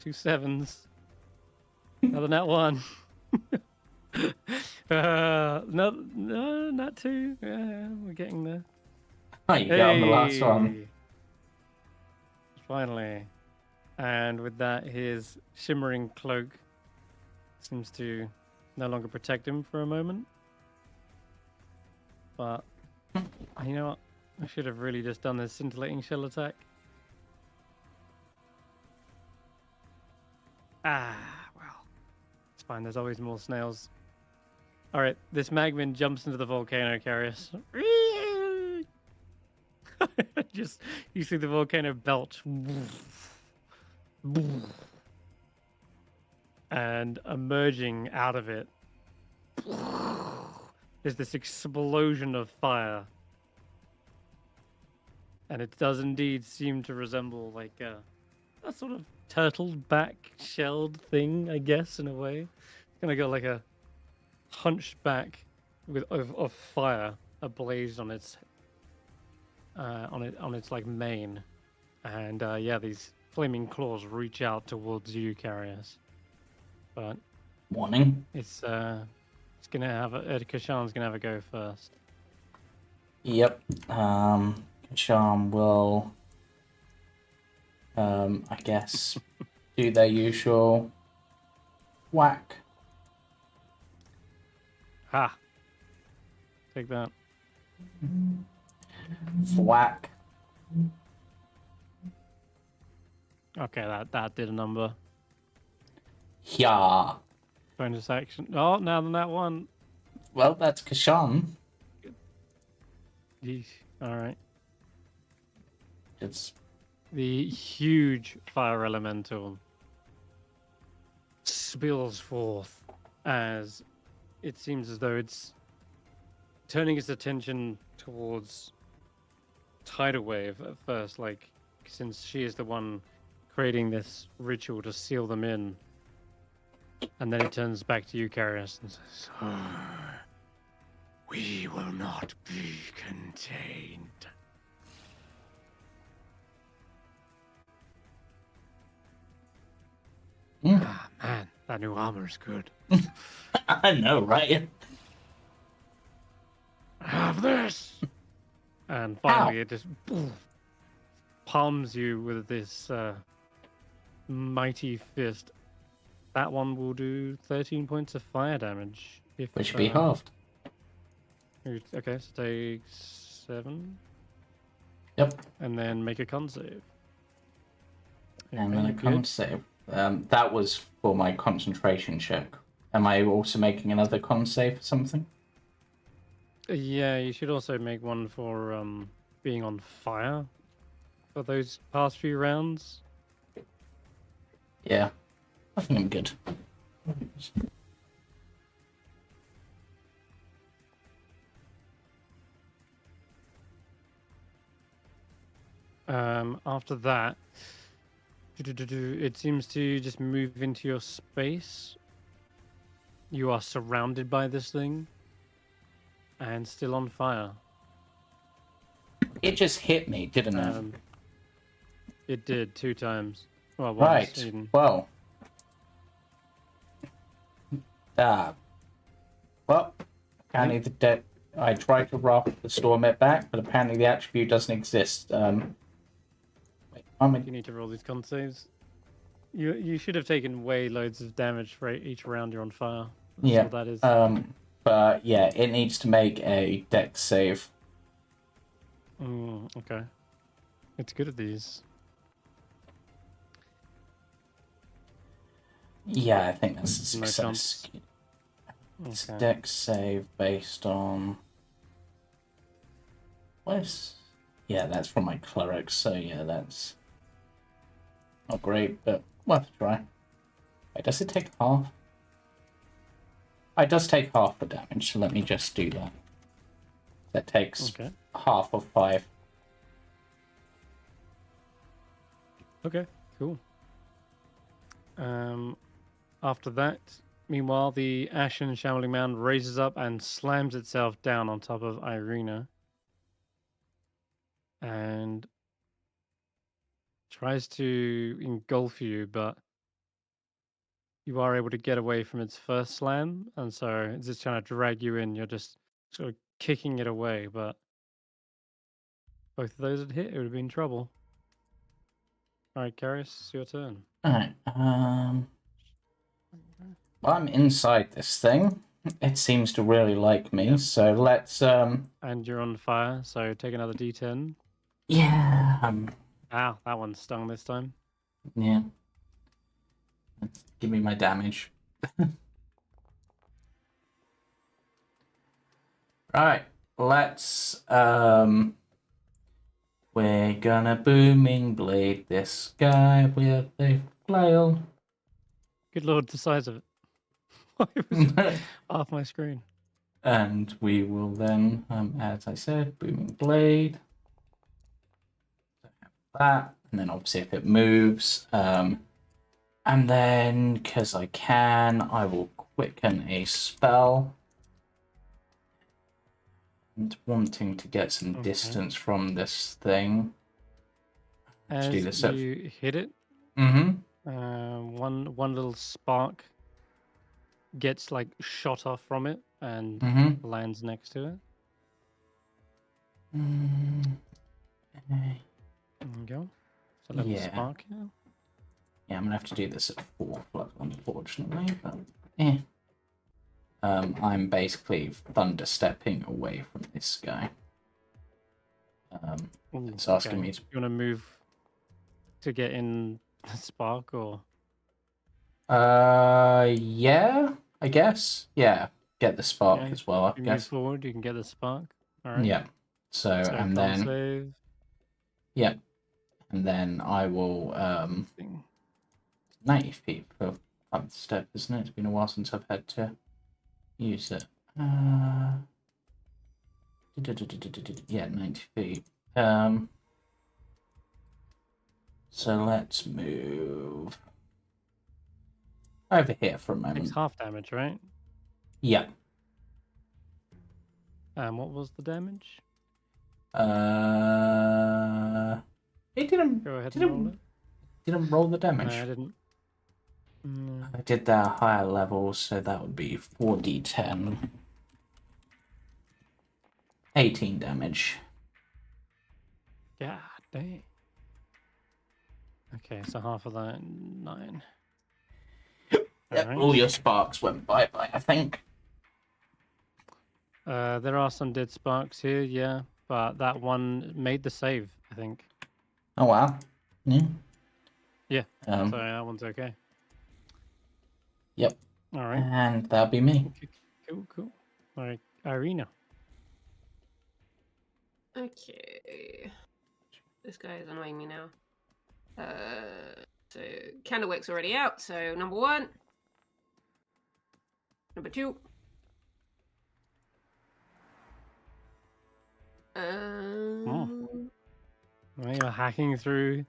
2 7s. Another nat 1. No, not 2. Yeah, we're getting there. Oh, you got on the last one. Hey! Finally. And with that, his shimmering cloak seems to no longer protect him for a moment. But, you know what? I should have really just done this scintillating shell attack. Ah, well. It's fine, there's always more snails. Alright, this Magmin jumps into the volcano, Karius. Just, you see the volcano belch. And emerging out of it is this explosion of fire. And it does indeed seem to resemble like a sort of turtle back shelled thing, I guess, in a way. It's gonna go like a hunched back with of fire ablaze on its like mane, and yeah, these flaming claws reach out towards you, Karius. But Warning. it's gonna have Kesh'an's gonna have a go first. Yep. Kesh'an will, I guess, do their usual whack. Ha! Take that. Whack. Okay, that did a number. Yeah. Bonus action. Oh, now than that one. Well, that's Kesh'an. Yeesh. All right. It's The huge fire elemental spills forth as it seems as though it's turning its attention towards Tidal Wave at first, like, since she is the one creating this ritual to seal them in. And then it turns back to you, Karius, and says, "We will not be contained." Ah, man, that new armor is good. I know, right? Have this! And finally, it just palms you with this mighty fist. That one will do 13 points of fire damage. Which should be halved. Okay, so take 7. Yep. And then make a con save. And Okay, then a good. con save. That was for my concentration check. Am I also making another con save for something? Yeah, you should also make one for being on fire for those past few rounds. Yeah. I think I'm good. After that, it seems to just move into your space. You are surrounded by this thing and still on fire. It just hit me, didn't it? It did 2 times. Well, once, Right. even. Well. Well, apparently I tried to restore it back, but apparently the attribute doesn't exist. Wait, You need to roll these con saves. You should have taken way loads of damage for each round you're on fire. That's yeah. what that is. But yeah, it needs to make a dex save. Okay. It's good at these. Yeah, I think that's a No success. chance. It's Okay. dex save based on. What is? Yeah, that's from my cleric, so yeah, that's not great, but worth a try. Wait, does it take half? It does take half the damage, so let me just do that. That takes Okay. half of 5. Okay, cool. After that, meanwhile, the ashen shambling mound raises up and slams itself down on top of Eirina. And tries to engulf you, but you are able to get away from its first slam, and so it's just trying to drag you in. You're just sort of kicking it away, but both of those had hit, it would have been trouble. Alright, Karius, it's your turn. Alright, well, I'm inside this thing. It seems to really like me, Yep. so let's, And you're on fire, so take another d10. yeah, Ow, that one stung this time. yeah. Give me my damage. Right, let's, we're gonna booming blade this guy with the flail. Good lord, the size of it. It was off my screen. And we will then, as I said, booming blade. That, and then obviously if it moves, and then because I can, I will quicken a spell. And wanting to get some Okay. distance from this thing. As do this at- you hit it, Mm-hmm. one little spark gets like shot off from it and Mm-hmm. lands next to it. Okay. There you go. It's a little Yeah. spark. Yeah. Yeah, I'm gonna have to do this at 4 o'clock, unfortunately, but eh. I'm basically thunder-stepping away from this guy. Ooh, It's asking me to... You want to move to get in the spark, or Yeah, I guess. Yeah, get the spark Yeah, as well, I you move guess. forward, you can get the spark. All right. Yeah. So, and con then... save. Yeah. And then I will... Thing. 90 feet for up the step, isn't it? It's been a while since I've had to use it. Yeah, 90 feet. So let's move over here for a Takes moment. half damage, right? Yeah. What was the damage? It didn't. Go ahead and roll it. Didn't roll the damage. No, I didn't. No. I did that at higher levels, so that would be 4d10. 18 damage. God dang. Okay, so half of that, 9. Yep, Alright. all your sparks went bye-bye, I think. There are some dead sparks here, yeah, but that one made the save, I think. Oh, wow. Yeah. Yeah. Um, So that one's okay. Yep. All right. And that'll be me. Cool. All right, Eirina. Okay. This guy is annoying me now. So Candlewick's already out, so number 1. Number 2. Well, you're hacking through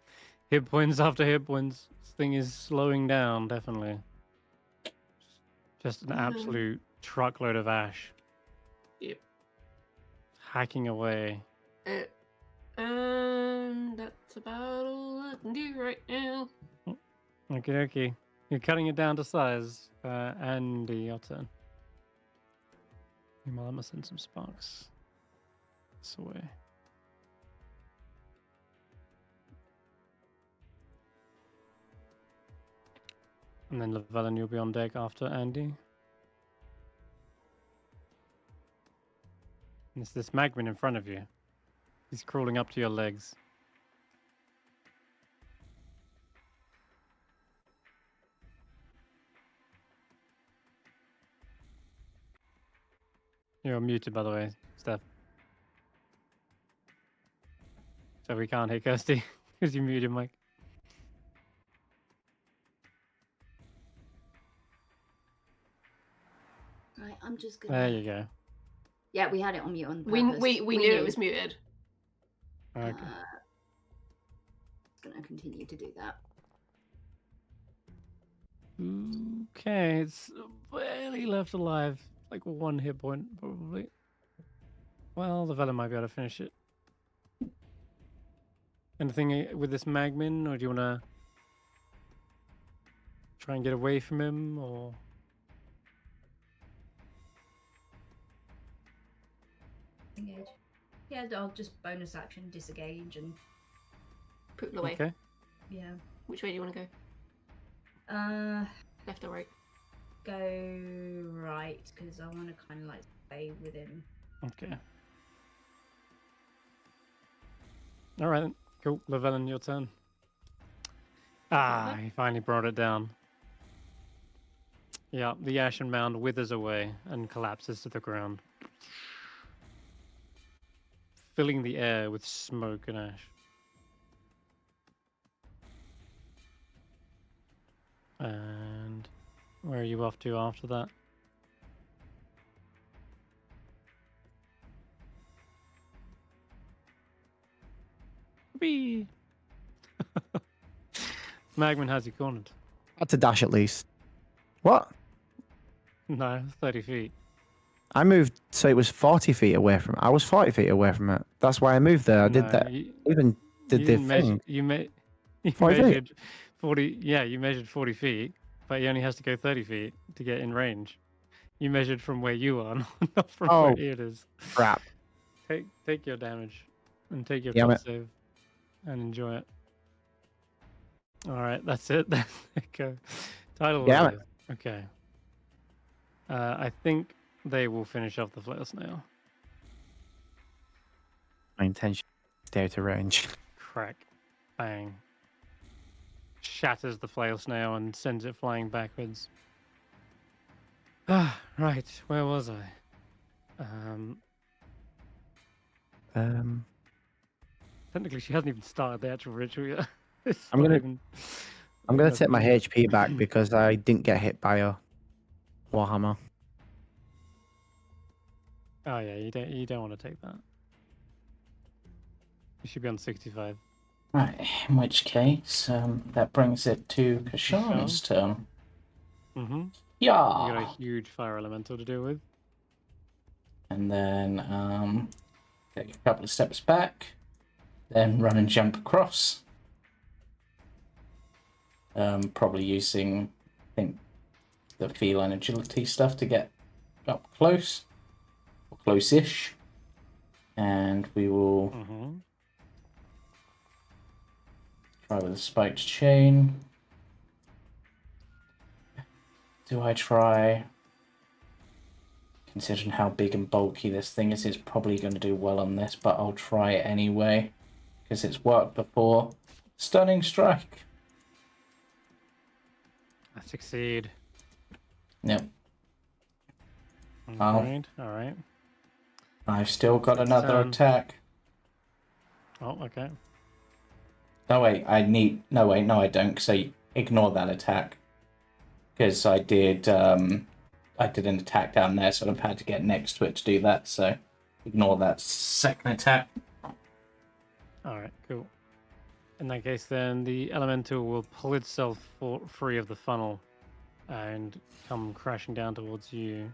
hit points after hit points. This thing is slowing down, definitely. Just an absolute truckload of ash. Yep. Hacking away. And that's about all I can do right now. Okay. You're cutting it down to size. Andy, your turn. Meanwhile, I must send some sparks this way. And then Llyvelin, you'll be on deck after Andy. And it's this magman in front of you. He's crawling up to your legs. You're muted, by the way, Steph. So we can't hear Kirstie because you muted Mike. Right, I'm just gonna. There you go. Yeah, we had it on mute on We purpose. knew it was muted. Okay. Gonna continue to do that. Okay, it's barely left alive. Like 1 hit point, probably. Well, the Velen might be able to finish it. Anything with this Magmin, or do you want to try and get away from him, or? Engage. Yeah, I'll just bonus action disengage and Put it away. Okay. yeah. Which way do you want to go? Left or right? Go right because I want to kind of like stay with him. Okay. All right then. Cool. Llyvelin, your turn. He finally brought it down. Yeah, the ashen mound withers away and collapses to the ground, filling the air with smoke and ash. And where are you off to after that? Whee! Magman has you cornered. Had to dash at least. What? No, 30 feet. I moved, so it was 40 feet away from it. I was 40 feet away from it. That's why I moved there. I did No, that. you, Even did you the didn't measure. thing. You 40 feet. measured 40. Yeah, you measured 40 feet, but he only has to go 30 feet to get in range. You measured from where you are, not from where Oh, it is. crap. Take your damage and take your Damn con it. save and enjoy it. All right, that's it. There you go. Tidal Damn it. Warriors. Okay. I think they will finish off the flail snail. My intention is to to range. Crack. Bang. Shatters the flail snail and sends it flying backwards. Ah, right. Where was I? Technically, she hasn't even started the actual ritual yet. It's I'm not gonna even- I'm not gonna even take my finished. HP back because I didn't get hit by a warhammer. Oh yeah, you don't want to take that. You should be on 65. Right, in which case, that brings it to Kesh'an's turn. Mm-hmm. Yeah. You got a huge fire elemental to deal with. And then take a couple of steps back, then run and jump across. Probably using, I think, the feline agility stuff to get up close, or close-ish. And we will try with a spiked chain. Do I try? Considering how big and bulky this thing is, it's probably going to do well on this, but I'll try it anyway, because it's worked before. Stunning strike. I succeed. Yep. Alright, alright. I've still got Its another turn. attack. Oh, okay. No, wait, no, I don't, because I ignore that attack. Because I did an attack down there, so I've had to get next to it to do that, so ignore that second attack. Alright, cool. In that case, then the elemental will pull itself free of the funnel and come crashing down towards you.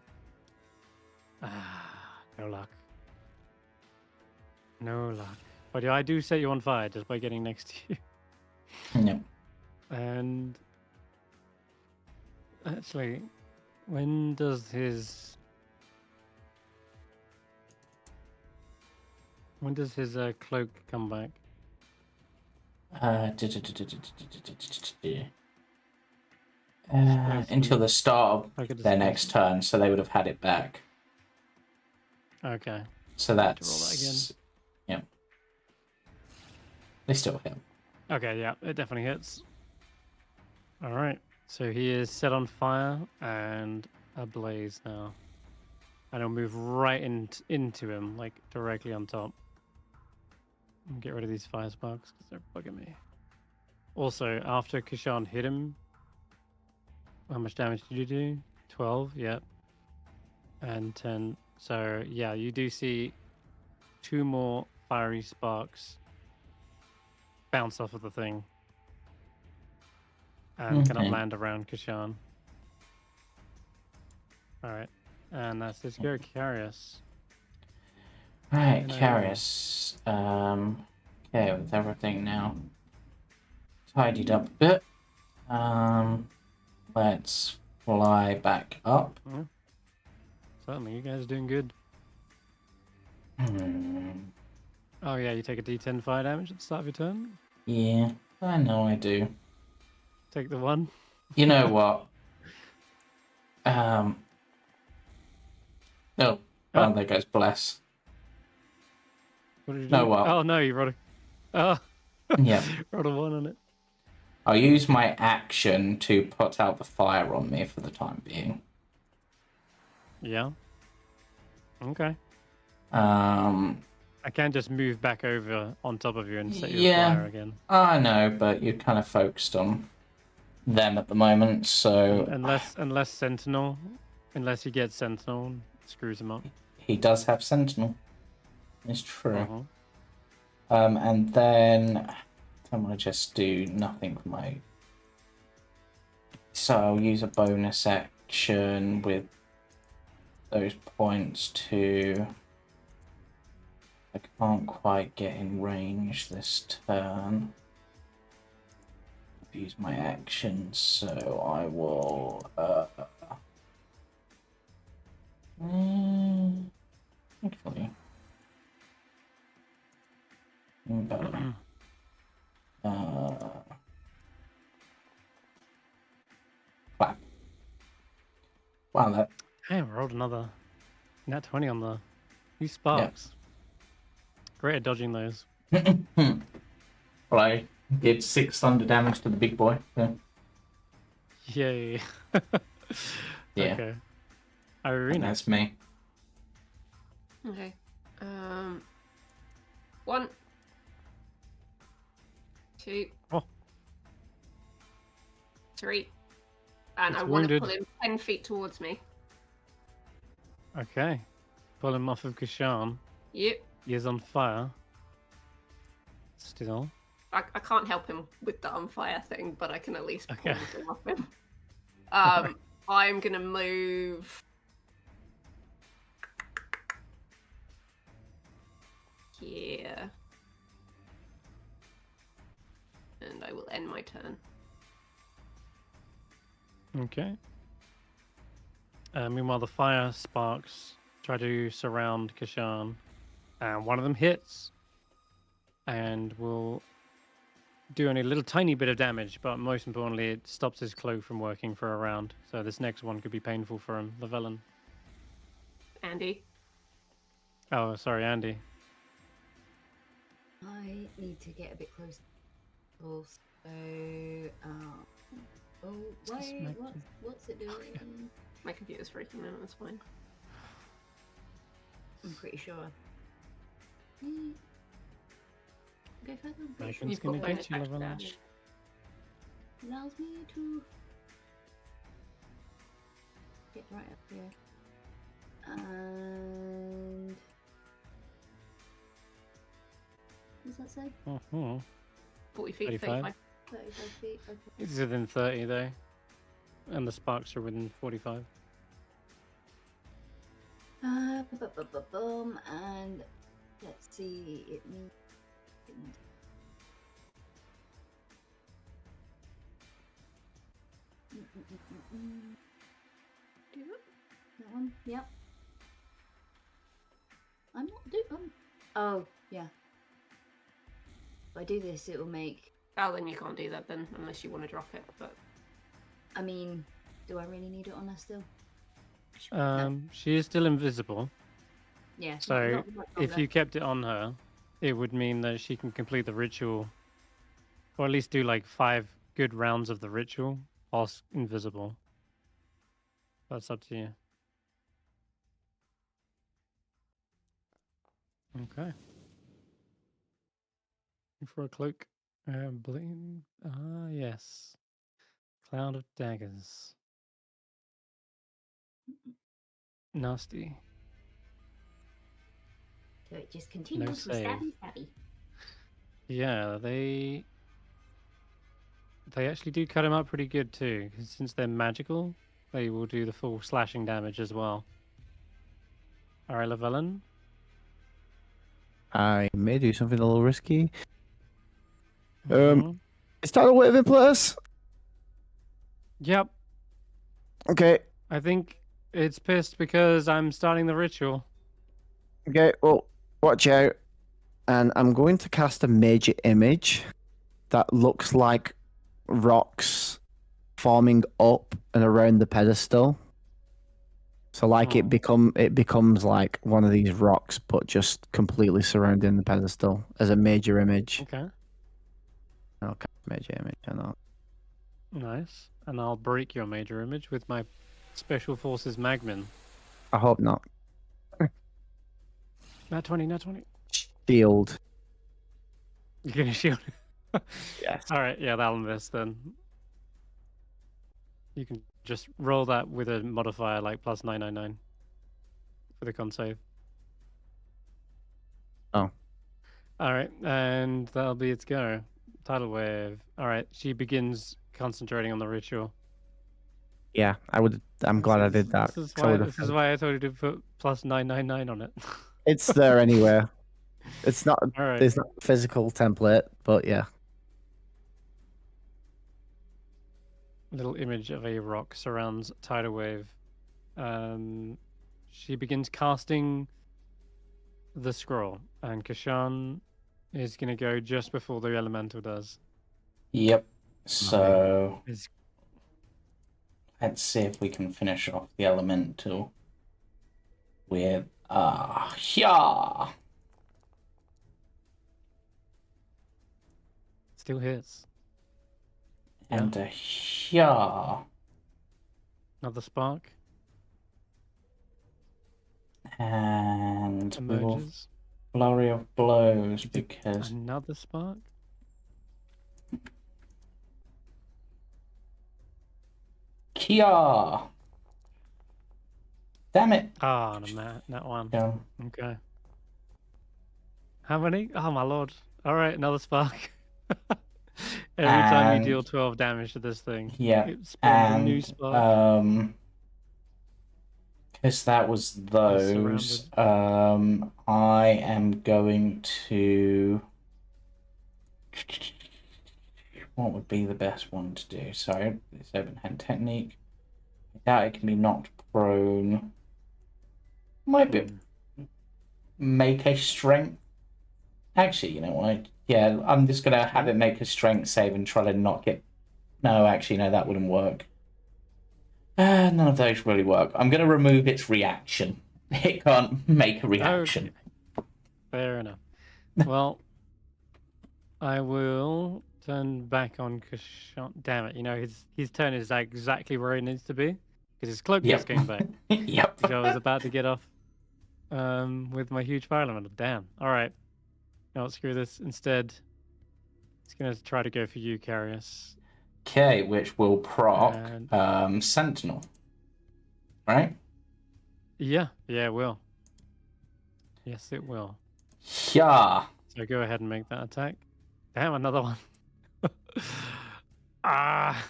Ah, no luck. No luck. But yeah, I do set you on fire just by getting next to you. Yep. And actually, when does his cloak come back? Until the start Like a of their next turn, so they would have had it back. Okay. So I need to roll that that's... Yep. They still hit. Okay, yeah, it definitely hits. All right. So he is set on fire and ablaze now. And he'll move right into him, like directly on top. And get rid of these fire sparks because they're bugging me. Also, after Kesh'an hit him, how much damage did you do? 12, yep. And 10. So, yeah, you do see 2 more fiery sparks bounce off of the thing. And kind of land around Kesh'an. Alright. And that's his go, Karius. Right, Karius. Okay, with everything now tidied up a bit. Let's fly back up. Yeah. Certainly, you guys are doing good. Oh yeah, you take a d10 fire damage at the start of your turn? Yeah, I know I do. Take the 1. You know what? Oh, there goes Bless. What did you do? No, what? Oh no, you rolled a... Oh! Yeah. Rolled a 1 on it. I'll use my action to put out the fire on me for the time being. Yeah. Okay. I I can't just move back over on top of you and set you afire again. I know, but you're kind of focused on them at the moment, so... Unless Sentinel... Unless he gets Sentinel, screws him up. He does have Sentinel. It's true. Uh-huh. And then I'm going to just do nothing with my... So I'll use a bonus action with those points to... I can't quite get in range this turn. Use my actions, so I will... Actually... better. Clap. Wow, that... Hey, I rolled another nat 20 on the... These sparks. Great at dodging those. Well, I did 6 thunder damage to the big boy. So. Yay. Yeah. Okay. And Eirina. that's me. Okay. 1, 2, Oh. 3, and It's I want to wounded. pull him 10 feet towards me. Okay. Pull him off of Kesh'an. Yep. He is on fire. Still. I can't help him with the on fire thing, but I can at least pull Okay. the thing off him. I'm gonna move here, and I will end my turn. Okay. Meanwhile, the fire sparks try to surround Kesh'an, and one of them hits, and will do only a little tiny bit of damage, but most importantly, it stops his cloak from working for a round. So this next one could be painful for him. Llyvelin. Andy. Oh, sorry, Andy. I need to get a bit closer. Also, oh wait, what's it doing? My computer's freaking out, that's fine. I'm pretty sure. Go further. I'm pretty sure. Dragon's You've gonna got get you, bonus action Llyvelin. dash. Allows me to get right up here. And what does that say? Uh-huh. 40 feet, 35. 35. 35 feet. Okay. It's within 30 though, and the sparks are within 45. Boom, and let's see. It needs. Do that? That one. Yep. I'm not doing. Oh yeah. If I do this, it will make. Oh, then you can't do that then, unless you want to drop it. But I mean, do I really need it on her still? She is still invisible, Yeah. so not if longer. you kept it on her, it would mean that she can complete the ritual, or at least do like 5 good rounds of the ritual whilst invisible. That's up to you. Okay. For a cloak. Bling. Ah, yes. Cloud of daggers. Nasty. So it just continues with save. stabby. Yeah, they actually do cut him up pretty good too, 'cause since they're magical, they will do the full slashing damage as well. Alright, Llyvelin. I may do something a little risky. Mhm. Is Tidal Wave in place? Yep. Okay. I think it's pissed because I'm starting the ritual. Okay, well, watch out. And I'm going to cast a major image that looks like rocks forming up and around the pedestal. So like it becomes like one of these rocks, but just completely surrounding the pedestal as a major image. Okay. Okay, major image, I know. Nice. And I'll break your major image with my Special Forces Magmin. I hope not. Nat 20, nat 20. Shield. You're gonna shield. Yes. Alright, yeah, that'll miss then. You can just roll that with a modifier like plus 999 for the con save. Oh. Alright, and that'll be its go. Tidal wave. Alright, she begins concentrating on the ritual. Yeah, I would. I'm glad I did that. This is 'cause I why. would've- This is why I told you to put plus 999 on it. It's there anywhere. It's not. All right. There's not a physical template, but yeah. Little image of a rock surrounds tidal wave. She begins casting the scroll, and Kesh'an is gonna go just before the elemental does. Yep. So Is let's see if we can finish off the elemental with yeah. still hits. And yeah. Another spark And we will emerges. flurry of blows because Another spark. Kia. Damn it. Ah, no, that one. Yeah. Okay. How many? Oh my lord! All right, another spark. Every time you deal And- 12 damage to this thing, Yeah. it spawns a new And spark. because that was those, I am going to. What would be the best one to do? Sorry, this open hand technique. I doubt it can be knocked prone. Might be make a strength. Actually, you know what? Yeah, I'm just gonna have it make a strength save and try to knock it. No, actually, no, that wouldn't work. None of those really work. I'm gonna remove its reaction. It can't make a reaction. Okay. Fair enough. Well, I will turn back on Kesh'an. Damn it! You know his turn is exactly where it needs to be because his cloak just came back. Yep. Which I was about to get off with my huge fire elemental. Damn. All right. No, screw this. Instead, it's gonna try to go for you, Karius. Okay, which will proc And- Sentinel. Right? Yeah, it will. Yes, it will. Yeah. So go ahead and make that attack. Damn, another one. Ah.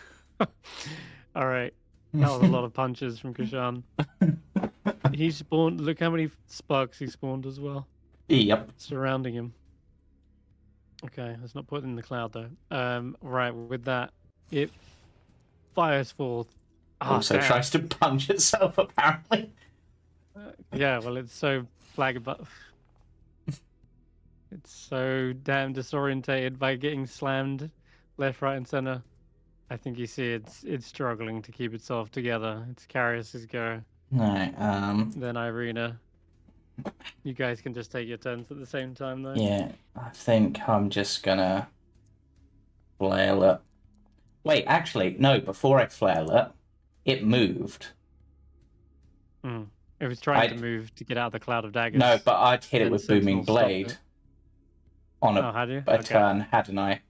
All right. That was a lot of punches from Kesh'an. He spawned. Look how many sparks he spawned as well, Yep. surrounding him. Okay, let's not put it in the cloud though. Right, with that, it fires forth. Ah, Also damn. tries to punch itself, apparently. Yeah, well, it's so flag buff. It's so damn disorientated by getting slammed left, right, and center. I think you see it's struggling to keep itself together. It's Karius' go. No, Then Eirina. You guys can just take your turns at the same time, though. yeah, I think I'm just gonna flail it. Wait, actually, no, before I flail it, it moved. It was trying to I'd- move to get out of the cloud of daggers. No, but I'd hit it Then with Sentinel Booming stopped Blade it. on Oh, had you? a Okay. turn, hadn't I?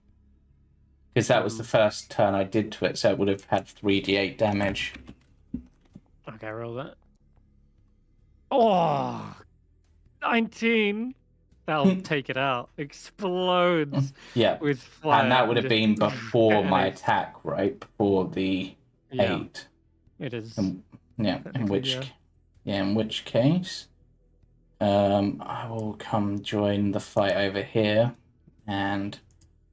Because that was the first turn I did to it, so it would have had 3d8 damage. Okay, roll that. Oh, 19. That'll take it out. Explodes Yeah, with fire. and that would have just- been before and my it's- attack, right? Before the Yeah, 8. it is. Yeah, in Technically, which, yeah. in which case, I will come join the fight over here and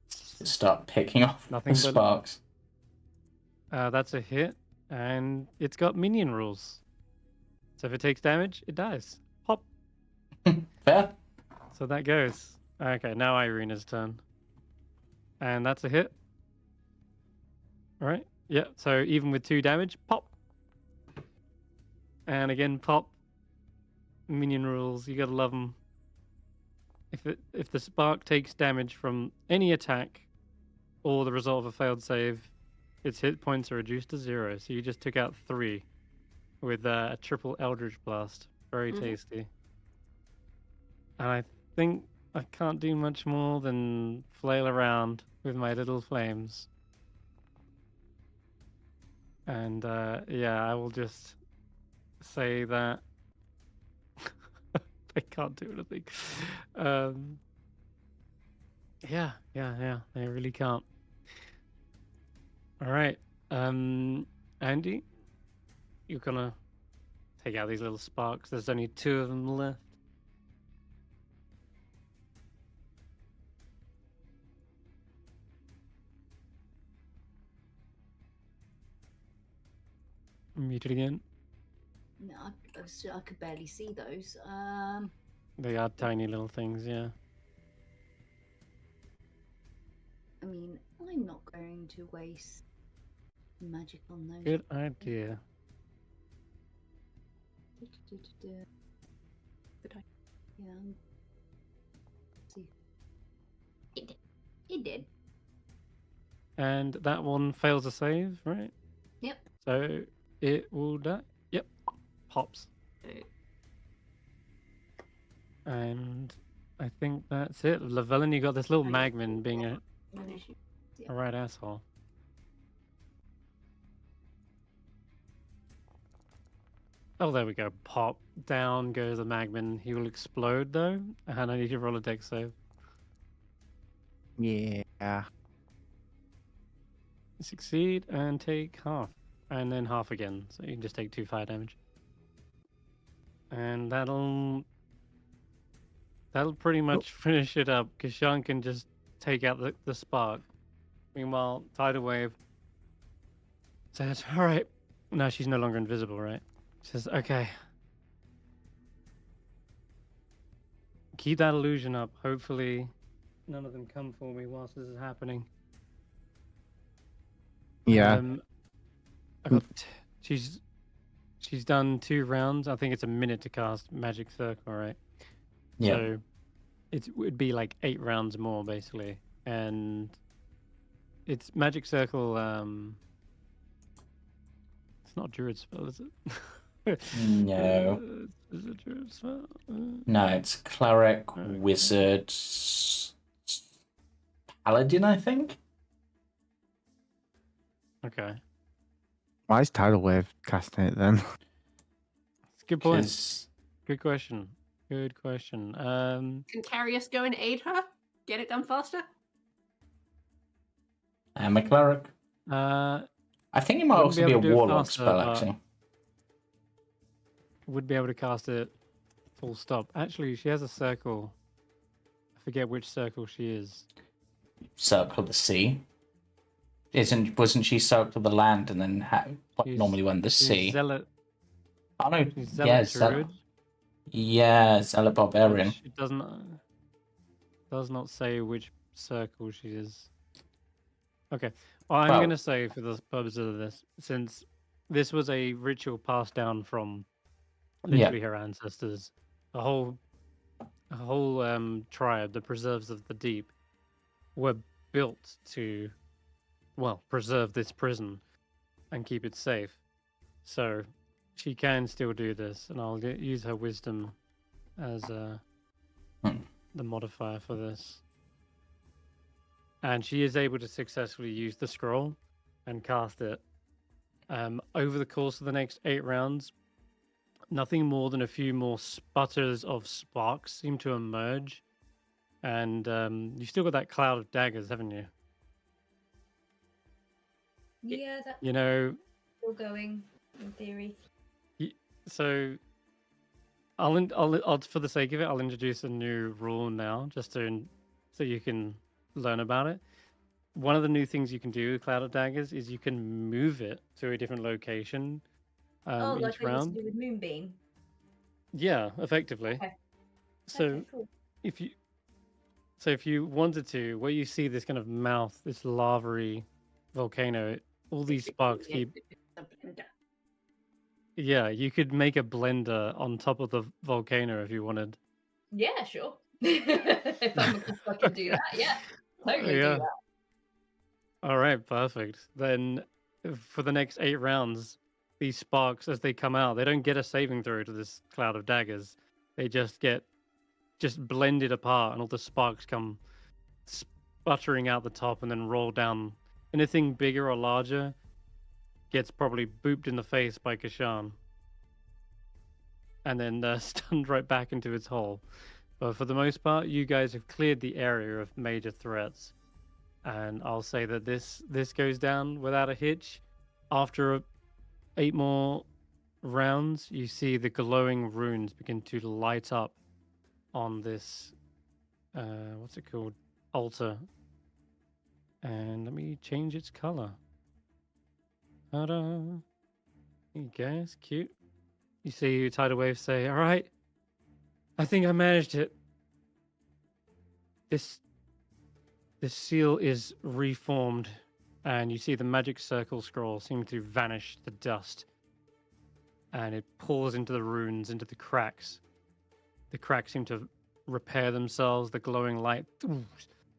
start picking off Nothing the but- sparks. That's a hit, and it's got minion rules. So if it takes damage, it dies. Hop. Fair. So that goes. Okay, now Eirina's turn. And that's a hit. Right? Yeah, so even with 2 damage, pop. And again, pop. Minion rules, you gotta love them. If the spark takes damage from any attack or the result of a failed save, its hit points are reduced to 0. So you just took out 3 with a triple Eldritch Blast. Very tasty. And I think I can't do much more than flail around with my little flames. And yeah, I will just say that I can't do anything. Yeah, I really can't. All right, Andy, you're gonna take out these little sparks. There's only 2 of them left. Mute it again. No, I could barely see those. They are tiny little things, yeah. I mean, I'm not going to waste magic on those. Good idea. Good idea. Yeah. See. It did. And that one fails a save, right? Yep. So it will die. Yep. Pops. And I think that's it. Llyvelin, you got this little magman being a right asshole. Oh, there we go. Pop. Down goes the magman. He will explode, though. And I need to roll a dex save. Yeah. Succeed and take half. And then half again. So you can just take 2 fire damage. And that'll pretty much finish it up. Kesh'an can just take out the spark. Meanwhile, Tidal Wave says, alright. Now she's no longer invisible, right? She says, okay. Keep that illusion up. Hopefully none of them come for me whilst this is happening. Yeah. I got she's done 2 rounds. I think it's a minute to cast Magic Circle, right? Yeah. So it would be like 8 rounds more basically. And it's Magic Circle, it's not a druid spell, is it? No. Is it a druid spell? No, it's cleric, Okay. wizard, paladin, I think. Okay. Why is Tidal Wave casting it then? It's a good point. 'Cause- Good question. Good question. Can Karius go and aid her? Get it done faster? I'm a cleric. uh, I think it might Wouldn't also be be a able to do it warlock faster, spell, but- actually. would be able to cast it full stop. Actually, she has a circle. I forget which circle she is. Circle the sea. Wasn't she circle the land and then She's- normally went the She's sea? Zealot. Oh no, She's Zealot yeah, Druid. Zealot but barbarian. She does not say which circle she is. Okay. Well, I'm Well- going to say for the purpose of this, since this was a ritual passed down from literally her ancestors, a whole tribe, the Preserves of the Deep, were built to, well, preserve this prison and keep it safe. So she can still do this, and I'll use her wisdom as the modifier for this. And she is able to successfully use the scroll and cast it. Over the course of the next 8 rounds, nothing more than a few more sputters of sparks seem to emerge. And you still got that cloud of daggers, haven't you? Yeah, that's You know, still going in theory. so I'll for the sake of it, I'll introduce a new rule now, just so you can learn about it. One of the new things you can do with Cloud of Daggers is you can move it to a different location Oh, like each I used round. to do with Moonbeam. Yeah, effectively. Okay. So Okay, cool. if you wanted to, where you see this kind of mouth, this lavary volcano, all these sparks keep. Yeah, you could make a blender on top of the volcano if you wanted. Yeah, sure. If I'm a good fucking do that, yeah. Totally do Yeah. that. All right, perfect. Then for the next 8 rounds, these sparks, as they come out, they don't get a saving throw to this cloud of daggers. They just get blended apart, and all the sparks come sputtering out the top and then roll down. Anything bigger or larger gets probably booped in the face by Kesh'an, and then stunned right back into its hole. But for the most part, you guys have cleared the area of major threats. And I'll say that this goes down without a hitch. After 8 more rounds, you see the glowing runes begin to light up on this, what's it called? Altar. And let me change its color. Ta-da! There you go, it's cute. You see Tidal Wave say, all right, I think I managed it. This seal is reformed, and you see the magic circle scroll seem to vanish to dust, and it pours into the runes, into the cracks. The cracks seem to repair themselves. The glowing light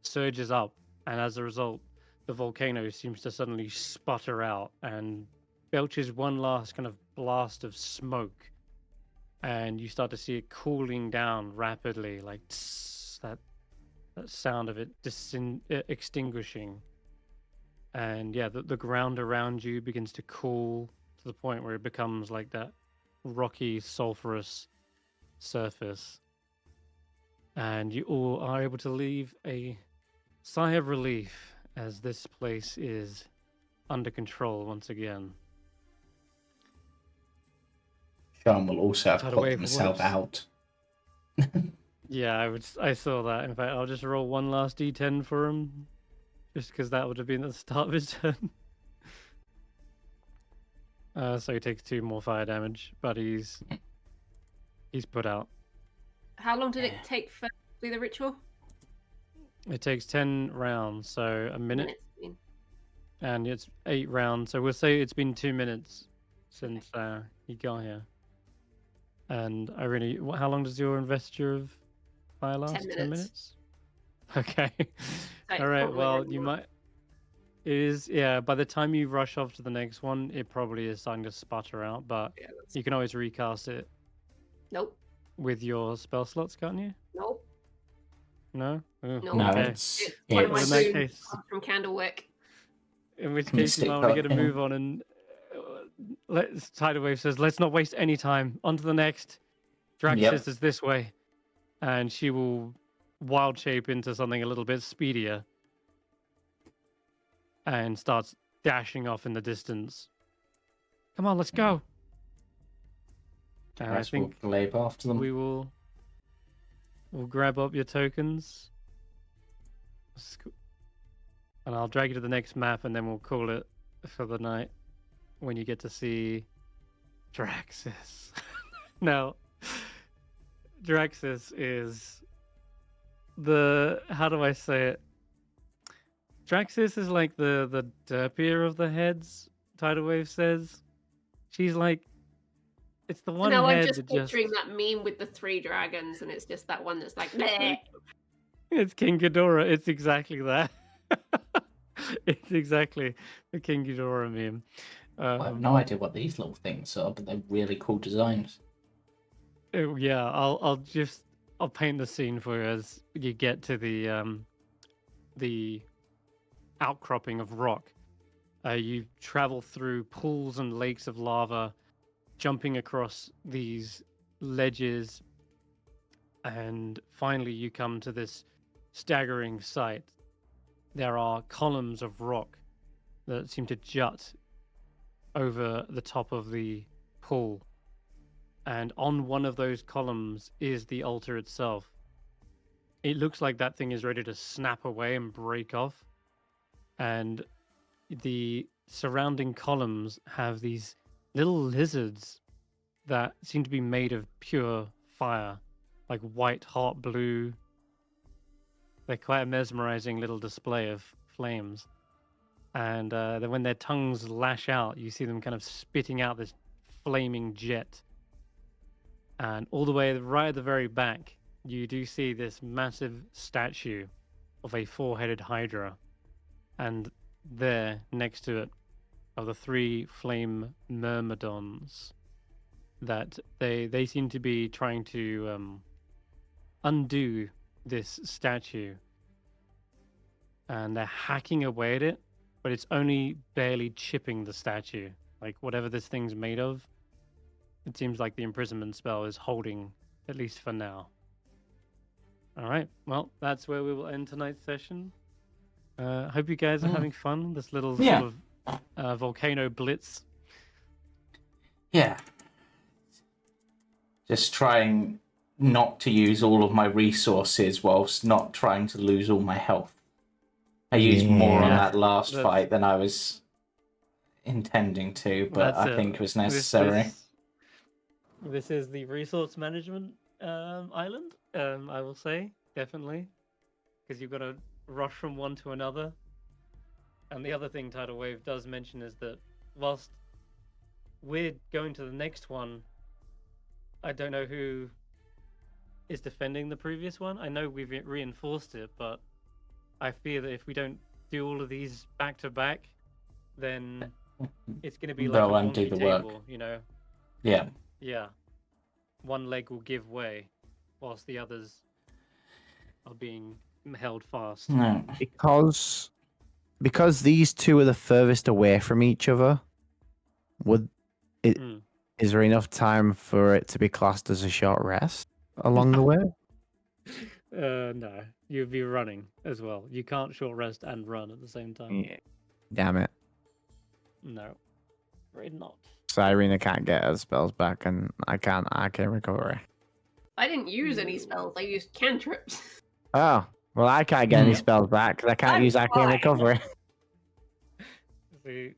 surges up, and as a result, the volcano seems to suddenly sputter out and belches one last kind of blast of smoke, and you start to see it cooling down rapidly, like that sound of it extinguishing. And yeah, the ground around you begins to cool to the point where it becomes like that rocky, sulfurous surface. And you all are able to leave a sigh of relief as this place is under control once again. Sean will also have Tidal put Wave himself whips. out. Yeah, I saw that. In fact, I'll just roll one last d10 for him, just because that would have been at the start of his turn. So he takes 2 more fire damage, but he's put out. How long did it take for do the ritual? It takes 10 rounds, so a minute, Minutes, I mean. and it's 8 rounds. So we'll say it's been 2 minutes since he got here. And Eirina, how long does your investiture of fire last? 10 minutes. Okay. So All right. probably Well, like you more. might. It is, yeah. By the time you rush off to the next one, it probably is starting to sputter out. But Yeah, that's... you can always recast it Nope. with your spell slots, can't you? Nope. No. Oh, No. No, okay. it's One of my in that boons case- comes from Candlewick. In which case, Mystic you might want to get a Guardian. move on, and Tidal Wave says, "Let's not waste any time. On to the next. Drax Yep. is this way," and she will wild shape into something a little bit speedier and starts dashing off in the distance. Come on, let's go. And I Rest will think glaive after them. we'll grab up your tokens, and I'll drag you to the next map, and then we'll call it for the night when you get to see Draxus. Now, Draxus is how do I say it? Draxus is like the derpier of the heads, Tidal Wave says. She's like, it's the one No, I'm head just that just... picturing that meme with the 3 dragons, and it's just that one that's like, bleh. It's King Ghidorah. It's exactly that. It's exactly the King Ghidorah meme. I have no idea what these little things are, but they're really cool designs. Yeah, I'll paint the scene for you as you get to the outcropping of rock. You travel through pools and lakes of lava, jumping across these ledges, and finally you come to this staggering sight. There are columns of rock that seem to jut over the top of the pool, and on one of those columns is the altar itself. It looks like that thing is ready to snap away and break off, and the surrounding columns have these little lizards that seem to be made of pure fire, like white hot blue. They're quite a mesmerizing little display of flames. And then when their tongues lash out, you see them kind of spitting out this flaming jet. And all the way right at the very back, you do see this massive statue of a 4-headed hydra. And there, next to it, are the 3 flame myrmidons that they seem to be trying to undo this statue. And they're hacking away at it, but it's only barely chipping the statue. Like, whatever this thing's made of, it seems like the imprisonment spell is holding, at least for now. All right, well, that's where we will end tonight's session. Hope you guys are having fun. This little sort of volcano blitz. Yeah. just trying not to use all of my resources whilst not trying to lose all my health. I used more on Yeah. that last That's- fight than I was intending to, but That's I it. think it was necessary. This is the resource management island, I will say, definitely. Because you've got to rush from one to another. And the other thing Tidal Wave does mention is that whilst we're going to the next one, I don't know who is defending the previous one. I know we've reinforced it, but I fear that if we don't do all of these back to back, then it's going to be like They'll a undo wonky the work. table, you know? Yeah. Yeah. One leg will give way, whilst the others are being held fast. No. Because these two are the furthest away from each other, Hmm. is there enough time for it to be classed as a short rest along the way? No, you'd be running as well. You can't short rest and run at the same time. Yeah. Damn it. No, afraid not. So Eirina can't get her spells back, and I can't recover. I didn't use any spells. I used cantrips. Oh, well, I can't get any Yep. spells back because I can't I'm use arcane fine. recovery. See,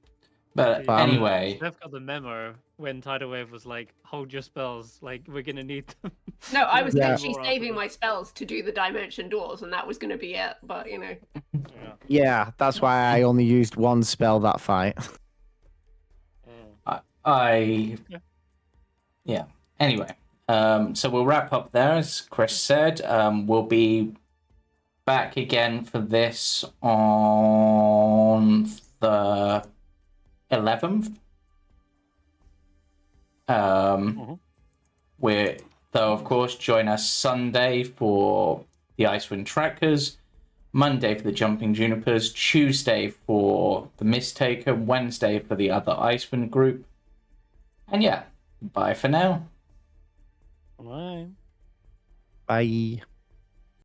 But But, anyway, Steph got the memo when Tidal Wave was like, "Hold your spells. Like we're gonna need them." No, I was Yeah. literally More after saving this. my spells to do the dimension doors, and that was going to be it. But you know, Yeah. Yeah, that's why I only used one spell that fight. yeah. Anyway, so we'll wrap up there, as Chris said. We'll be back again for this on the 11th. Though of course, join us Sunday for the Icewind Trackers, Monday for the Jumping Junipers, Tuesday for the Mistaker, Wednesday for the other Icewind group. And yeah, bye for now. Bye. Bye.